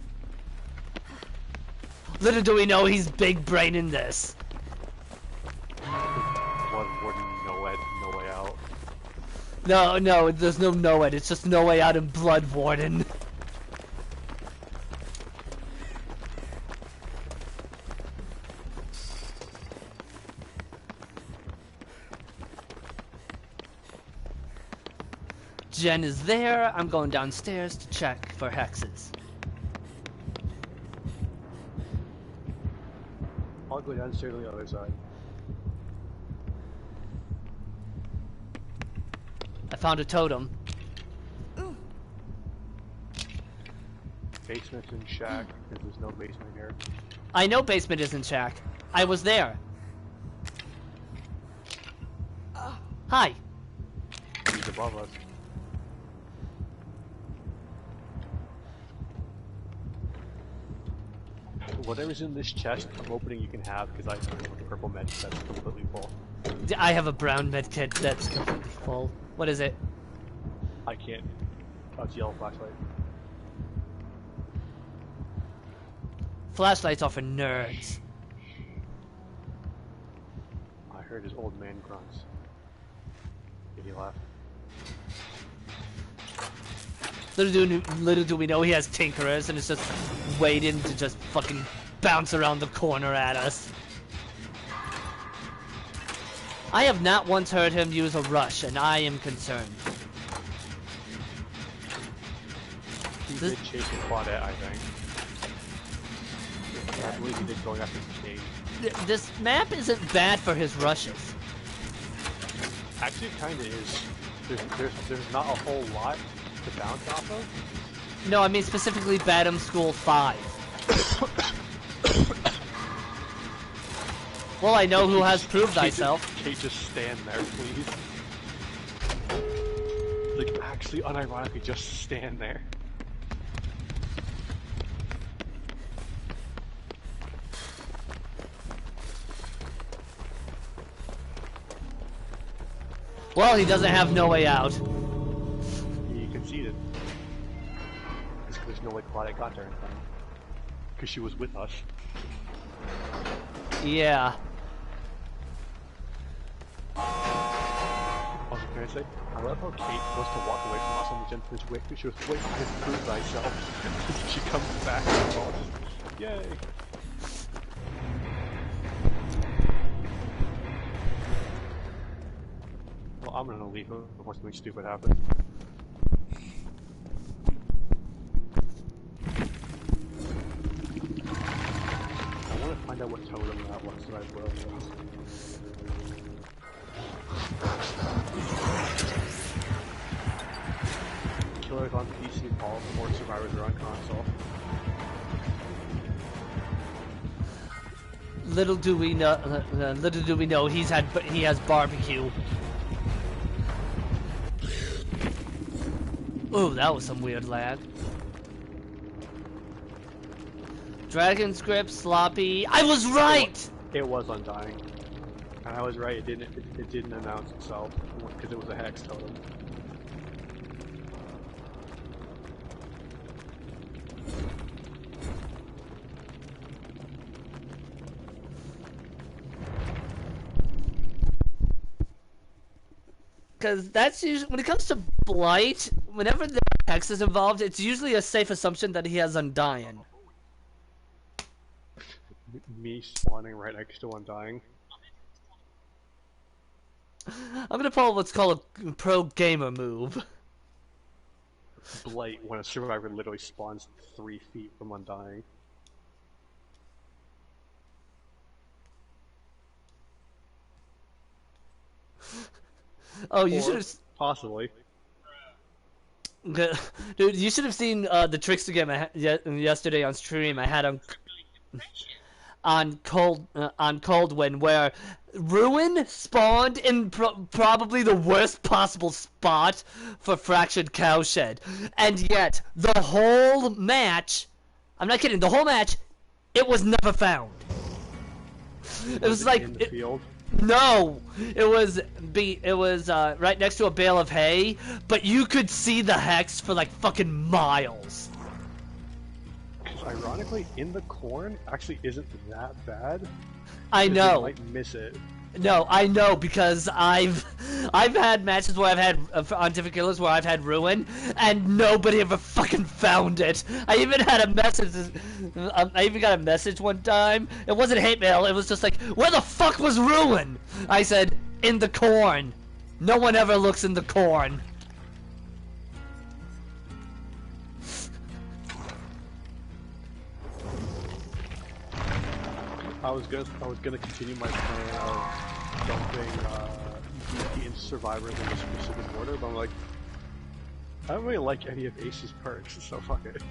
Little do we know he's big brain in this. Blood Warden, no way out. No, there's no Noed. It's just no way out in Blood Warden. Jen is there. I'm going downstairs to check for hexes. I'll go downstairs on the other side. I found a totem. Basement's in shack, because there's no basement here. I know basement isn't shack. I was there. Hi. He's above us. Whatever's in this chest, I'm opening you can have, because I have a purple med that's completely full. I have a brown medkit that's completely full. What is it? I can't. Oh, it's yellow flashlight. Flashlights are for nerds. I heard his old man grunts. Did he laugh? Little do we know he has Tinkerers and it's just waiting to just fucking bounce around the corner at us. I have not once heard him use a rush, and I am concerned. He did chase Claudette, I think. I believe he did going after the cage. This map isn't bad for his rushes. Actually, it kinda is. There's not a whole lot to bounce off of. No, I mean specifically Badham School 5. Well, I know who has proved thyself. Kate, just stand there, please. Like, actually, unironically, just stand there. Well, he doesn't have no way out. He conceded. There's no way Claudette got there in time. Because she was with us. Yeah. Also, can I say, I love how Kate goes to walk away from us on the gentleman's way. She was, wait, I have proved thyself. She comes back and all just, yay. Well, I'm gonna leave before something stupid happens. I want to find out what totem that was that I broke. Killers on PC, all more survivors are on console. Little do we know, he has barbecue. Ooh, that was some weird lag. Dragon script, sloppy. I was right. It was Undying, and I was right. It didn't announce itself because it was a hex totem. Because that's usually, when it comes to Blight, whenever the hex is involved, it's usually a safe assumption that he has Undying. Me spawning right next to Undying. I'm gonna pull what's called a pro gamer move. Blight when a survivor literally spawns 3 feet from Undying. Oh, you Or should have. possibly. Dude, you should have seen the Trickster game yesterday on stream. I had on Coldwind, where Ruin spawned in probably the worst possible spot for Fractured Cowshed, and yet the whole match, I'm not kidding, the whole match, it was never found. It was like in the field. No, it was right next to a bale of hay, but you could see the hex for like fucking miles. Ironically, in the corn actually isn't that bad. I know. You might miss it. No, I know, because I've had matches where I've had on different killers where I've had Ruin, and nobody ever fucking found it. I even had a message. I even got a message one time. It wasn't hate mail. It was just like, "Where the fuck was Ruin?" I said, "In the corn." No one ever looks in the corn. I was gonna continue my plan of dumping DP into survivors in a specific order, but I'm like, I don't really like any of Ace's perks, so fuck it.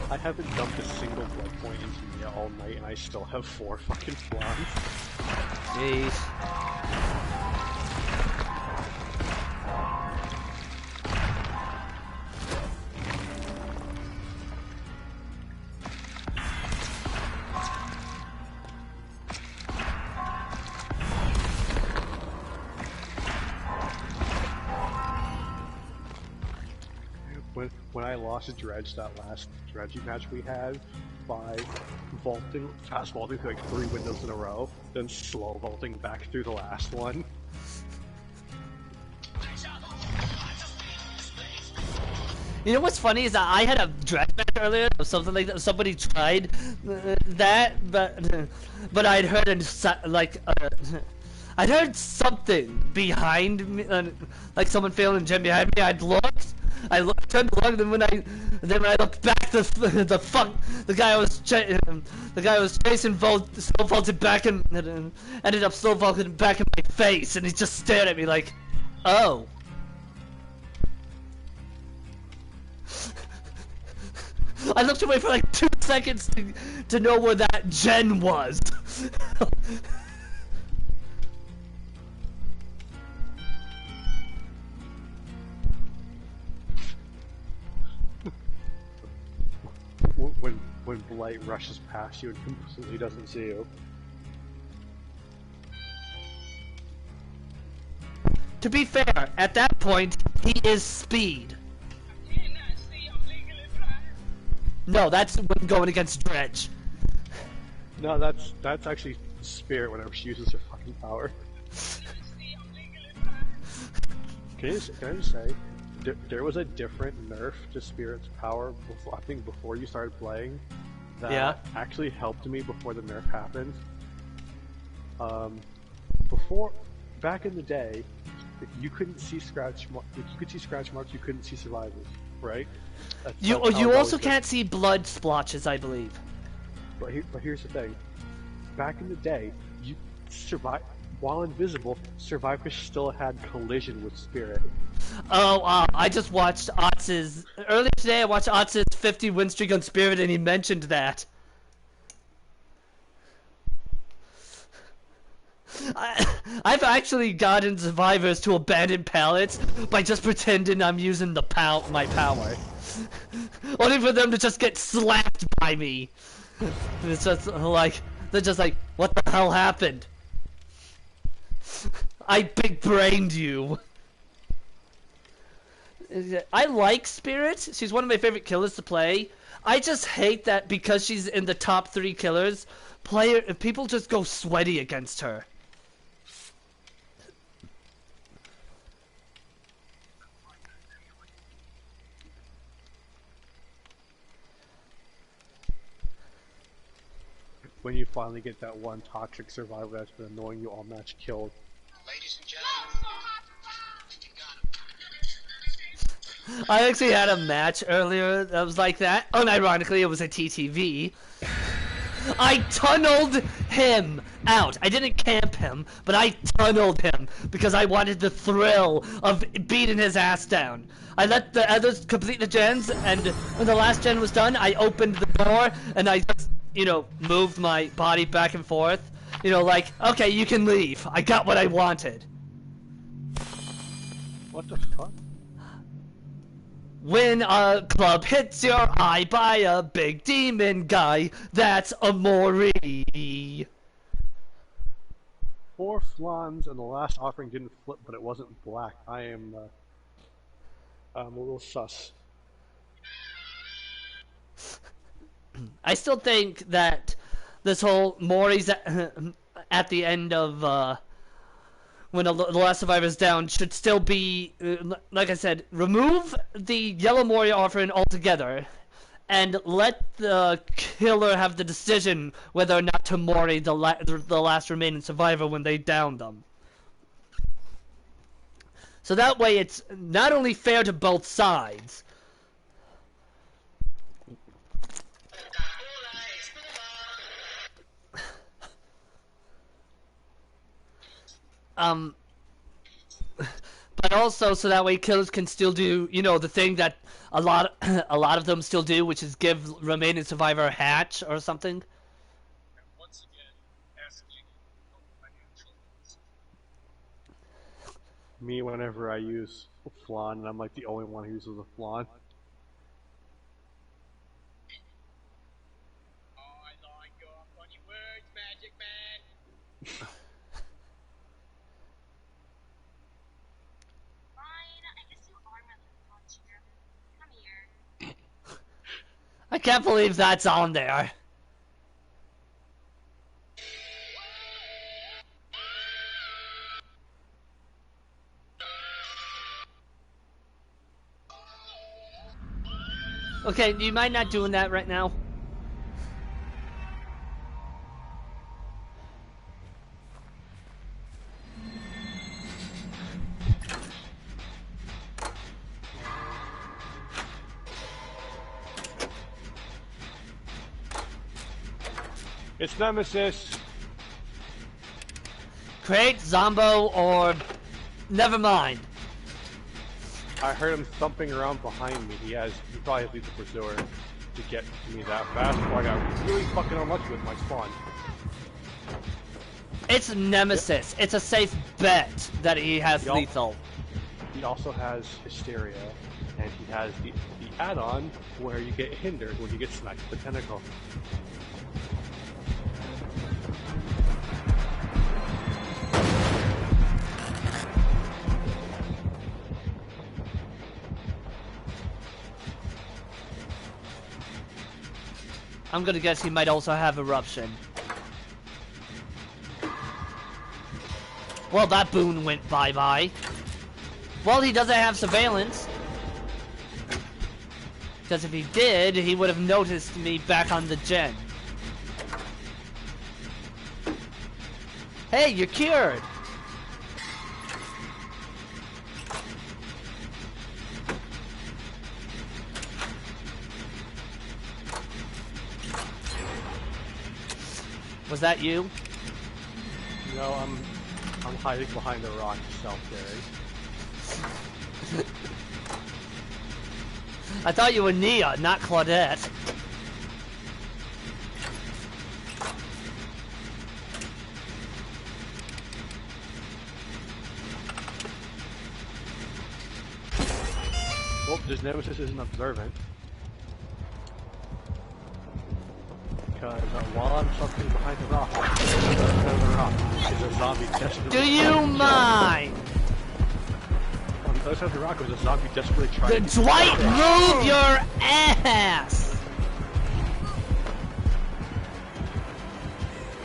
I haven't dumped a single blood point into Mia all night, and I still have 4 fucking flies. Jeez. When I lost to Dredge, that last Dredge match we had, by fast vaulting through like 3 windows in a row, then slow vaulting back through the last one. You know what's funny is that I had a Dredge match earlier, or something like that. Somebody tried that, but I'd heard I'd heard something behind me, like someone feeling the gym behind me. I turned to look, and then when I looked back, the guy I was chasing slow vaulted back and ended up slow vaulting back in my face, and he just stared at me like, oh. I looked away for like 2 seconds to know where that gen was. When Blight rushes past you and completely doesn't see you. To be fair, at that point, he is speed. No, that's when going against Dredge. No, that's actually Spirit whenever she uses her fucking power. Can I just say, there was a different nerf to Spirit's power before, I think before you started playing, that actually helped me before the nerf happened. Back in the day, if you couldn't see scratch marks, you couldn't see survivors, right? You also can't see blood splotches, I believe. But here's the thing. Back in the day, you survive while invisible. Survivors still had collision with Spirit. Oh, I just watched Otz's earlier today. I watched Otz's 50 win streak on Spirit, and he mentioned that. I've actually gotten survivors to abandon pallets by just pretending I'm using my power, only for them to just get slapped by me. And it's just like they're just like, what the hell happened? I big brained you. I like Spirit. She's one of my favorite killers to play. I just hate that because she's in the top 3 killers, people just go sweaty against her. When you finally get that one toxic survivor that's been annoying you all match killed. Ladies and gentlemen, you got him. I actually had a match earlier that was like that. Unironically, it was a TTV. I tunneled him out. I didn't camp him, but I tunneled him because I wanted the thrill of beating his ass down. I let the others complete the gens, and when the last gen was done, I opened the door and I just, moved my body back and forth. Like, okay, you can leave. I got what I wanted. What the fuck? When a club hits your eye by a big demon guy, that's a Mori. 4 flans and the last offering didn't flip, but it wasn't black. I'm a little sus. I still think that this whole Mori's at the end of when the last survivor's down should still be, like I said, remove the yellow Mori offering altogether and let the killer have the decision whether or not to Mori the last remaining survivor when they down them. So that way it's not only fair to both sides. But also so that way killers can still do, the thing that a lot of them still do, which is give remaining survivor a hatch or something. And once again, asking no financial support. Me, whenever I use a flan, and I'm like the only one who uses a flan. Oh, I like your funny words, Magic Man. I can't believe that's on there. Okay, do you mind not doing that right now? It's Nemesis! Crate, Zombo, or... Never mind. I heard him thumping around behind me. He probably has Lethal Pursuer to get to me that fast, before I got really fucking unlucky with my spawn. It's Nemesis. It's a safe bet that he has lethal. He also has Hysteria, and he has the add-on where you get hindered when you get sniped with the tentacle. I'm gonna guess he might also have Eruption. Well, that boon went bye-bye. Well, he doesn't have surveillance. Because if he did, he would have noticed me back on the gen. Hey, you're cured! Was that you? No, I'm hiding behind the rock, self-carry. I thought you were Nia, not Claudette. Well, this Nemesis isn't observant. Because while I'm something behind the rock, is a zombie desperately. Do you mind? On the other side of the rock was a zombie desperately trying to. Dwight, move your ass!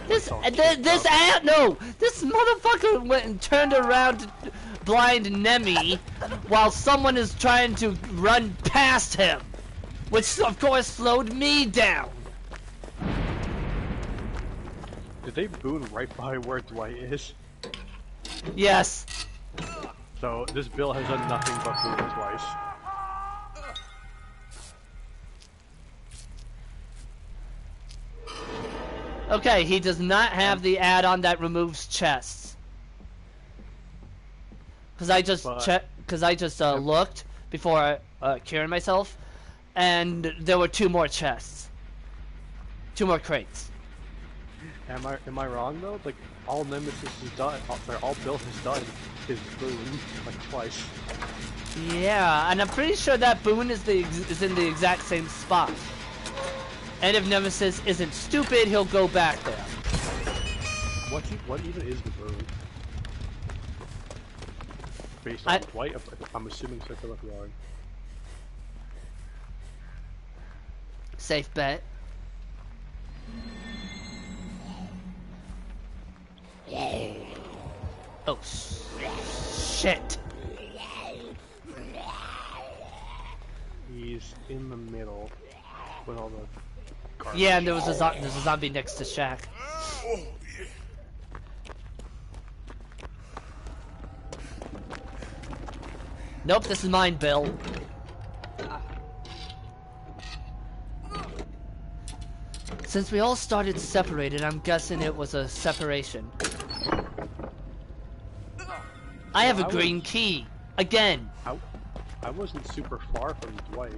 This motherfucker went and turned around to blind Nemi while someone is trying to run past him, which of course slowed me down. Did they boon right by where Dwight is? Yes. So this Bill has done nothing but boon twice. Okay, he does not have the add-on that removes chests. Cause I just looked before curing myself, and there were 2 more chests, 2 more crates. Am I wrong though? Like all Nemesis has done, all Bill has done is boon like twice. Yeah, and I'm pretty sure that boon is in the exact same spot. And if Nemesis isn't stupid, he'll go back there. What even is the boon? Based on Dwight, I'm assuming circular yard. Safe bet. Oh shit! He's in the middle with all the garbage. Yeah, and there's a zombie next to Shaq. Nope, this is mine, Bill. Since we all started separated, I'm guessing it was a separation. I have a green key. Again. I wasn't super far from Dwight.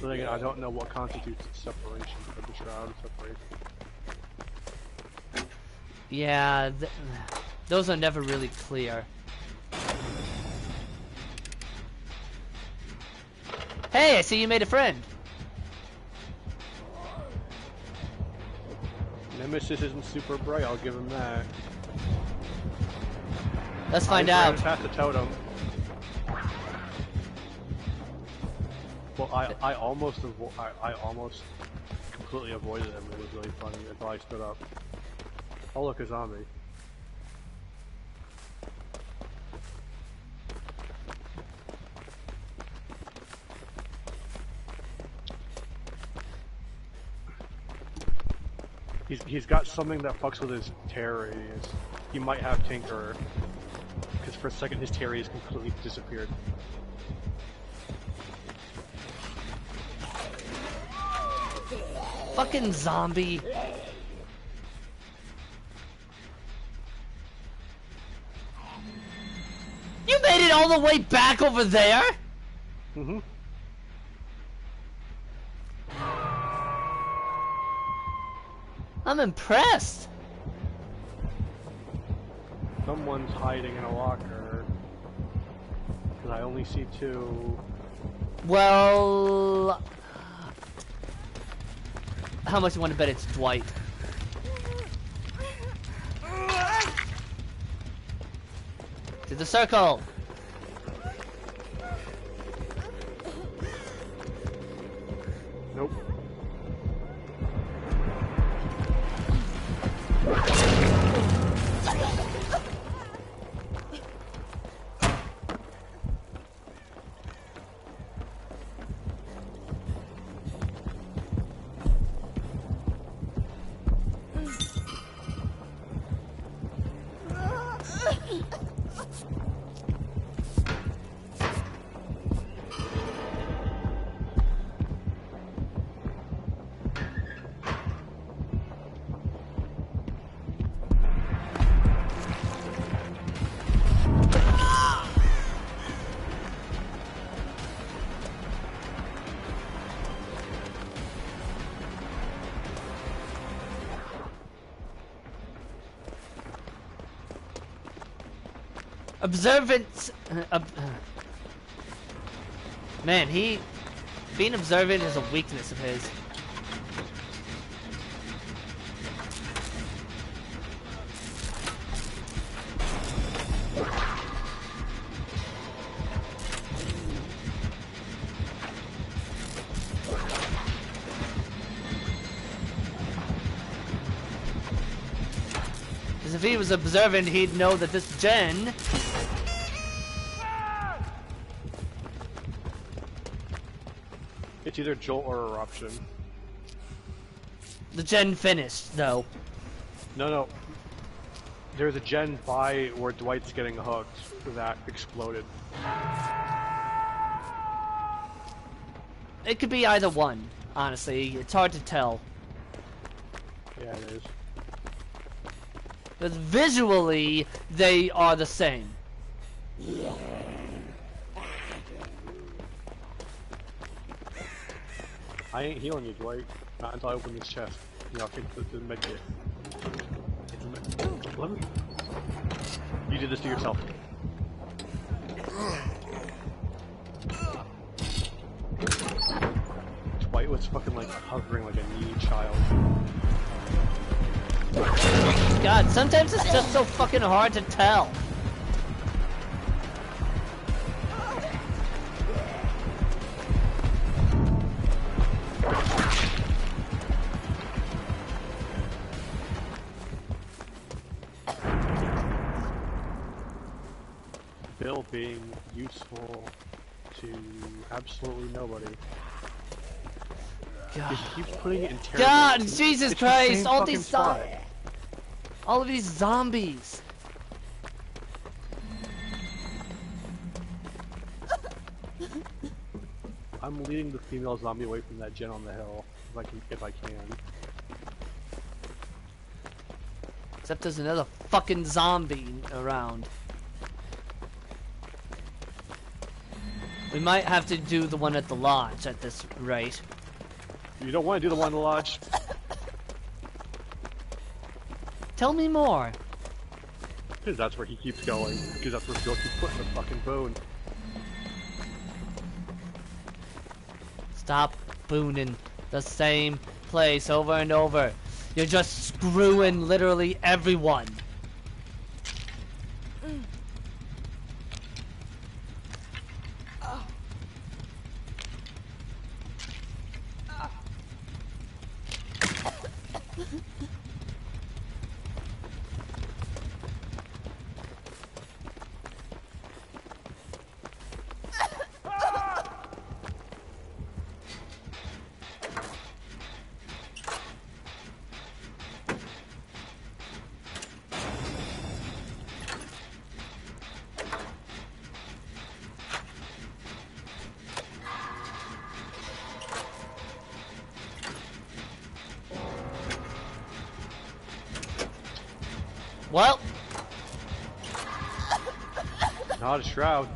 But again, I don't know what constitutes separation for the shroud separation. Yeah, those are never really clear. Hey, I see you made a friend. Nemesis isn't super bright, I'll give him that. Let's find out. Past the totem. Well, I almost completely avoided him. It was really funny until I stood up. Oh look, a zombie. He's got something that fucks with his tear radius. He might have Tinkerer. Because for a second his tear radius completely disappeared. Fucking zombie. You made it all the way back over there? Mm-hmm. I'm impressed. Someone's hiding in a locker. Because I only see 2. Well... How much do you want to bet it's Dwight? To the circle! Nope. Observant. Man, being observant is a weakness of his. Because if he was observant, he'd know that this gen. It's either Jolt or Eruption. The gen finished, though. No. There's a gen by where Dwight's getting hooked that exploded. It could be either one, honestly. It's hard to tell. Yeah, it is. Because visually, they are the same. I ain't healing you, Dwight. Not until I open this chest. You know, I think the medkit. Let me. You did this to yourself. Dwight was fucking like hovering like a needy child. God, sometimes it's just so fucking hard to tell. Bill being useful to absolutely nobody. God, He keeps putting it in terrible. God, Jesus It's the Christ! same All fucking these spot. all of these zombies. I'm leading the female zombie away from that gen on the hill if I can. Except there's another fucking zombie around. We might have to do the one at the lodge at this rate. You don't want to do the one in the lodge. Tell me more. Because that's where he keeps going. Because that's where Bill keeps putting the fucking bone. Stop booning the same place over and over. You're just screwing literally everyone. Well, Not a shroud.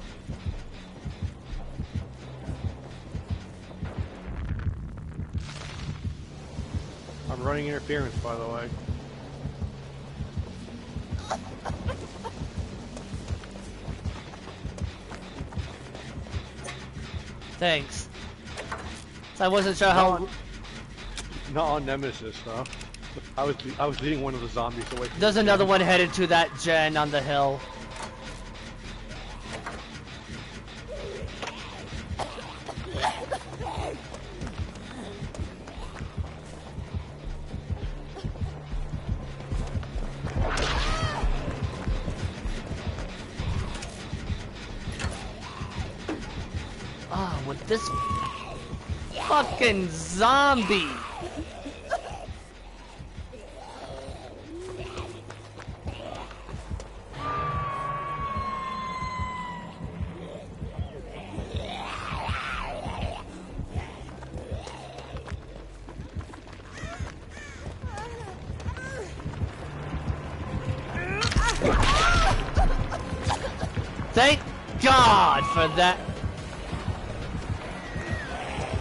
I'm running interference, by the way. thanks. I wasn't sure how. Not on Nemesis, though. I was leading one of the zombies away from There's the another gen. one headed to that gen on the hill. Ah, with this fucking zombie. Thank God for that.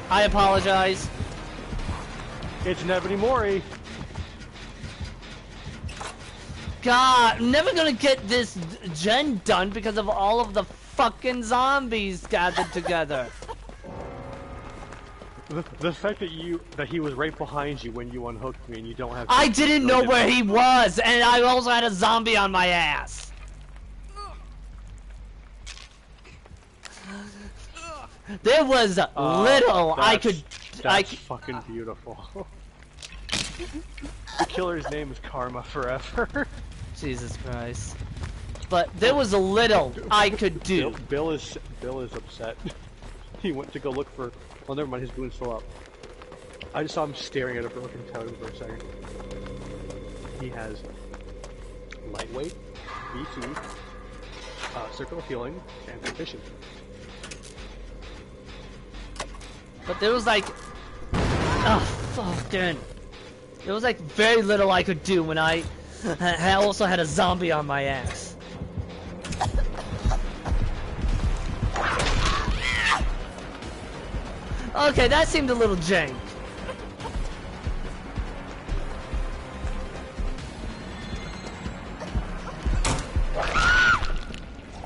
I apologize. It's Nebony Mori. god, I'm never gonna get this gen done because of all of the fucking zombies gathered together. The fact that he was right behind you when you unhooked me and you don't have. I didn't know where he was, and I also had a zombie on my ass. There was little I could. That's fucking beautiful. The killer's name is Karma Forever. Jesus Christ. But there was a little I could do. Bill is upset. He went to go look for. Oh, never mind. His wound's still up. I just saw him staring at a broken totem for a second. He has lightweight, BT, circle of healing, and proficiency. But there was like, fucking. There was like very little I could do when I also had a zombie on my ass. Okay, that seemed a little jank.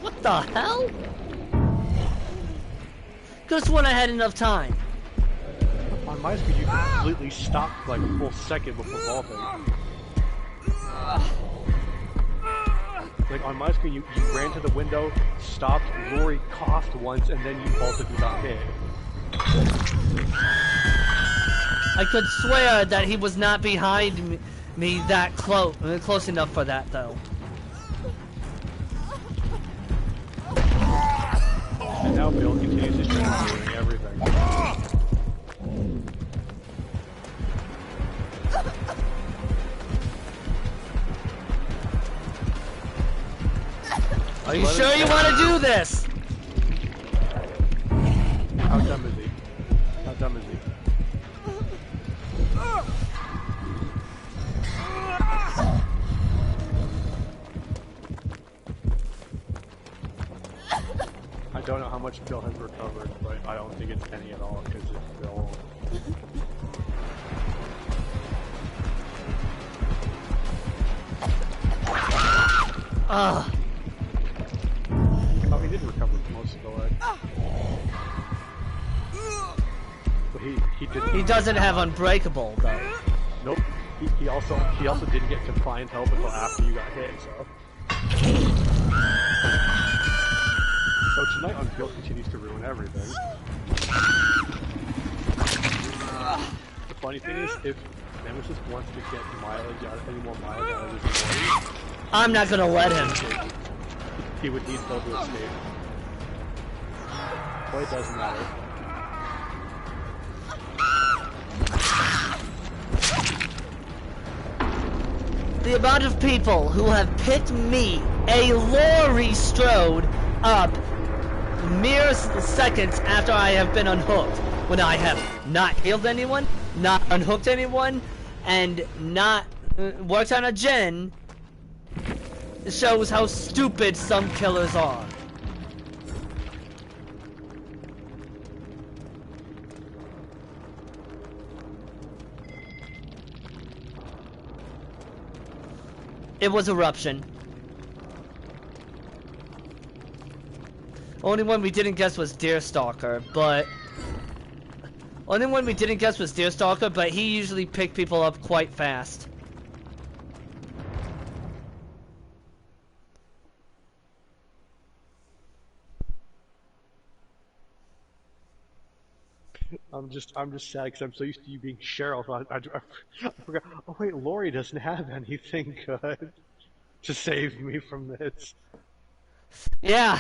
What the hell? Could've sworn I had enough time. On my screen, you completely stopped like a full second before vaulting. Like on my screen, you ran to the window, stopped, Rory coughed once, and then you vaulted and got hit. I could swear that he was not behind me that close enough for that though. And now Bill continues his trend of doing everything. Are you sure you want to do this? How dumb is he? How dumb is he? I don't know how much Bill has recovered, but I don't think it's any at all because it's Bill. Oh, he did recover most of the leg. But he didn't. He doesn't have Unbreakable though. Nope. He also didn't get Confined Help until after you got hit. So tonight on Bill continues to ruin everything. The funny thing is, if Nemesis wants to get any more mileage out of his body, I'm not gonna let him. he would need Bill to escape. But it doesn't matter. The amount of people who have picked me, a Laurie Strode, up mere seconds after I have been unhooked, when I have not healed anyone, not unhooked anyone, and not worked on a gen, shows how stupid some killers are. It was Eruption. Only one we didn't guess was Deerstalker, but... Only one we didn't guess was Deerstalker, but he usually picked people up quite fast. I'm just sad because I'm so used to you being Cheryl. So I forgot. Oh wait, Laurie doesn't have anything good to save me from this. Yeah.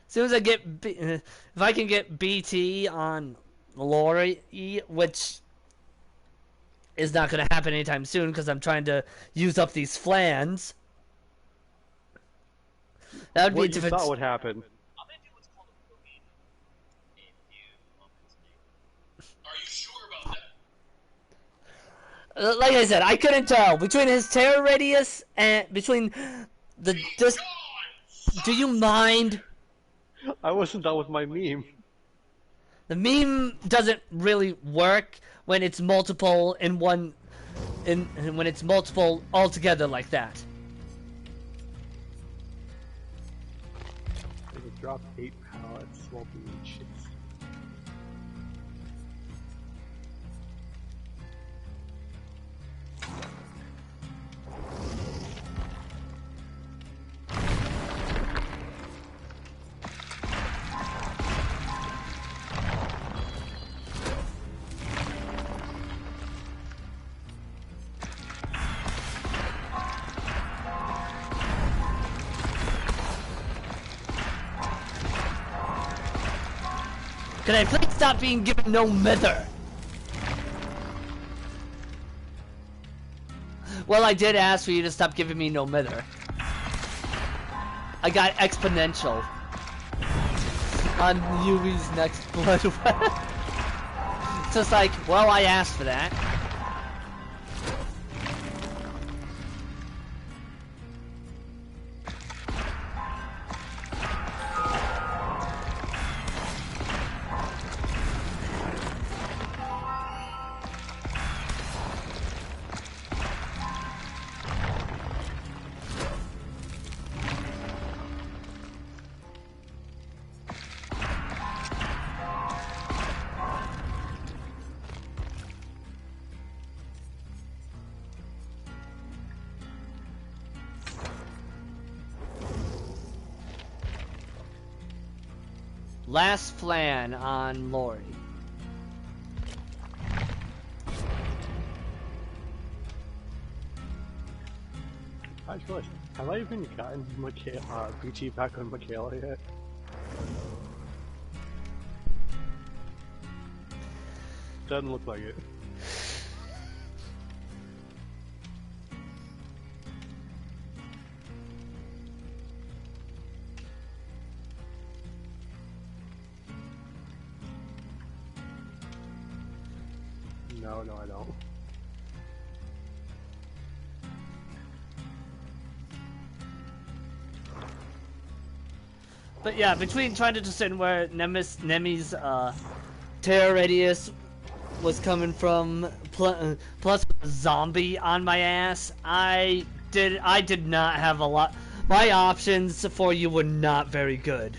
As soon as I get, if I can get BT on Laurie, which is not going to happen anytime soon because I'm trying to use up these flans. That would be a different. What you thought would happen? Like I said, I couldn't tell between his terror radius and between the just. Do you mind? I wasn't done with my meme. The meme doesn't really work when it's multiple in one and when it's multiple all together like that. They could drop 8 pallets while being chased. Can I please stop being given no mither? Well, I did ask for you to stop giving me no mither. I got exponential on Yui's next blood weapon. It's just like, well, I asked for that. Last flan on Lori. I just realized, have I even gotten BT back on Michaela yet? Doesn't look like it. No, I don't. But yeah, between trying to discern where Nemi's terror radius was coming from, plus zombie on my ass, I did not have a lot. My options for you were not very good.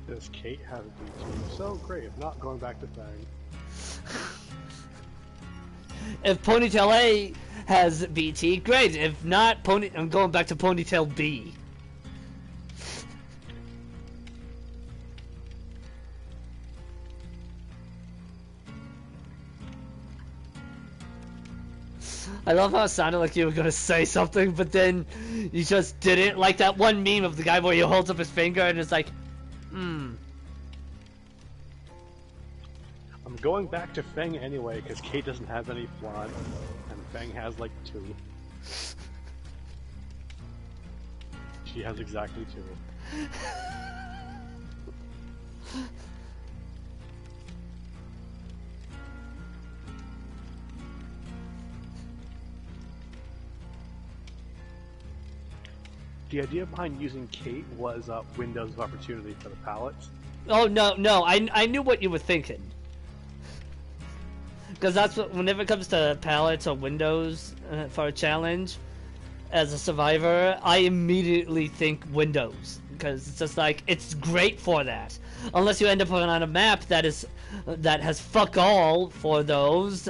Does Kate have a BT? So great, if not, going back to Fang. If Ponytail A has BT, great. If not, I'm going back to Ponytail B. I love how it sounded like you were gonna say something, but then you just didn't. Like that one meme of the guy where he holds up his finger and it's like, I'm going back to Feng anyway, because Kate doesn't have any flan, and Feng has like 2. She has exactly 2. The idea behind using Kate was windows of opportunity for the pallets. Oh no, I knew what you were thinking. Because that's what, whenever it comes to pallets or windows for a challenge, as a survivor, I immediately think windows. Because it's just like, it's great for that. Unless you end up on a map that has fuck all for those.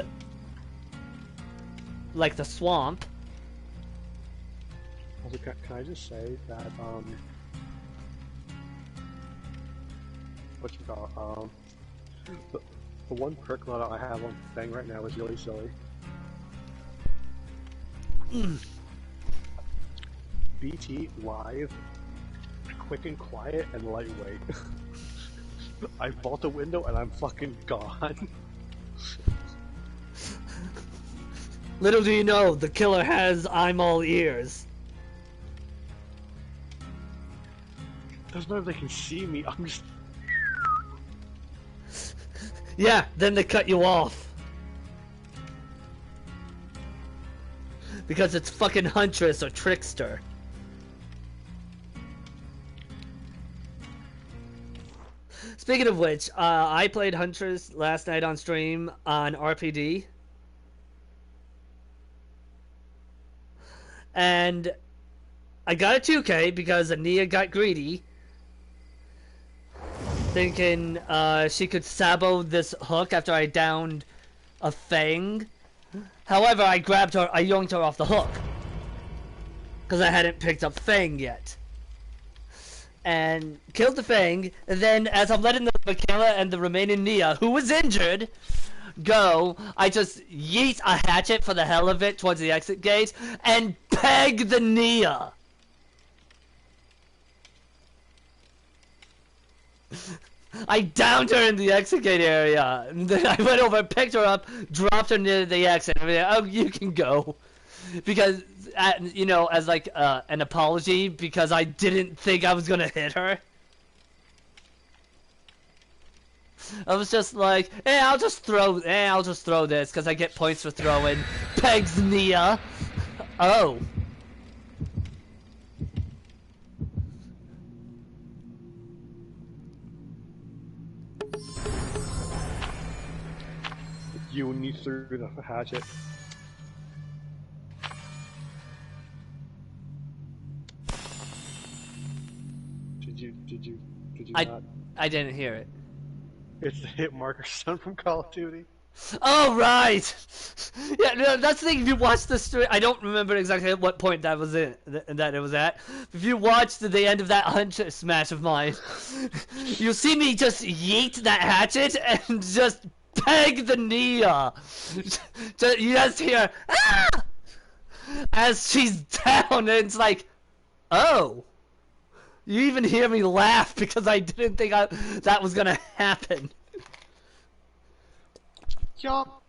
Like the swamp. Also, can I just say that, the one perk that I have on Fang right now is really silly. BT, live, quick and quiet, and lightweight. I vault a window and I'm fucking gone. Little do you know, the killer has I'm all ears. Doesn't matter if they can see me, I'm just... Yeah, then they cut you off. because it's fucking Huntress or Trickster. Speaking of which, I played Huntress last night on stream on RPD. And I got a 2K because Ania got greedy, thinking she could sabo this hook after I downed a Fang. However, I grabbed her, I yoinked her off the hook because I hadn't picked up Fang yet. And killed the Fang, and then as I'm letting the Michaela and the remaining Nia, who was injured, go, I just yeet a hatchet for the hell of it towards the exit gate, and peg the Nia! I downed her in the exit gate area, and then I went over, picked her up, dropped her near the exit, and I'm like, oh, you can go. Because, you know, as like an apology, because I didn't think I was gonna hit her. I was just like, hey, I'll just throw this, because I get points for throwing. Pegs Nia. Oh. You when you threw the hatchet. Did you not? I didn't hear it. It's the hit marker son from Call of Duty. Oh, right! Yeah, no, that's the thing, if you watch the stream, I don't remember exactly at what point that was in, that it was at. If you watched the end of that Hunter smash of mine, you'll see me just yeet that hatchet and just peg the Nia. You just hear, ah! As she's down, and it's like, oh. You even hear me laugh because I didn't think that was gonna happen. Yup.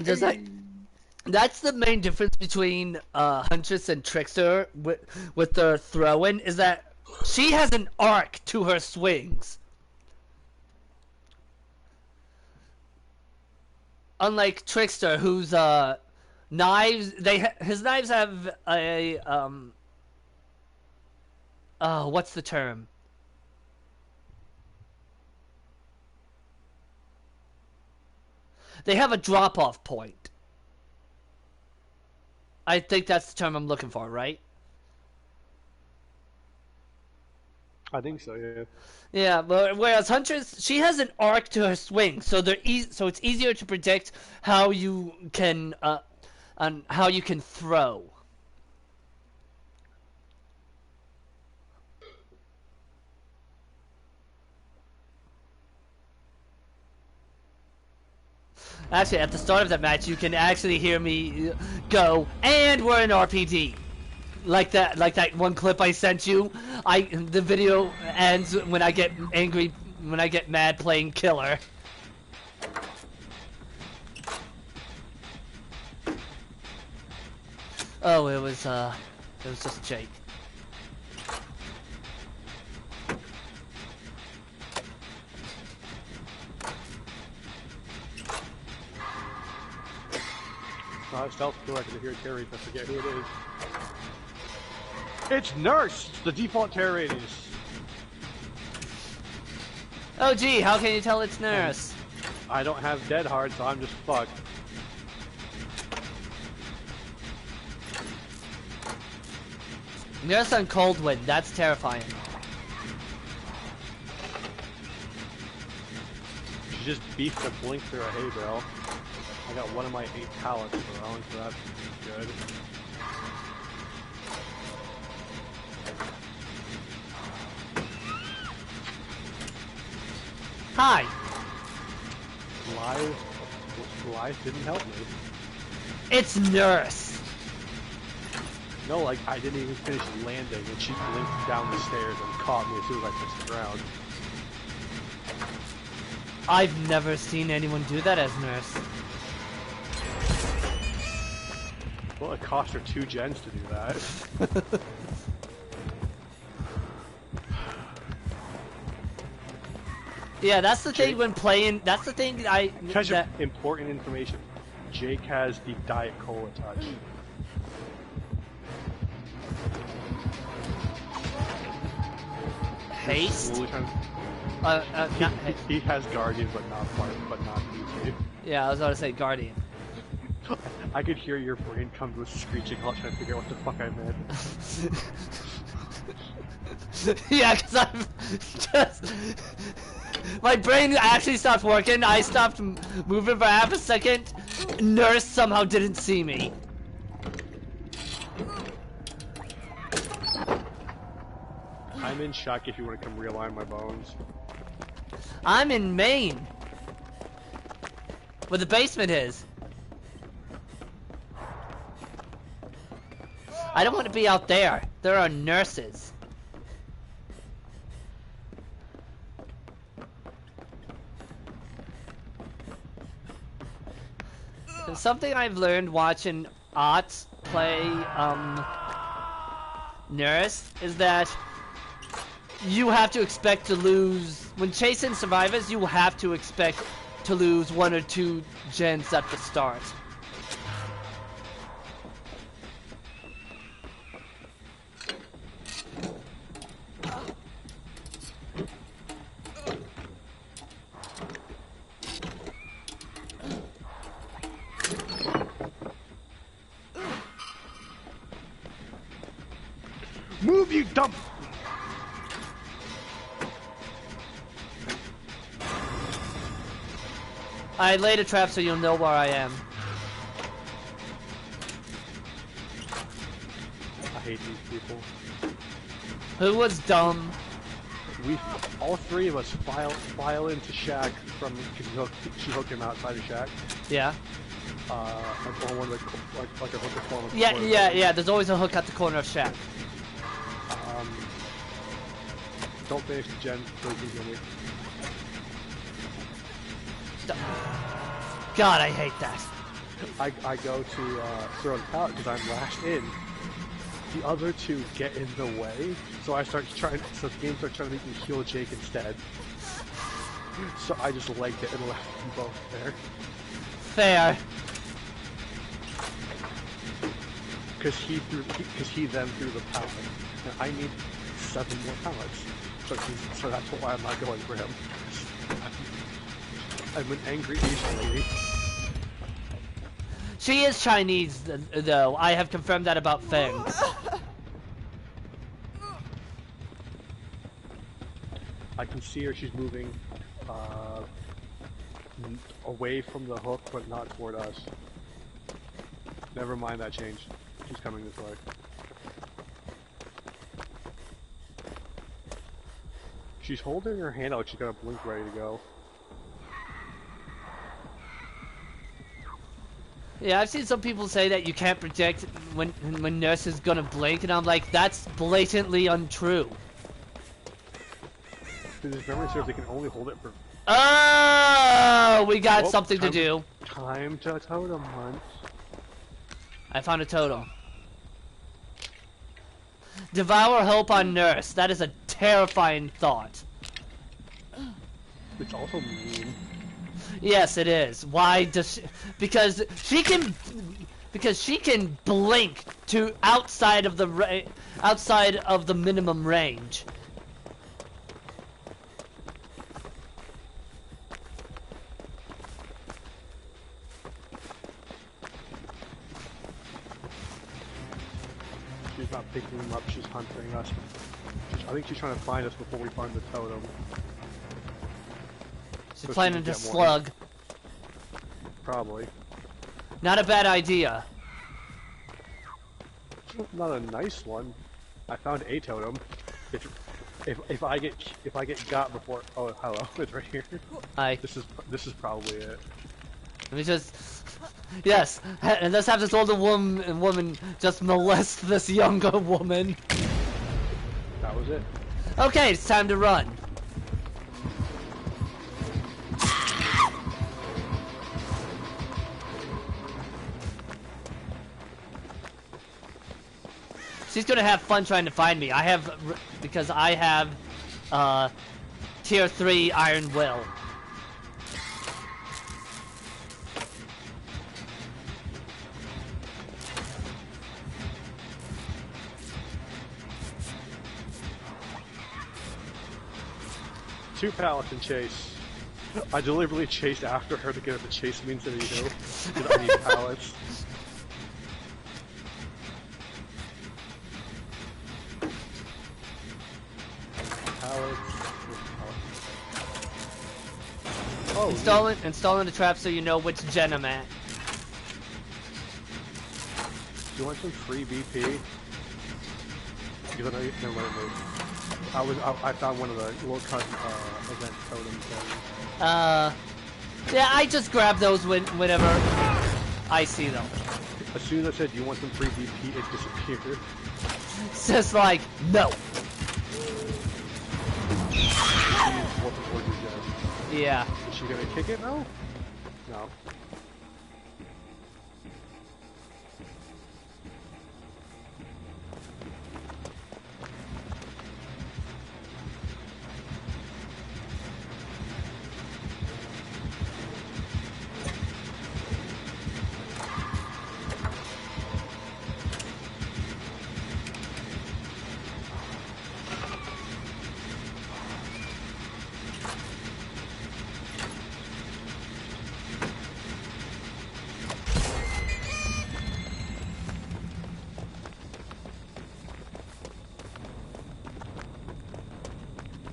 Just like, that's the main difference between Huntress and Trickster with their throw-in, is that she has an arc to her swings. Unlike Trickster, whose knives, his knives have a oh, what's the term? They have a drop-off point. I think that's the term I'm looking for, right? I think so, yeah. Yeah, but whereas Huntress, she has an arc to her swing, so so it's easier to predict how you can on how you can throw. Actually, at the start of that match, you can actually hear me go, and we're in RPD. Like that one clip I sent you. The video ends when I get angry, when I get mad playing killer. Oh, it was just Jake. I stealth killer, I can hear Terry, I forget who it is. It's Nurse! It's the default terror radius. Oh gee, how can you tell it's Nurse? I don't have dead hard, so I'm just fucked. Nurse on Coldwind, that's terrifying. She just beefed a blink through a hay bale. I got one of my 8 pallets thrown, so that's good. Hi. Live didn't help me. It's Nurse. No, like, I didn't even finish landing, and she blinked down the stairs and caught me as soon as I touched the ground. I've never seen anyone do that as Nurse. Well, it cost her 2 gens to do that. Yeah, that's the thing when playing. That's the thing Important information. Jake has the Diet Cola touch. Haste? Slowly trying- Not He has Guardian, but not PC. yeah, I was about to say Guardian. I could hear your brain come to a screeching halt trying to figure out what the fuck I meant. Yeah, because I'm just... My brain actually stopped working. I stopped moving for half a second. Nurse somehow didn't see me. I'm in shock if you want to come realign my bones. I'm in Maine. Where the basement is. I don't want to be out there. There are nurses. And something I've learned watching Ots play Nurse is that you have to expect to lose when chasing survivors. You have to expect to lose 1 or 2 gens at the start. Move, you dumb! I laid a trap so you'll know where I am. I hate these people. Who was dumb? We, all 3 of us, file into Shack from because she hooked him outside the Shack. Yeah. Like on one of the like a hook form. Yeah. There's always a hook at the corner of Shack. Don't finish the gen, please heal me. God, I hate that. I go to throw the pallet because I'm lashed in. The other 2 get in the way, so I start trying. So the game starts trying to make me heal Jake instead. So I just legged it and left them both there. Fair. Because he then threw the pallet, and I need 7 more pallets. So that's why I'm not going for him. I'm an angry Asian lady. She is Chinese, though. I have confirmed that about Feng. I can see her. She's moving away from the hook, but not toward us. Never mind that change. She's coming this way. She's holding her hand out. She's got a blink ready to go. Yeah, I've seen some people say that you can't predict when Nurse is gonna blink, and I'm like, that's blatantly untrue. Because if memory serves, they can only hold it for... Oh, we got Oh, something to do. Time to totem hunt. I found a totem. Devour hope on Nurse. That is a terrifying thought. It's also mean. Yes, it is. Why does she... Because she can blink to outside of the minimum range. She's not picking them up, she's hunting us. I think she's trying to find us before we find the totem. She's So she planning can to get more. slug. Probably. Not a bad idea. Not a nice one. I found a totem. If I get got before, oh hello, it's right here. This is probably it. Let me just... Yes, and let's have this older woman just molest this younger woman. That was it. Okay, it's time to run. She's gonna have fun trying to find me. Because I have, tier 3 Iron Will. 2 pallets in chase. I deliberately chased after her to get her to chase me instead of you. Because I need pallets. Pallets. Oh, Installing the trap so you know which gen I'm at. do you want some free BP? Because I know you can let it move. I found one of the little event totems. Yeah, I just grab those whenever I see them. As soon as I said, "Do you want some free BP?" it disappeared. It's just like, no. She's walking towards you, Jen. Yeah. Is she gonna kick it now? No.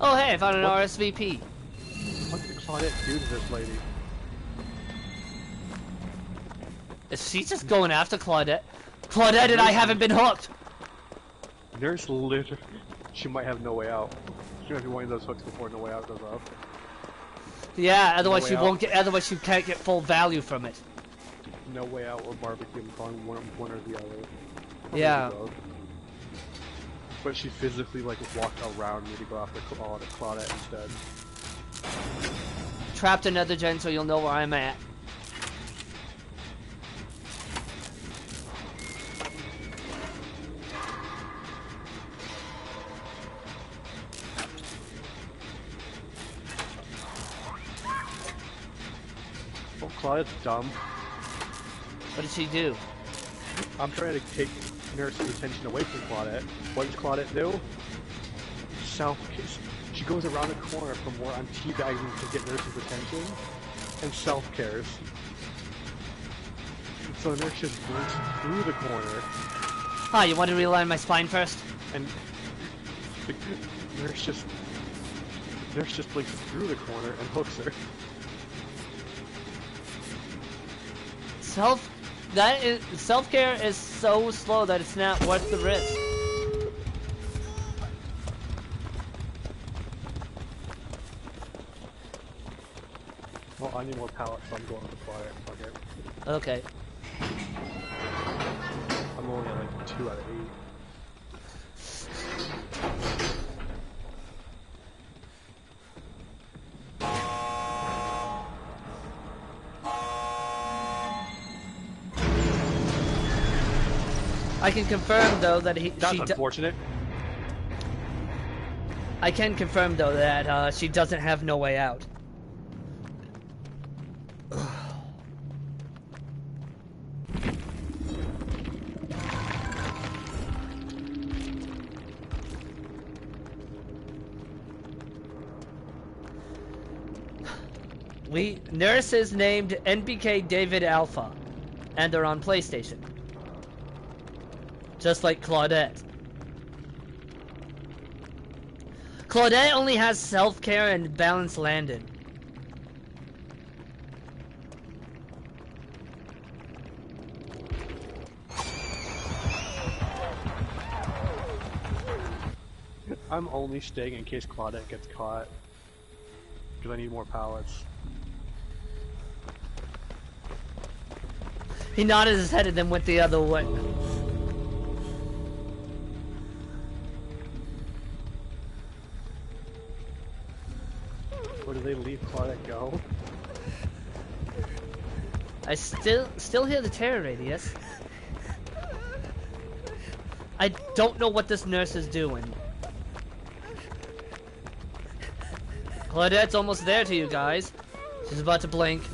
Oh hey, I found an What? RSVP. What did Claudette do to this lady? Is she just going after Claudette? Claudette and I haven't been hooked! Nurse literally. She might have no way out. She might be one of those hooks before no way out goes off. Yeah, otherwise way she out. won't get. Otherwise she can't get full value from it. No way out or barbecue. I'm calling one or the other. Probably Yeah. both. But she physically like walked around me to go after Claudette instead. Trapped another gen so you'll know where I'm at. Oh, Claudette's dumb. What did she do? I'm trying to take Nurse's attention away from Claudette. What does Claudette do? Self-kiss. She goes around the corner from where I'm teabagging to get Nurse's attention, and self-cares. So Nurse just blinks through the corner, Huh, you want to realign my spine first? and the Nurse just blinks through the corner and hooks her. Self-care is so slow that it's not worth the risk. Well, I need more pallets, so I'm going with Claudette. Fuck it. Okay. I'm only at like 2 out of 8. I can confirm though that That's unfortunate. I can confirm though that she doesn't have no way out. Nurse is named NBK David Alpha, and they're on PlayStation. Just like Claudette. Claudette only has self-care and balanced landing. I'm only staying in case Claudette gets caught. Because I need more pallets. He nodded his head and then went the other way. Where do they leave Claudette go? I still hear the terror radius. I don't know what this nurse is doing. Claudette's almost there to you guys. She's about to blink.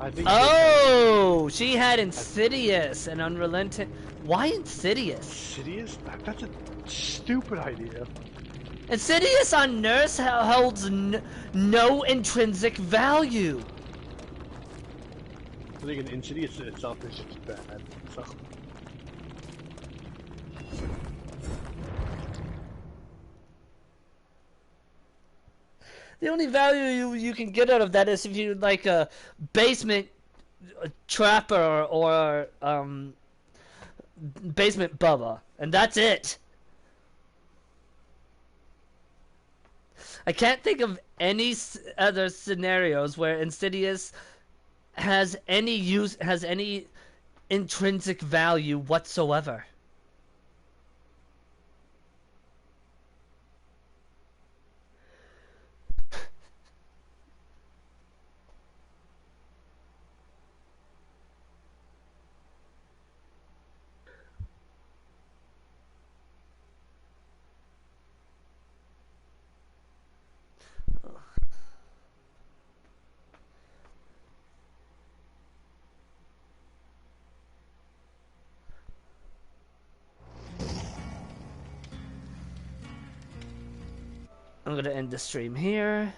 I think. Oh, she had Insidious and Unrelenting. Why Insidious? Insidious? That's a stupid idea. Insidious on Nurse holds no intrinsic value. I think an Insidious in itself is just bad. So. The only value you can get out of that is if you like a basement trapper or basement Bubba, and that's it. I can't think of any other scenarios where Insidious has any intrinsic value whatsoever. I'm gonna end the stream here.